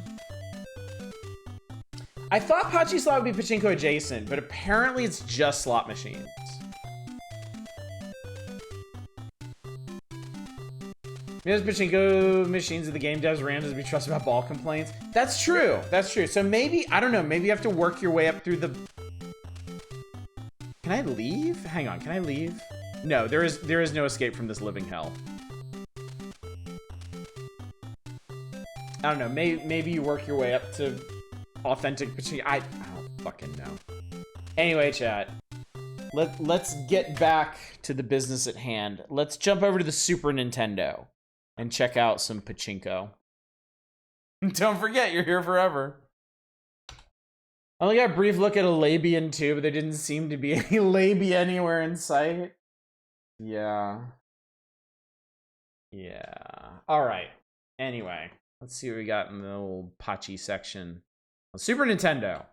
I thought Pachi slot would be pachinko adjacent, but apparently it's just slot machines. Because pachinko machines of the game devs ran to be trusted about ball complaints. That's true. That's true. So maybe, I don't know, maybe you have to work your way up through the... Can I leave? Hang on, can I leave? No, there is no escape from this living hell. I don't know, maybe you work your way up to authentic pachinko. I don't fucking know. Anyway, chat. Let's get back to the business at hand. Let's jump over to the Super Nintendo and check out some pachinko. Don't forget, you're here forever. I only got a brief look at a Labian too, but there didn't seem to be any labia anywhere in sight. Yeah. Yeah. All right. Anyway, let's see what we got in the old Pachi section. Super Nintendo.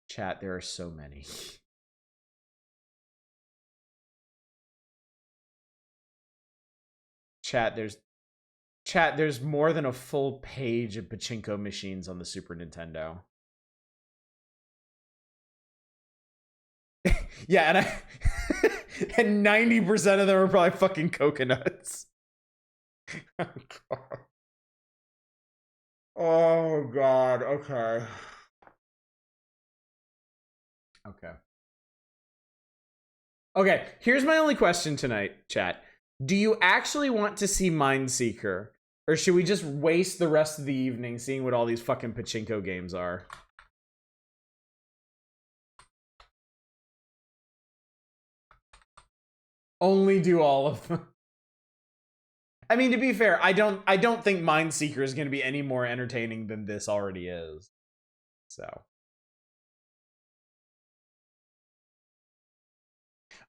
Chat, there are so many. Chat, there's more than a full page of pachinko machines on the Super Nintendo. Yeah, and 90% of them are probably fucking coconuts. Oh god, okay. Okay, here's my only question tonight, chat. Do you actually want to see Mindseeker? Or should we just waste the rest of the evening seeing what all these fucking pachinko games are? Only do all of them. I mean, to be fair, I don't think Mindseeker is going to be any more entertaining than this already is. So.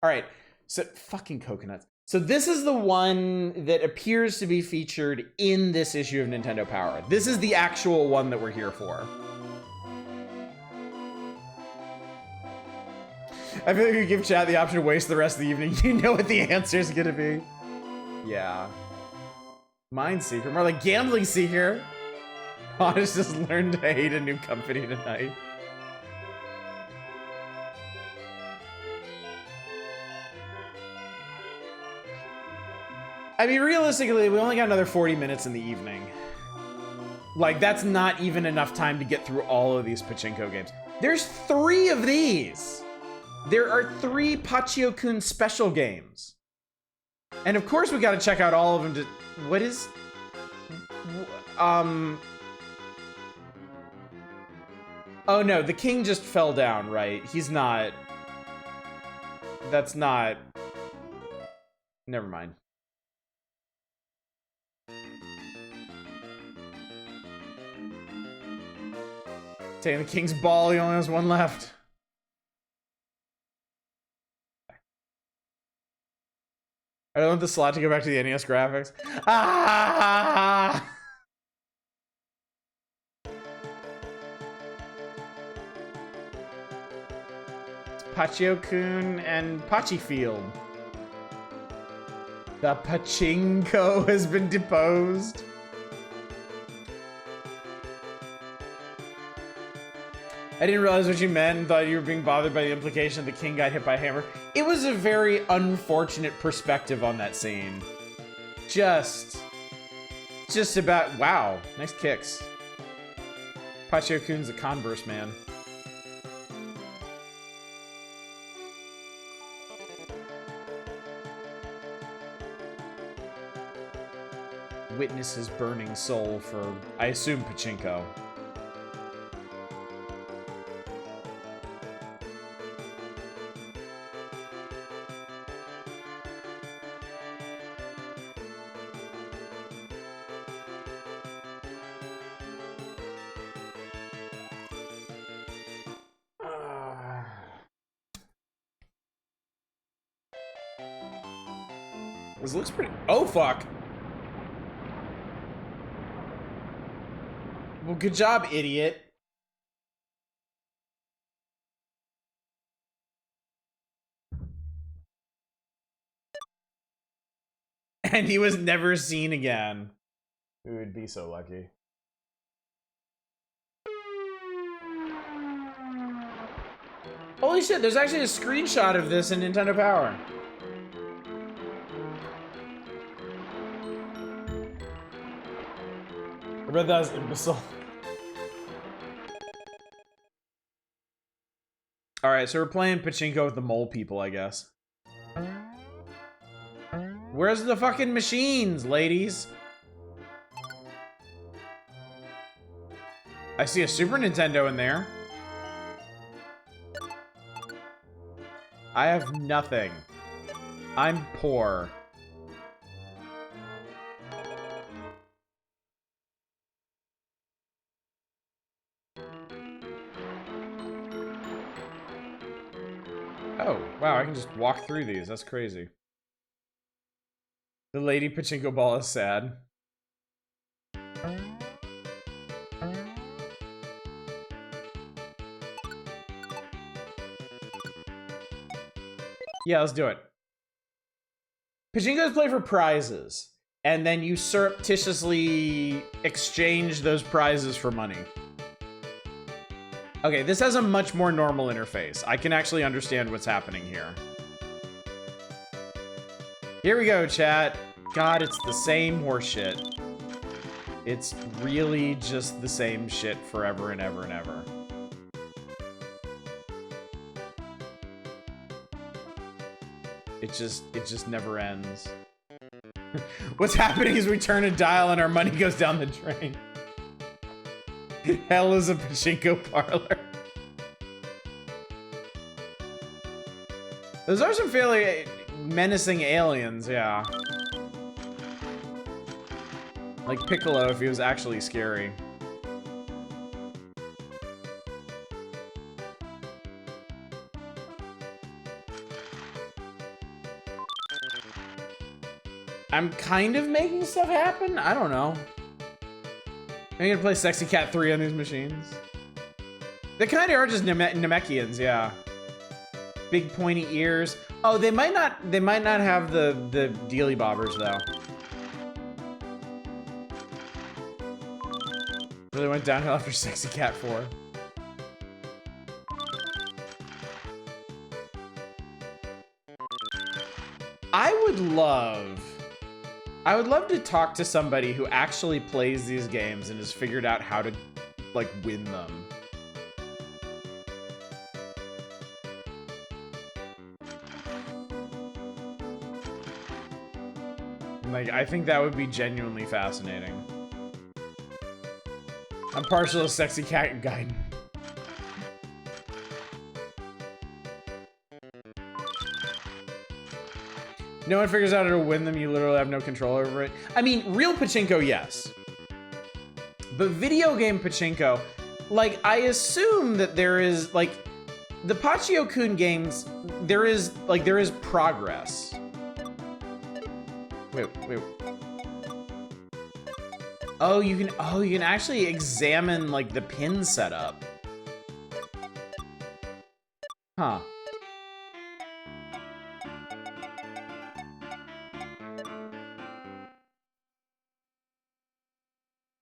All right. So, fucking coconuts. So this is the one that appears to be featured in this issue of Nintendo Power. This is the actual one that we're here for. I feel like if you give chat the option to waste the rest of the evening, you know what the answer is gonna be. Yeah. Mindseeker, more like Gambling Seeker. Honest just learned to hate a new company tonight. I mean, realistically, we only got another 40 minutes in the evening. Like, that's not even enough time to get through all of these pachinko games. There's 3 of these! There are 3 Pachio-kun special games. And of course we gotta check out all of them to... What is... Oh no, the king just fell down, right? He's not... That's not... Never mind. Taking the king's ball, he only has 1 left. I don't want the slot to go back to the NES graphics. Ah! It's Pachio-kun and Pachi Field. The Pachinko has been deposed. I didn't realize what you meant and thought you were being bothered by the implication the king got hit by a hammer. It was a very unfortunate perspective on that scene. Just about, wow, nice kicks. Pachio-kun's a Converse man. witness his burning soul for, I assume, Pachinko. This looks pretty... Oh, fuck! Well, good job, idiot. And he was never seen again. We would be so lucky. Holy shit, there's actually a screenshot of this in Nintendo Power. I read that as imbecile. Alright, so we're playing Pachinko with the mole people, I guess. Where's the fucking machines, ladies? I see a Super Nintendo in there. I have nothing. I'm poor. Oh, wow, I can just walk through these. That's crazy. The lady Pachinko ball is sad. Yeah, let's do it. Pachinko is played for prizes, and then you surreptitiously exchange those prizes for money. Okay, this has a much more normal interface. I can actually understand what's happening here. Here we go, chat. God, it's the same horseshit. It's really just the same shit forever and ever and ever. It just never ends. What's happening is we turn a dial and our money goes down the drain. Hell is a Pachinko parlor. Those are some fairly menacing aliens, yeah. Like Piccolo if he was actually scary. I'm kind of making stuff happen? I don't know. I'm gonna play Sexy Cat 3 on these machines. They kind of are just Namekians, yeah. Big pointy ears. Oh, they might not have the dealy bobbers though. Really went downhill after Sexy Cat 4. I would love to talk to somebody who actually plays these games and has figured out how to, like, win them. Like, I think that would be genuinely fascinating. I'm partial to Sexy Cat and Gaiden. No one figures out how to win them, you literally have no control over it. I mean, real Pachinko, yes. But video game Pachinko, like, I assume that there is, like, the Pachio-kun games, there is progress. Wait. Oh, you can actually examine, like, the pin setup. Huh.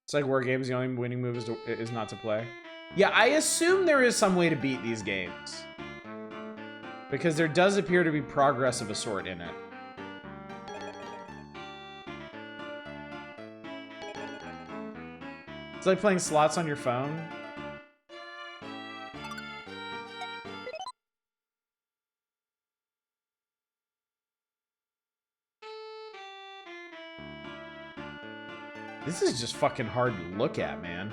It's like War Games, the only winning move is not to play. Yeah, I assume there is some way to beat these games. Because there does appear to be progress of a sort in it. It's like playing slots on your phone. This is just fucking hard to look at, man.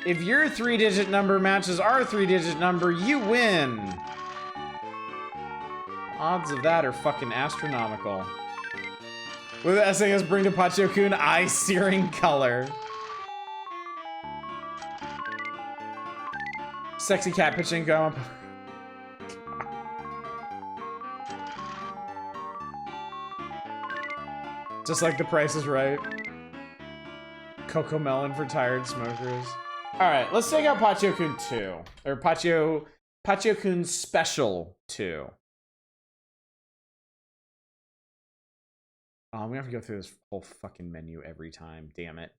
If your 3-digit number matches our 3-digit number, you win. Odds of that are fucking astronomical. With the SAS bring to Pachyo-kun eye-searing color. Sexy cat Pachinko. Just like The Price is Right. Coco Melon for tired smokers. Alright, let's take out Pachyo-kun 2. Or Pachyo-kun Special 2. Oh, we have to go through this whole fucking menu every time. Damn it.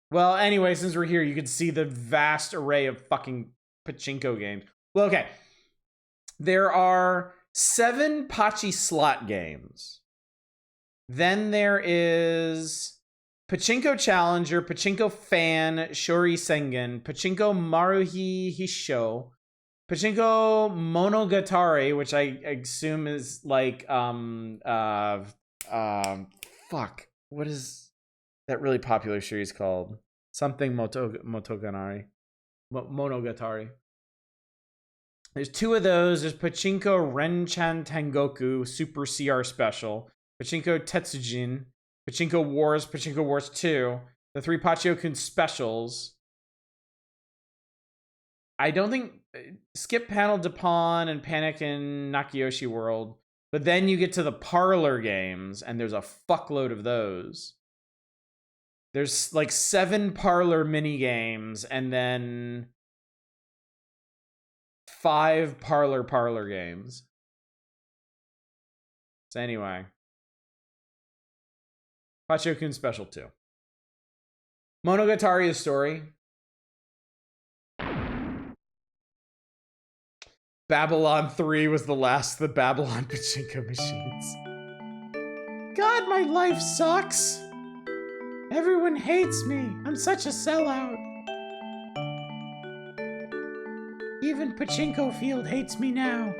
Well, anyway, since we're here, you can see the vast array of fucking Pachinko games. Well, okay. There are 7 Pachi slot games. Then there is Pachinko Challenger, Pachinko Fan, Shori Sengen, Pachinko Maruhi Hisho, Pachinko Monogatari, which I assume is like, fuck. What is that really popular series called? Something Monogatari. There's 2 of those. There's Pachinko Renchan Tengoku Super CR Special, Pachinko Tetsujin, Pachinko Wars 2, the 3 Pachyo-kun specials. I don't think skip Panel Depon and Panic in Nakiyoshi World, but then you get to the parlor games, and there's a fuckload of those. There's like 7 parlor mini games, and then 5 parlor games. So anyway, Pachyo-kun Special 2. Monogatari is story. Babylon 3 was the last of the Babylon Pachinko machines. God, my life sucks. Everyone hates me. I'm such a sellout. Even Pachinko Field hates me now.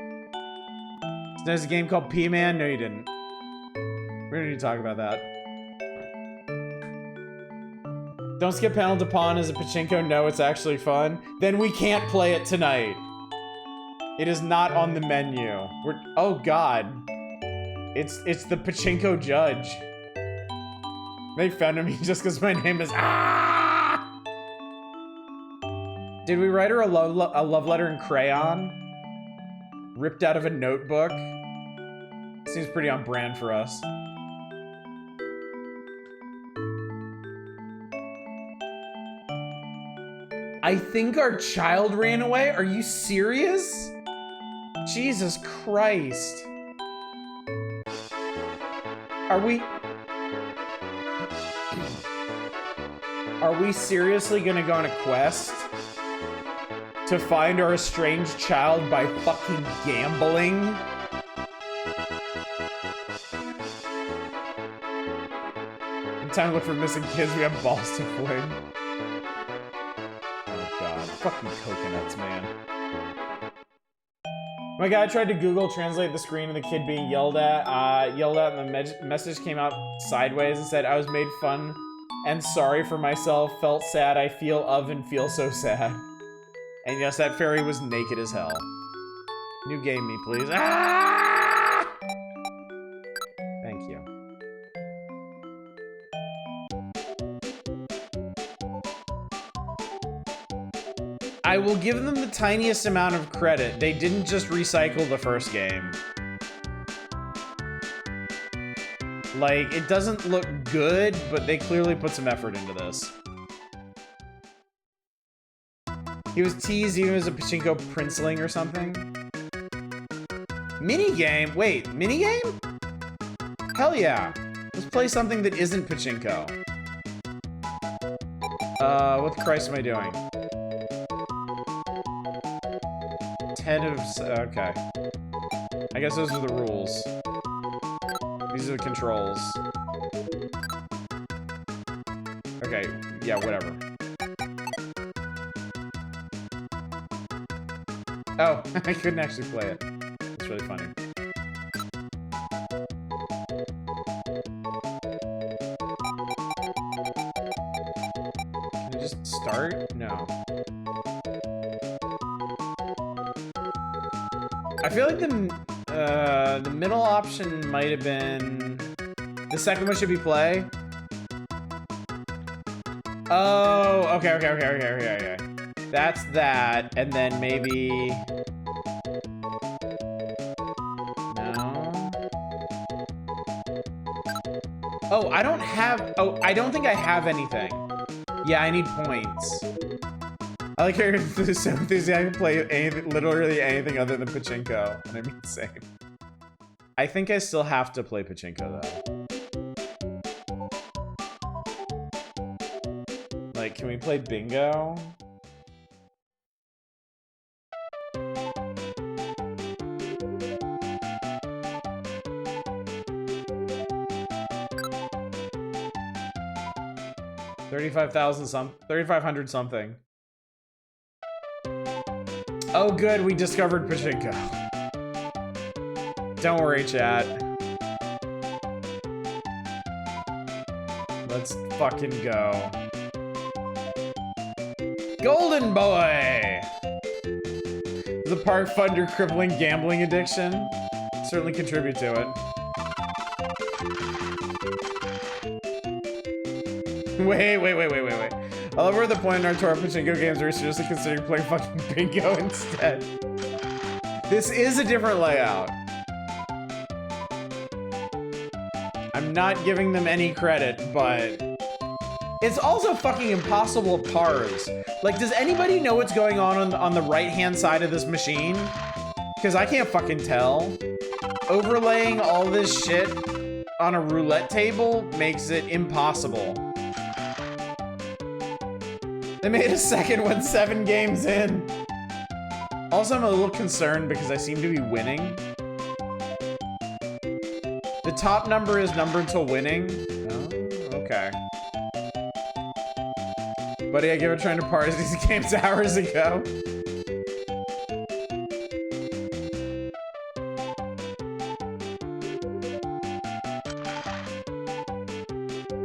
So there's a game called P-Man? No, you didn't. We don't need to talk about that. Don't skip Panel Depon as a Pachinko. No, it's actually fun. Then we can't play it tonight. It is not on the menu. Oh god. It's the Pachinko judge. Make fun of me just because my name is Did we write her a love letter in crayon? Ripped out of a notebook? Seems pretty on brand for us. I think our child ran away? Are you serious? Jesus Christ. Are we seriously gonna go on a quest to find our estranged child by fucking gambling? In time to look for missing kids, we have balls to fling. Oh god, fucking coconuts, man. My guy tried to Google translate the screen of the kid being yelled at, and the message came out sideways and said, I was made fun and sorry for myself, felt sad, I feel of and feel so sad. And yes, that fairy was naked as hell. New game me, please. Ah! Thank you. I will give them the tiniest amount of credit. They didn't just recycle the first game. Like, it doesn't look good, but they clearly put some effort into this. He was teased even as a Pachinko princeling or something. Minigame? Wait, minigame? Hell yeah. Let's play something that isn't Pachinko. What the Christ am I doing? 10 of... okay. I guess those are the rules. These are the controls. Okay, yeah, whatever. Oh, I couldn't actually play it. It's really funny. Can I just start? No. I feel like the middle option might have been... The second one should be play? Oh, okay. That's that, and then maybe... No? Oh, I don't have... Oh, I don't think I have anything. Yeah, I need points. I like how you're so enthusiastic to play anything, literally anything other than Pachinko. And I mean, same. I think I still have to play Pachinko, though. Like, can we play bingo? $3,500 something. Oh, good, we discovered Pachinko. Don't worry, chat. Let's fucking go. Golden boy! The park fund your crippling gambling addiction? Certainly contribute to it. Wait. I love where the point in our tour of Pachinko games are seriously considering playing fucking bingo instead. This is a different layout. I'm not giving them any credit, but it's also fucking impossible pars. Like, does anybody know what's going on the right-hand side of this machine? Because I can't fucking tell. Overlaying all this shit on a roulette table makes it impossible. They made a second one 7 games in. Also, I'm a little concerned because I seem to be winning. The top number is number until winning. Oh, okay. Buddy, I give it trying to parse these games hours ago.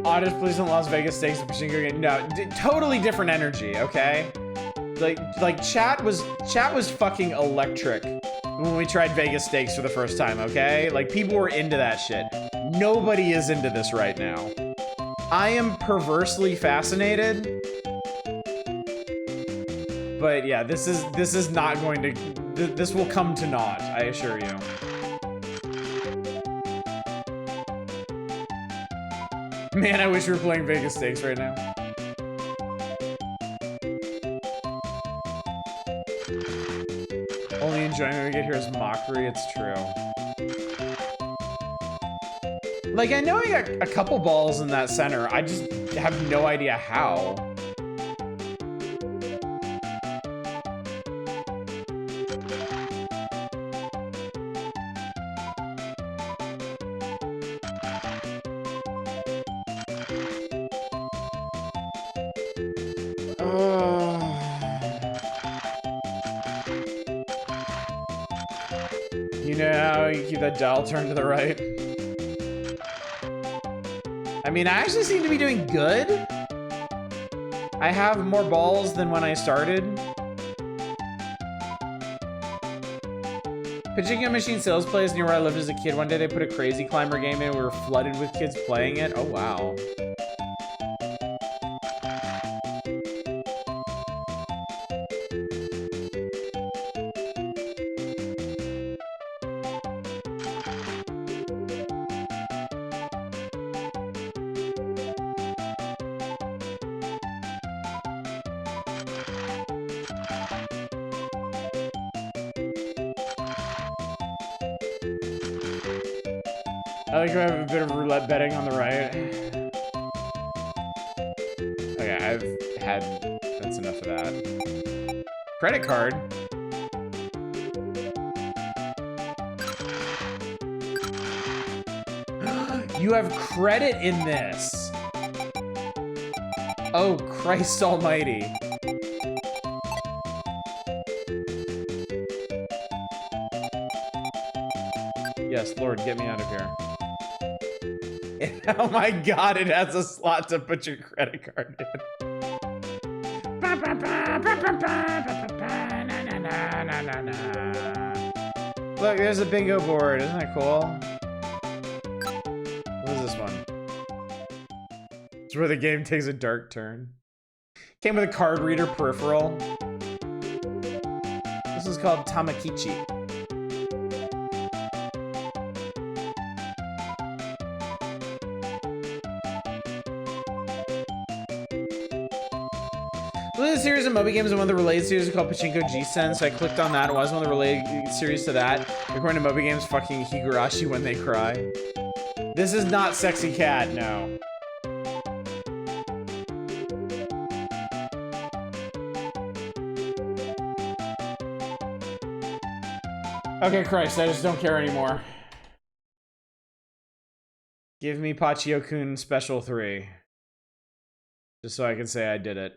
Oddest Police in Las Vegas Stakes and Pachinko game. No, totally different energy, okay? Like chat was fucking electric when we tried Vegas Stakes for the first time, okay? Like, people were into that shit. Nobody is into this right now. I am perversely fascinated. But yeah, this is not going to... This will come to naught, I assure you. Man, I wish we were playing Vegas Stakes right now. Only enjoyment we get here is mockery, it's true. Like, I know I got a couple balls in that center, I just have no idea how. You know how you keep that dial turned to the right? I mean, I actually seem to be doing good. I have more balls than when I started. Pachinko machine sales place near where I lived as a kid. One day they put a crazy climber game in. We were flooded with kids playing it. Oh, wow. I like to have a bit of roulette betting on the right. Okay, I've had... That's enough of that. Credit card? You have credit in this. Oh, Christ almighty. Yes, Lord, get me out of here. Oh my god, it has a slot to put your credit card in. Look, there's a bingo board. Isn't that cool? What is this one? It's where the game takes a dark turn. Came with a card reader peripheral. This is called Tamakichi. There's a series of Moby games and one of the related series called Pachinko G-Sen, so I clicked on that. It was one of the related series to that. According to Moby games, fucking Higurashi when they cry. This is not Sexy Cat, no. Okay, Christ, I just don't care anymore. Give me Pachio-kun Special 3. Just so I can say I did it.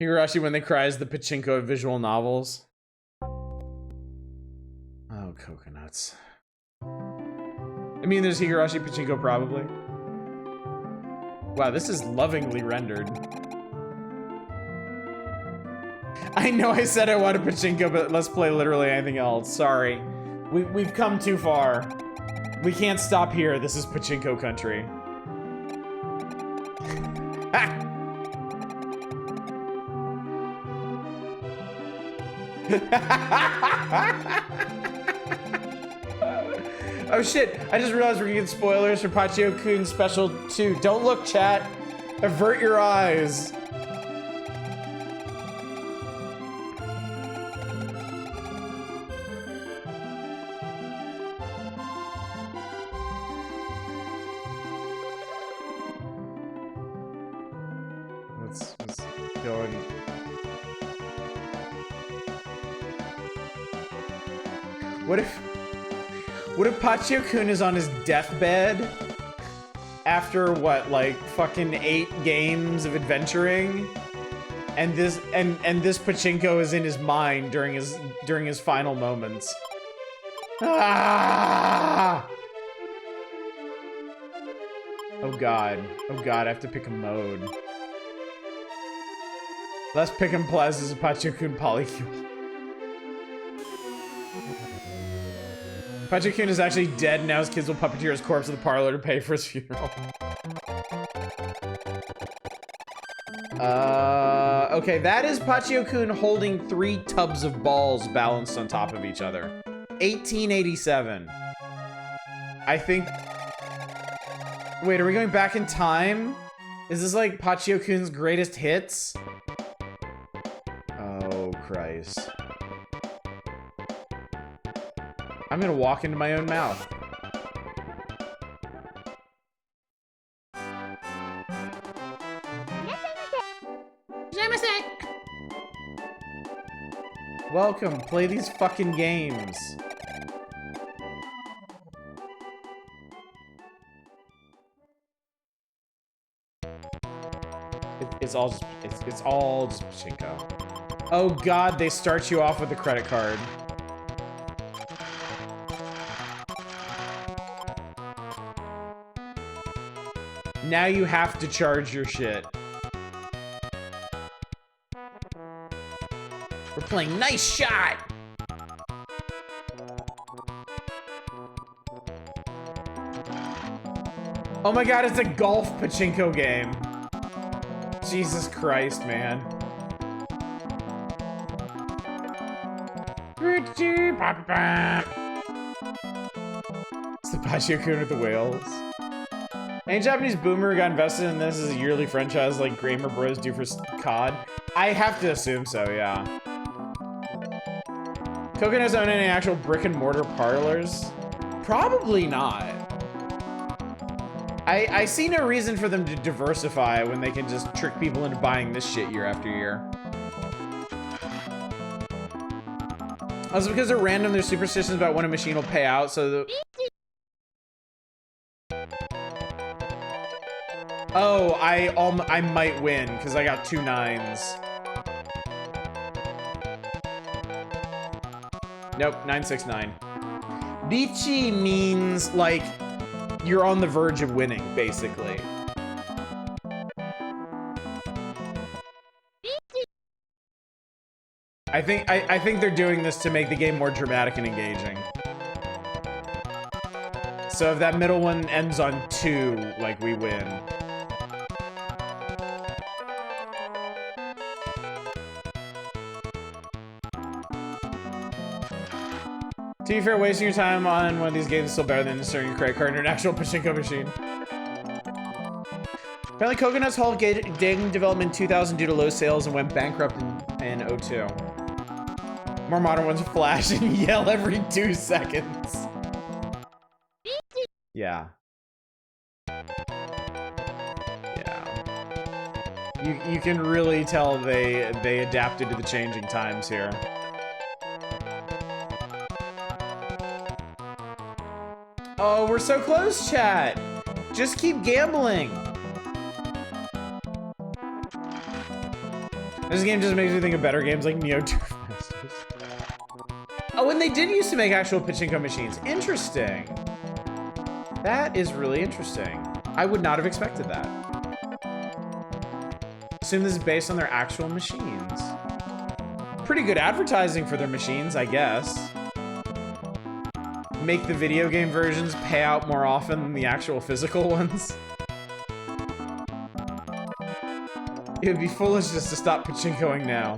Higurashi when they cry is the Pachinko visual novels. Oh, coconuts. I mean, there's Higurashi Pachinko probably. Wow, this is lovingly rendered. I know I said I wanted Pachinko, but let's play literally anything else. Sorry. We've come too far. We can't stop here. This is Pachinko country. Oh shit, I just realized we're gonna get spoilers for Pachio-kun Special 2. Don't look, chat. Avert your eyes. Let's go and... What if Pachio-kun is on his deathbed after what, like fucking 8 games of adventuring, and this Pachinko is in his mind during his final moments. Ah! Oh god, I have to pick a mode. Let's pick him Plaz as a Pachio-kun Polycule. Pachio-kun is actually dead, and now his kids will puppeteer his corpse in the parlor to pay for his funeral. Okay, that is Pachio-kun holding 3 tubs of balls balanced on top of each other. 1887. I think... Wait, are we going back in time? Is this like Pachio-kun's greatest hits? Oh, Christ. I'm gonna walk into my own mouth. Welcome, play these fucking games. It's all just Pachinko. Oh god, they start you off with a credit card. Now you have to charge your shit. We're playing Nice Shot! Oh my god, it's a golf Pachinko game. Jesus Christ, man. It's the Pachio-kun with the whales. Any Japanese boomer got invested in this as a yearly franchise like Gamer Bros do for COD? I have to assume so, yeah. Coconuts own any actual brick and mortar parlors? Probably not. I see no reason for them to diversify when they can just trick people into buying this shit year after year. Also, because they're random, there's superstitions about when a machine will pay out, so the... Oh, I might win, because I got 2 9s. Nope, 969. Bichi means, like, you're on the verge of winning, basically. I think they're doing this to make the game more dramatic and engaging. So if that middle one ends on 2, like, we win. To be fair, wasting your time on one of these games is still better than inserting your credit card into an actual Pachinko machine. Apparently, Coconut's halt Gaiden development in 2000 due to low sales and went bankrupt in 02. More modern ones flash and yell every 2 seconds. Yeah. Yeah. You can really tell they adapted to the changing times here. Oh, we're so close, chat. Just keep gambling. This game just makes me think of better games like Neo 2 Masters. Oh, and they did used to make actual Pachinko machines. Interesting. That is really interesting. I would not have expected that. Assume this is based on their actual machines. Pretty good advertising for their machines, I guess. Make the video game versions pay out more often than the actual physical ones. It would be foolish just to stop pachinkoing now.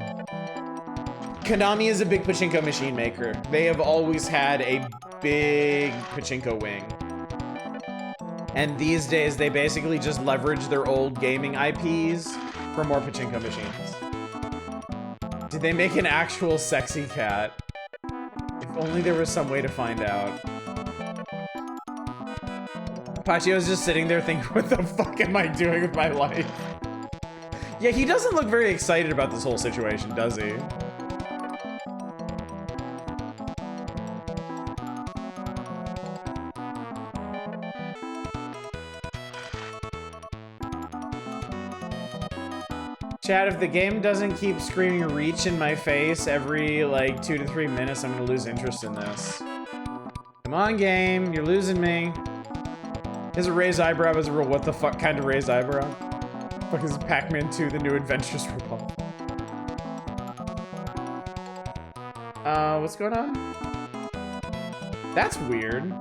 Konami is a big pachinko machine maker. They have always had a big pachinko wing. And these days, they basically just leverage their old gaming IPs for more pachinko machines. Did they make an actual sexy cat? If only there was some way to find out. Pachio's just sitting there thinking, what the fuck am I doing with my life? Yeah, he doesn't look very excited about this whole situation, does he? Chat, if the game doesn't keep screaming reach in my face every, like, 2 to 3 minutes, I'm gonna lose interest in this. Come on, game. You're losing me. His raised eyebrow is a real what the fuck kind of raised eyebrow. Fuck is Pac-Man 2, the new Adventures ripoff. What's going on? That's weird.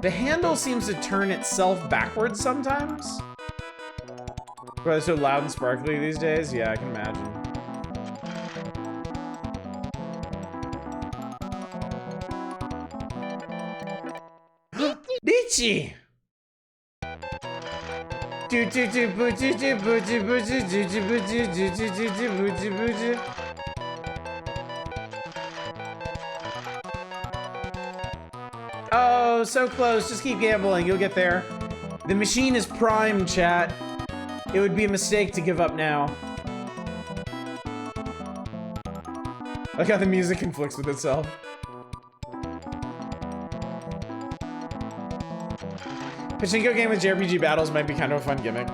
The handle seems to turn itself backwards sometimes. Why they're so loud and sparkly these days? Yeah, I can imagine. Beachy! Oh, so close. Just keep gambling. You'll get there. The machine is primed, chat. It would be a mistake to give up now. Look how the music conflicts with itself. Pachinko game with JRPG battles might be kind of a fun gimmick.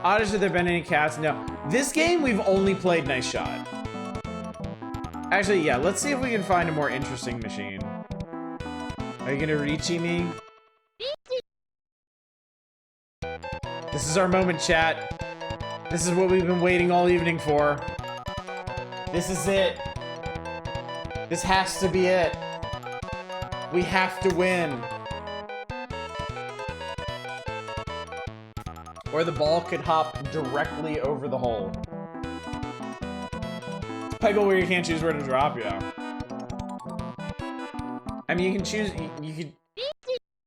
Oddish, have there been any cats? No. This game, we've only played Nice Shot. Actually, yeah, let's see if we can find a more interesting machine. Are you gonna Riichi me? This is our moment, chat. This is what we've been waiting all evening for. This is it. This has to be it. We have to win. Or the ball could hop directly over the hole. Peggle where you can't choose where to drop, yeah. I mean, you can choose, you could...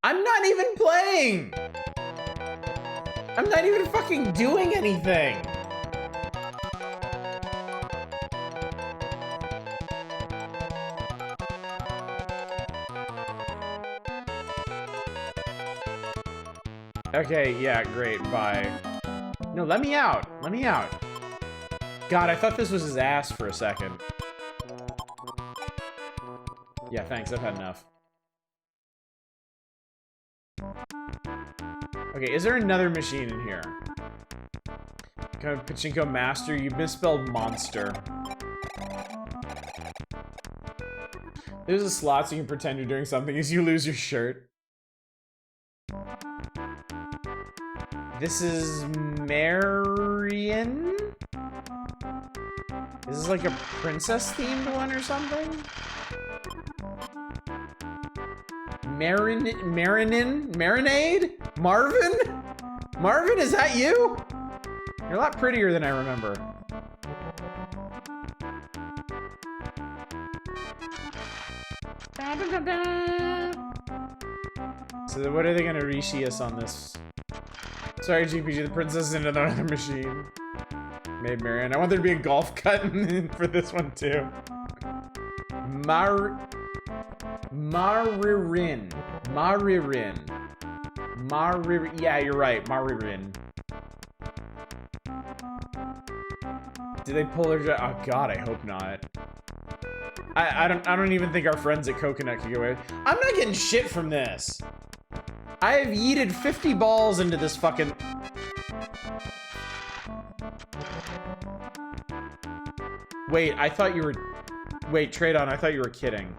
I'm not even playing! I'm not even fucking doing anything! Okay, yeah, great, bye. No, let me out. Let me out. God, I thought this was his ass for a second. Yeah, thanks. I've had enough. Okay, is there another machine in here? Kind of Pachinko Master, you misspelled monster. There's a slot so you can pretend you're doing something as you lose your shirt. This is Marion? Is this like a princess-themed one or something? Marinade? Marvin? Marvin, is that you? You're a lot prettier than I remember. So what are they gonna rishi us on this? Sorry, GPG, the princess is in another machine. Made Marion. I want there to be a golf cut for this one too. Maririn. Yeah, you're right. Maririn. Did they pull her? Oh God, I hope not. I don't even think our friends at Coconut could get away. I'm not getting shit from this. I have yeeted 50 balls into this fucking. Wait, I thought you were. Wait, Tradon, I thought you were kidding.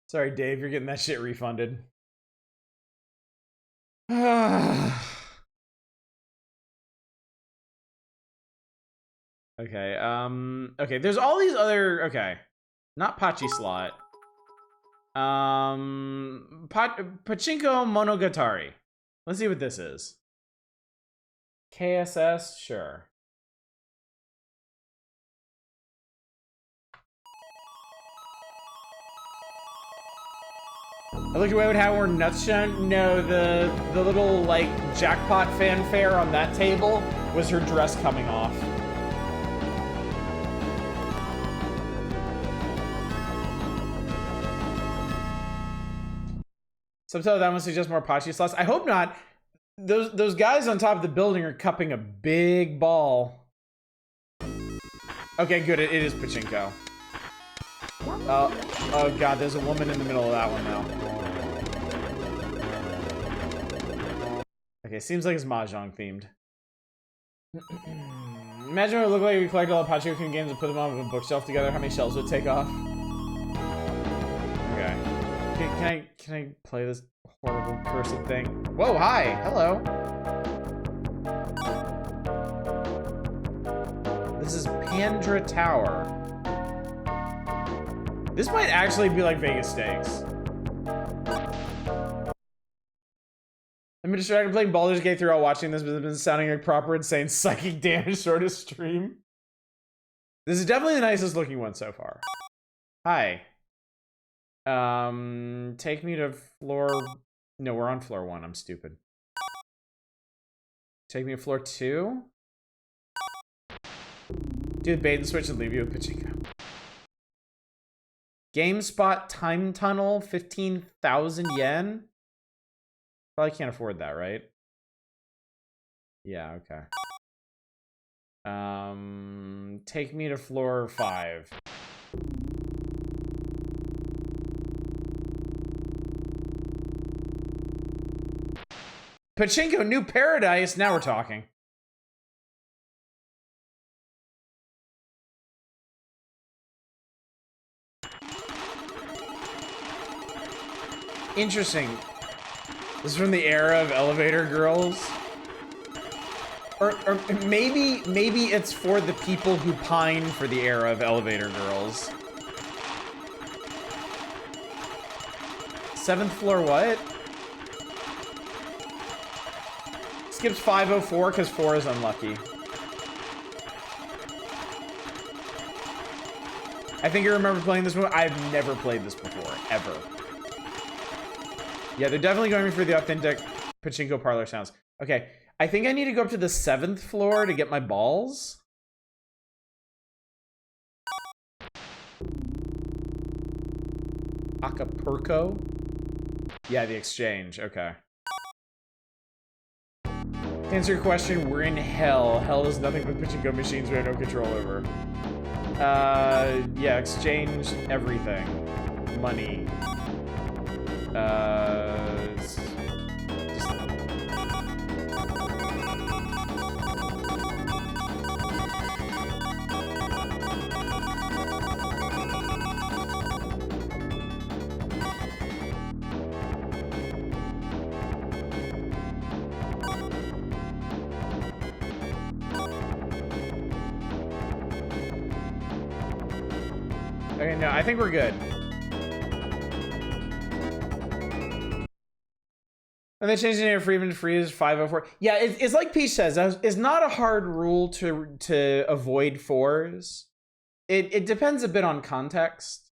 Sorry, Dave, you're getting that shit refunded. Okay, okay, there's all these other, okay. Not Pachi slot. Pachinko Monogatari. Let's see what this is. KSS, sure. I look away with how we're nuts shown. No, the little like jackpot fanfare on that table was her dress coming off. Subtitle that one suggests more Pachi slots. I hope not. Those guys on top of the building are cupping a big ball. Okay, good. It is Pachinko. Oh God, there's a woman in the middle of that one now. Okay, seems like it's Mahjong themed. Imagine what it would look like if we collected all the Pachinko games and put them on a bookshelf together. How many shelves would it take off? Okay. Can I play this horrible cursed thing? Whoa, hi, hello. This is Pandra Tower. This might actually be like Vegas Stakes. I've been distracted playing Baldur's Gate throughout watching this, but it's been sounding like proper insane psychic damage sort of stream. This is definitely the nicest looking one so far. Hi. Take me to floor... No, we're on floor 1. I'm stupid. Take me to floor 2? Do the bait and switch and leave you with Pachinko. GameSpot Time Tunnel, 15,000 yen? Probably can't afford that, right? Yeah, okay. Take me to floor 5. Pachinko New Paradise, now we're talking. Interesting. This is from the era of elevator girls. Or maybe it's for the people who pine for the era of elevator girls. 7th floor what? skips 504 because 4 is unlucky. I think I remember playing this one. I've never played this before, ever. Yeah, they're definitely going for the authentic pachinko parlor sounds. Okay, I think I need to go up to the 7th floor to get my balls. Acapulco? Yeah, the exchange, okay. To answer your question, we're in hell. Hell is nothing but pachinko machines we have no control over. Yeah, exchange everything. Money. Just... Okay, no, I think we're good. And they changed the name of Freeman to Free is 504. Yeah, it's like Peach says, it's not a hard rule to avoid 4s. It depends a bit on context.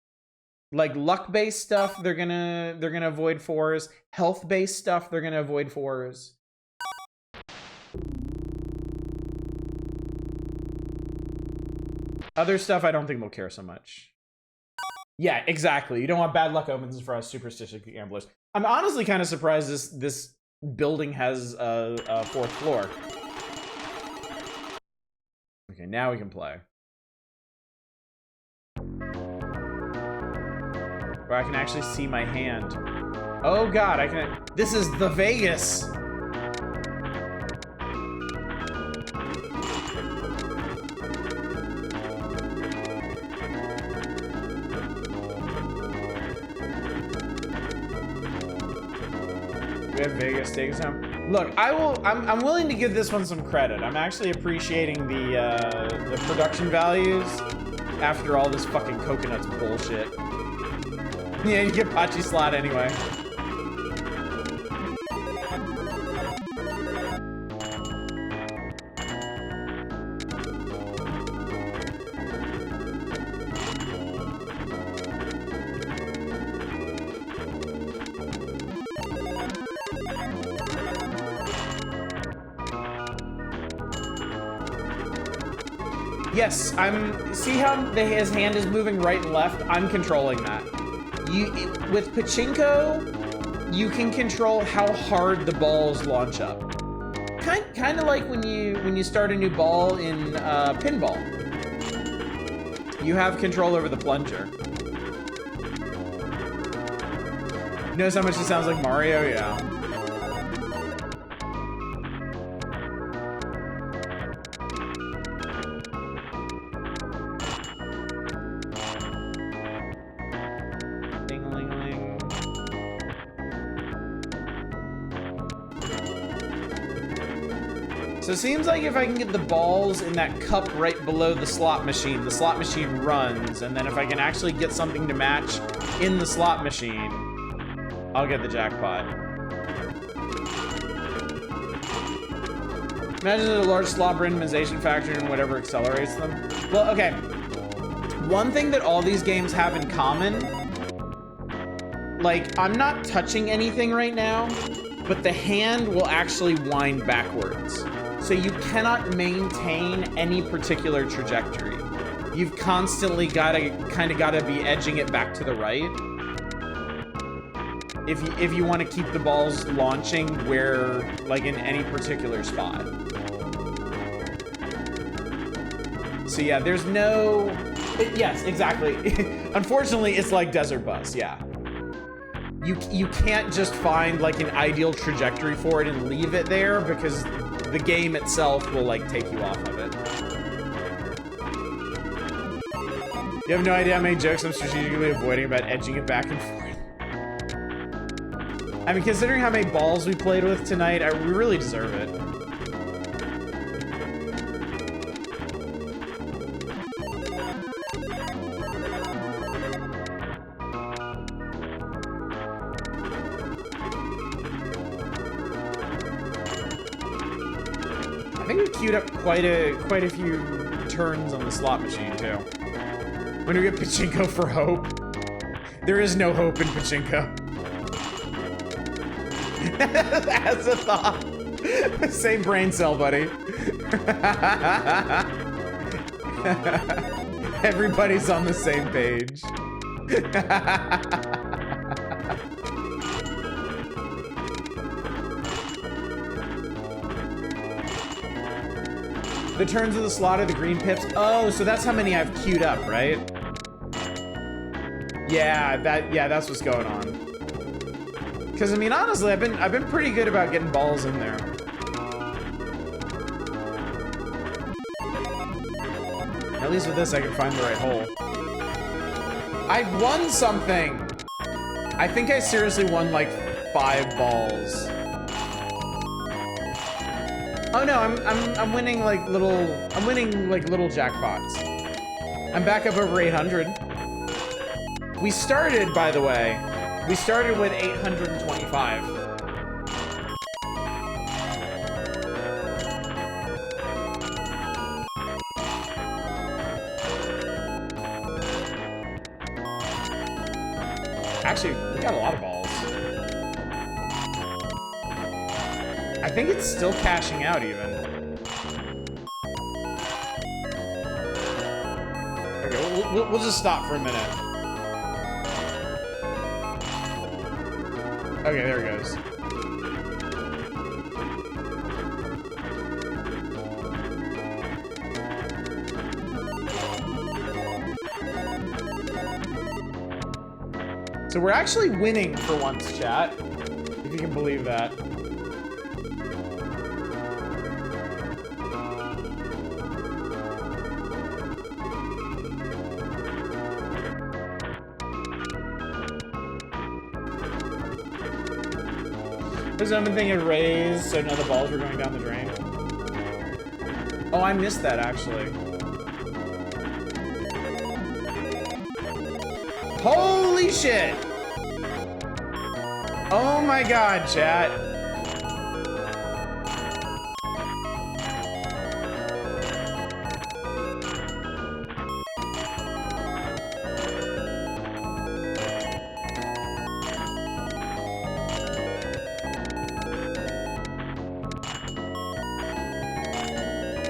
Like luck-based stuff, they're gonna avoid 4s. Health-based stuff, they're gonna avoid 4s. Other stuff, I don't think they'll care so much. Yeah, exactly. You don't want bad luck omens for us superstitious gamblers. I'm honestly kind of surprised this building has a 4th floor. Okay, now we can play. Where I can actually see my hand. Oh god, I can... This is the Vegas! Vegas takes home. Look, I'm willing to give this one some credit. I'm actually appreciating the production values after all this fucking coconuts bullshit. Yeah, you get Pachi slot anyway. Yes, see how his hand is moving right and left? I'm controlling that. With Pachinko, you can control how hard the balls launch up. Kind of like when you start a new ball in pinball. You have control over the plunger. You notice how much it sounds like Mario? Yeah. So it seems like if I can get the balls in that cup right below the slot machine runs, and then if I can actually get something to match in the slot machine, I'll get the jackpot. Imagine a large slot randomization factor and whatever accelerates them. Well, okay. One thing that all these games have in common, like, I'm not touching anything right now, but the hand will actually wind backwards. So you cannot maintain any particular trajectory. You've constantly gotta be edging it back to the right. If you want to keep the balls launching where, like, in any particular spot. So yeah, there's no... yes, exactly. Unfortunately, it's like Desert Bus, yeah. You can't just find, like, an ideal trajectory for it and leave it there, because the game itself will, like, take you off of it. You have no idea how many jokes I'm strategically avoiding about edging it back and forth. I mean, considering how many balls we played with tonight, we really deserve it. think we queued up quite a few turns on the slot machine too. When do we get Pachinko for hope? There is no hope in Pachinko. As a thought. Same brain cell, buddy. Everybody's on the same page. The turns of the slot are the green pips. Oh, so that's how many I've queued up, right? Yeah, that's what's going on. Because I mean, honestly, I've been pretty good about getting balls in there. At least with this, I can find the right hole. I won something. I think I seriously won like 5 balls. Oh no, I'm winning like little jackpots. I'm back up over 800. We started, by the way, we started with 825. Actually, we got a lot of balls. I think it's still cashing out even. Okay, we'll just stop for a minute. Okay, there it goes. So we're actually winning for once, chat. If you can believe that. There's another thing it raised, so now the balls were going down the drain. Oh, I missed that actually. Holy shit! Oh my god, chat.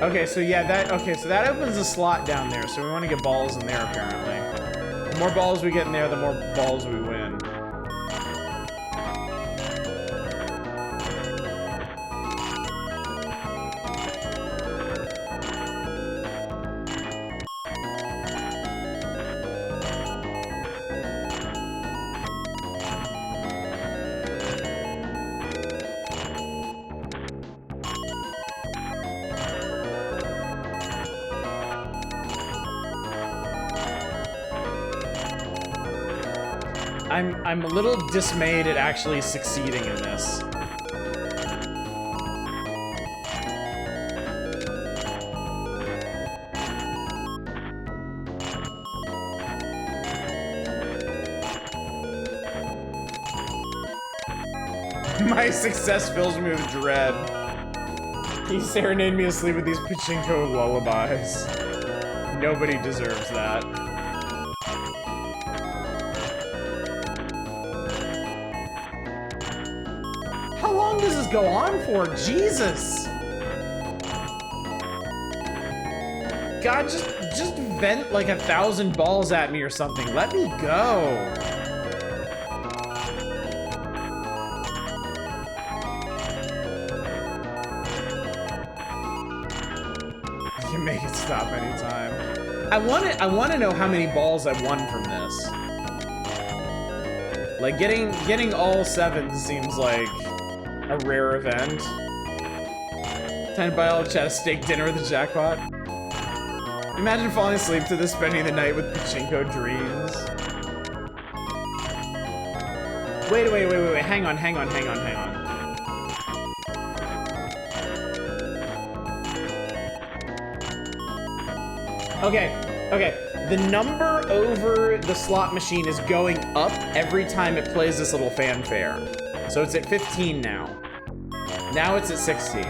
Okay, so yeah, so that opens a slot down there, so we want to get balls in there apparently. The more balls we get in there, the more balls we win. I'm a little dismayed at actually succeeding in this. My success fills me with dread. He serenaded me asleep with these Pachinko lullabies. Nobody deserves that. How long does this go on for? Jesus! God, just vent like 1,000 balls at me or something. Let me go. I can make it stop anytime. I want to know how many balls I won from this. Like getting all 7 seems like a rare event. Time to buy all chat a steak dinner with a jackpot. Imagine falling asleep to this, spending the night with Pachinko dreams. Wait, hang on. Okay. The number over the slot machine is going up every time it plays this little fanfare. So it's at 15 now. Now it's at 16.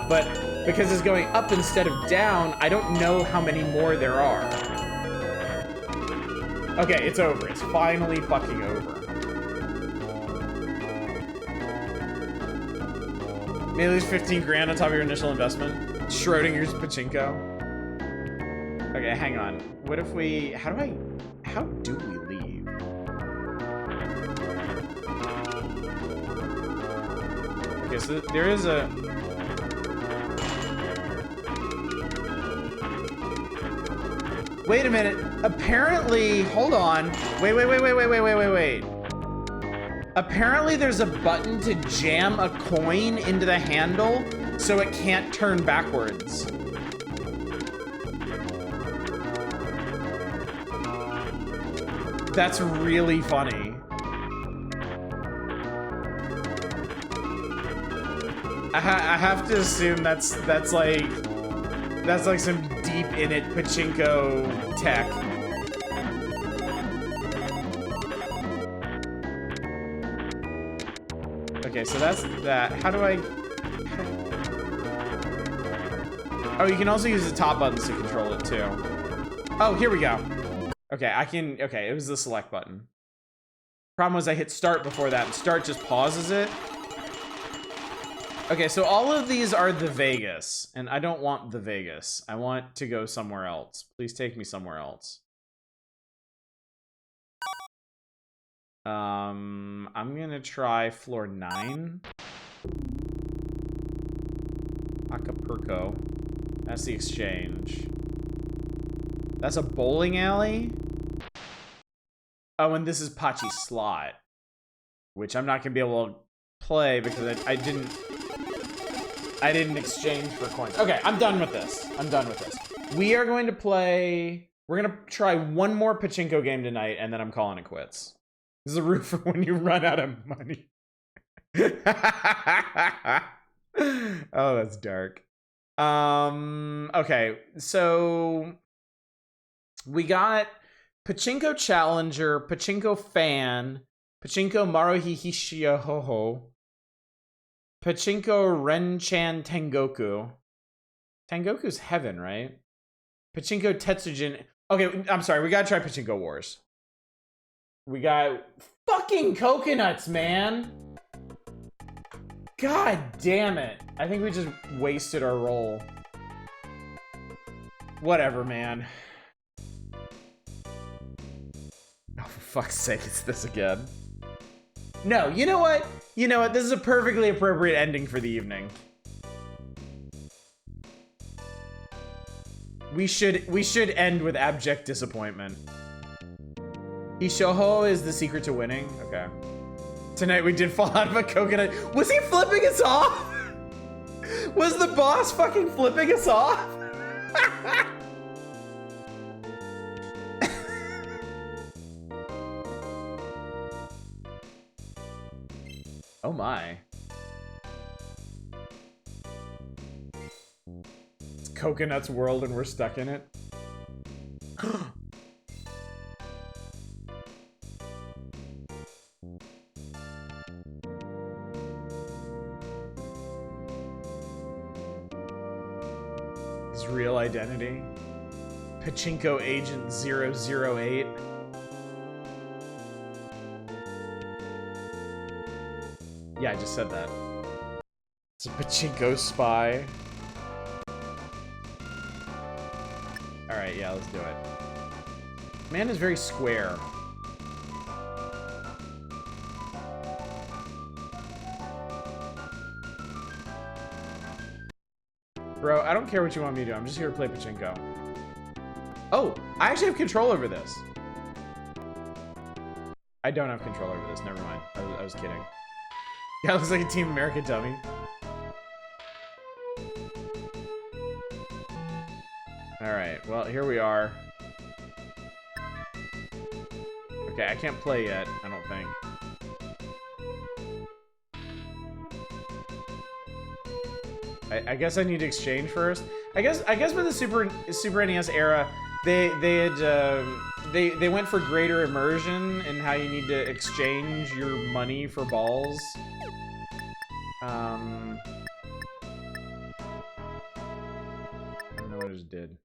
but because it's going up instead of down, I don't know how many more there are. Okay, it's over. It's finally fucking over. Maybe lose 15 grand on top of your initial investment. Schrodinger's Pachinko. Okay, hang on. What if we... How do we leave? Okay, so there is a... Wait a minute. Apparently... Hold on. Wait. Apparently there's a button to jam a coin into the handle so it can't turn backwards. That's really funny. I have to assume that's like some deep in it pachinko tech. Okay, so that's that. How do I... Oh, you can also use the top buttons to control it too. Oh, here we go. Okay, I can... Okay, it was the select button. Problem was I hit start before that, and start just pauses it. Okay, so all of these are the Vegas, and I don't want the Vegas. I want to go somewhere else. Please take me somewhere else. I'm gonna try floor 9. Acapulco. That's the exchange. That's a bowling alley? Oh, and this is Pachi Slot, which I'm not gonna be able to play because I didn't exchange for coins. Okay, I'm done with this. We are going to play... We're gonna try one more Pachinko game tonight, and then I'm calling it quits. This is a rule for when you run out of money. Oh, that's dark. Okay, so we got Pachinko Challenger, Pachinko Fan, Pachinko Maruhihishioho, Pachinko Renchan Tengoku. Tengoku's heaven, right? Pachinko Tetsujin. Okay, I'm sorry, we gotta try Pachinko Wars. We got fucking coconuts, man. God damn it. I think we just wasted our roll. Whatever, man. Oh, for fuck's sake, it's this again. No, you know what? You know what? This is a perfectly appropriate ending for the evening. We should end with abject disappointment. Ishoho is the secret to winning? Okay. Tonight we did fall out of a coconut. Was he flipping us off? Was the boss fucking flipping us off? Oh my. It's Coconut's world and we're stuck in it. His real identity. Pachinko Agent 008. Yeah, I just said that. It's a Pachinko spy. Alright, yeah, let's do it. Man is very square. Bro, I don't care what you want me to do. I'm just here to play Pachinko. Oh, I actually have control over this. I don't have control over this. Never mind. I was kidding. Yeah, it looks like a Team America dummy. Alright, well, here we are. Okay, I can't play yet, I don't think. I guess I need to exchange first. I guess with the Super NES era, they went for greater immersion in how you need to exchange your money for balls. others did.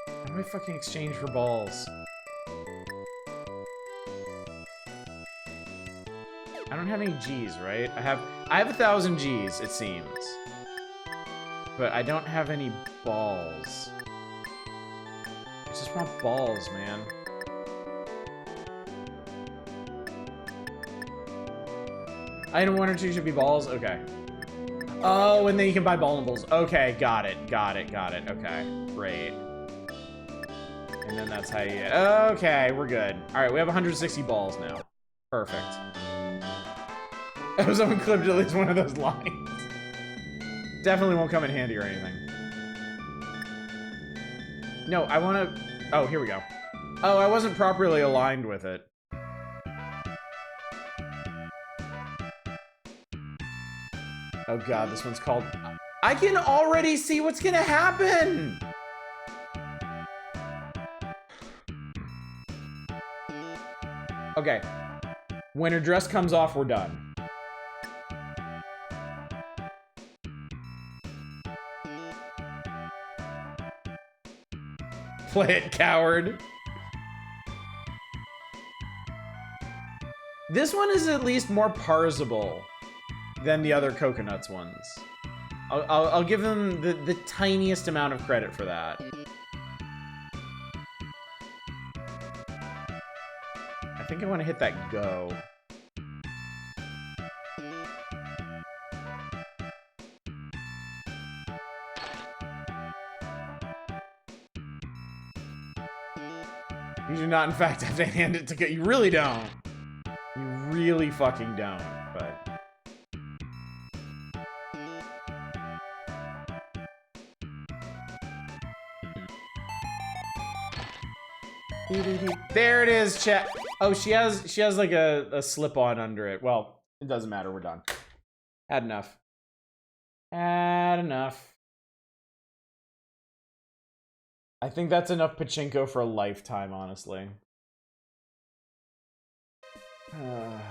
How do I fucking exchange for balls? I don't have any G's, right? I have 1,000 G's, it seems. But I don't have any balls. I just want balls, man. Item 1 or 2 should be balls? Okay. Oh, and then you can buy ballables. Okay, got it. Okay, great. And then that's how you get... Okay, we're good. Alright, we have 160 balls now. Perfect. I was unclipped at least one of those lines. Definitely won't come in handy or anything. No, I want to... Oh, here we go. Oh, I wasn't properly aligned with it. Oh god, this one's called... I can already see what's gonna happen! Okay. When her dress comes off, we're done. Play it, coward. This one is at least more parsable than the other coconuts ones. I'll give them the tiniest amount of credit for that. I think I want to hit that go. You do not, in fact, have to hand it to go. You really don't. You really fucking don't, but... There it is, chat. Oh, she has like a slip-on under it. Well, it doesn't matter. We're done. Had enough. Had enough. I think that's enough pachinko for a lifetime, honestly. God.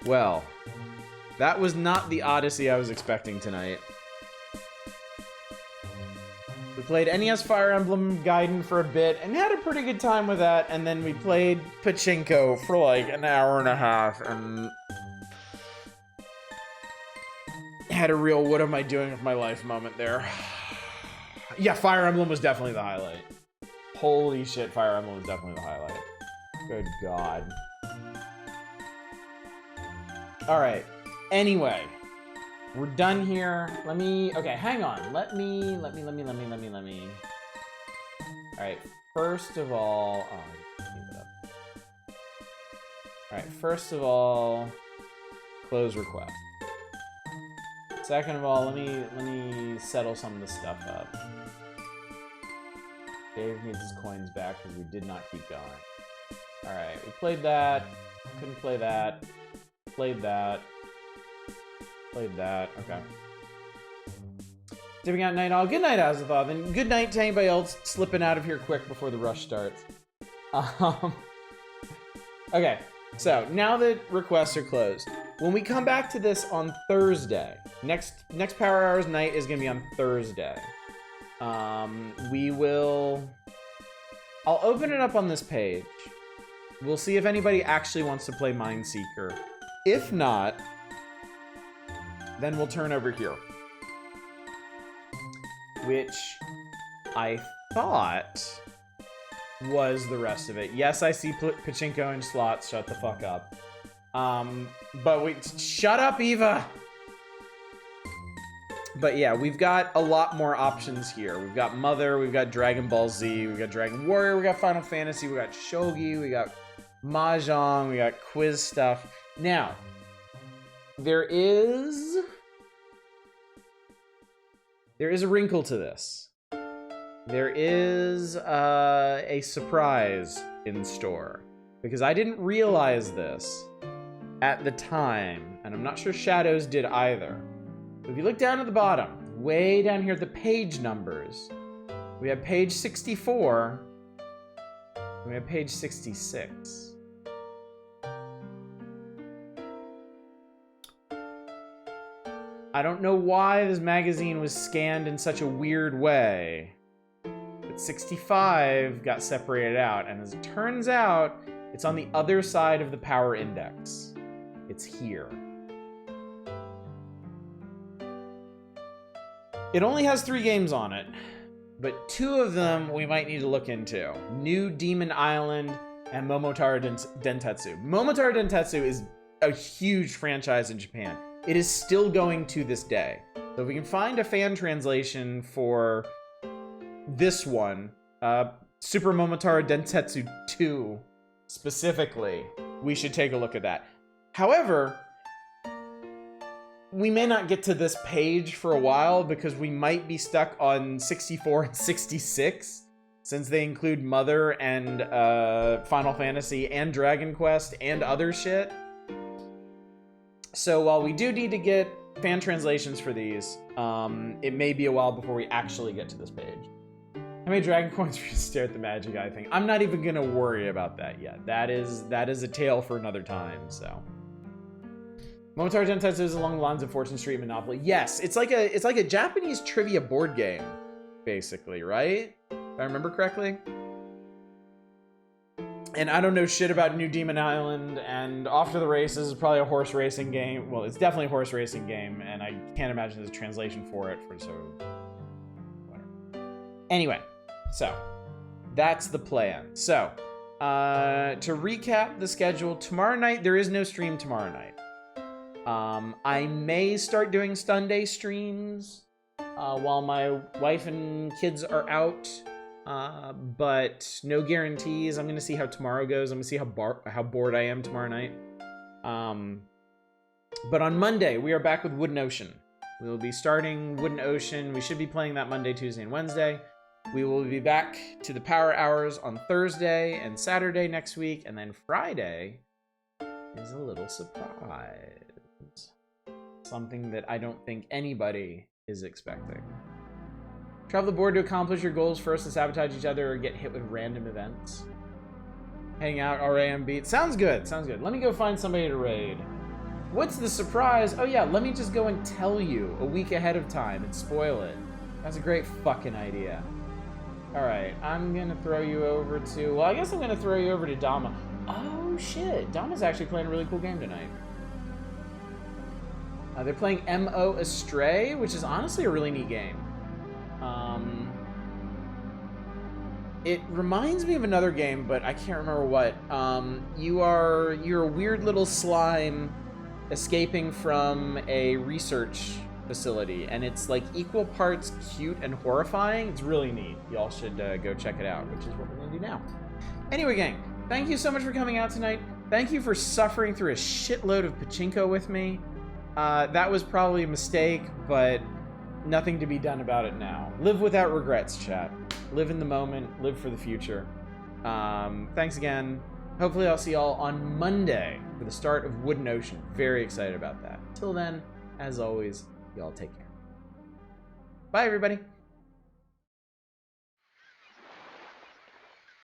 Well, that was not the Odyssey I was expecting tonight. We played NES Fire Emblem Gaiden for a bit and had a pretty good time with that, and then we played Pachinko for like an hour and a half and had a real what am I doing with my life moment there. Yeah, Fire Emblem was definitely the highlight. Holy shit, Fire Emblem was definitely the highlight. Good God. Alright, anyway. We're done here. Let me, okay, hang on. Let me. Alright, first of all, oh, keep it up. Alright, first of all, close request. Second of all, let me settle some of this stuff up. Dave needs his coins back because we did not keep going. Alright, we played that. Couldn't play that. Played that. Played that. Okay. Dipping out night all. Good night, Azathoth. And good night to anybody else slipping out of here quick before the rush starts. Okay. So now that requests are closed, when we come back to this on Thursday, next Power Hours night is gonna be on Thursday. I'll open it up on this page. We'll see if anybody actually wants to play Mindseeker. If not, then we'll turn over here. Which I thought was the rest of it. Yes, I see Pachinko and slots. Shut the fuck up. But wait, shut up, Eva! But yeah, we've got a lot more options here. We've got Mother, we've got Dragon Ball Z, we've got Dragon Warrior, we got Final Fantasy, we got Shogi, we got Mahjong, we got quiz stuff. Now, there is a wrinkle to this. There is a surprise in store. Because I didn't realize this at the time, and I'm not sure Shadows did either. If you look down at the bottom, way down here at the page numbers, we have page 64, We have page 66. I don't know why this magazine was scanned in such a weird way, but 65 got separated out, and as it turns out, it's on the other side of the power index. It's here. It only has 3 games on it, but 2 of them we might need to look into. New Demon Island and Momotaro Dentetsu. Momotaro Dentetsu is a huge franchise in Japan. It is still going to this day. So if we can find a fan translation for this one, Super Momotaro Dentetsu 2 specifically, we should take a look at that. However, we may not get to this page for a while because we might be stuck on 64 and 66, since they include Mother and Final Fantasy and Dragon Quest and other shit. So while we do need to get fan translations for these, it may be a while before we actually get to this page. How many Dragon coins for you to stare at the magic eye thing? I'm not even gonna worry about that yet. That is a tale for another time, so. Momotaro Dentetsu is along the lines of Fortune Street Monopoly. Yes, it's like a Japanese trivia board game, basically, right? If I remember correctly. And I don't know shit about New Demon Island, and Off to the Races is probably a horse racing game. Well, it's definitely a horse racing game, and I can't imagine there's a translation for it for so. Whatever. Anyway, so that's the plan. So, to recap the schedule, tomorrow night there is no stream tomorrow night. I may start doing Sunday streams while my wife and kids are out, but no guarantees. I'm gonna see how tomorrow goes. I'm gonna see how bored I am tomorrow night. But on Monday we are back with Wooden Ocean. We will be starting Wooden Ocean. We should be playing that Monday, Tuesday, and Wednesday. We will be back to the Power Hours on Thursday and Saturday next week, and then Friday is a little surprise. Something that I don't think anybody is expecting. Travel the board to accomplish your goals first and sabotage each other or get hit with random events. Hang out, RA and beat. Sounds good, sounds good. Let me go find somebody to raid. What's the surprise? Oh yeah, let me just go and tell you a week ahead of time and spoil it. That's a great fucking idea. Alright, I'm gonna throw you over to... Well, I guess I'm gonna throw you over to Dama. Oh shit, Dama's actually playing a really cool game tonight. They're playing MO Astray, which is honestly a really neat game. It reminds me of another game, but I can't remember what. You're a weird little slime escaping from a research facility, and it's like equal parts cute and horrifying. It's really neat. Y'all should go check it out, which is what we're gonna do now. Anyway, gang, thank you so much for coming out tonight. Thank you for suffering through a shitload of Pachinko with me. That was probably a mistake, but nothing to be done about it now. Live without regrets, chat. Live in the moment, live for the future. Thanks again. Hopefully I'll see y'all on Monday for the start of Wooden Ocean. Very excited about that. Till then, as always, y'all take care. Bye, everybody.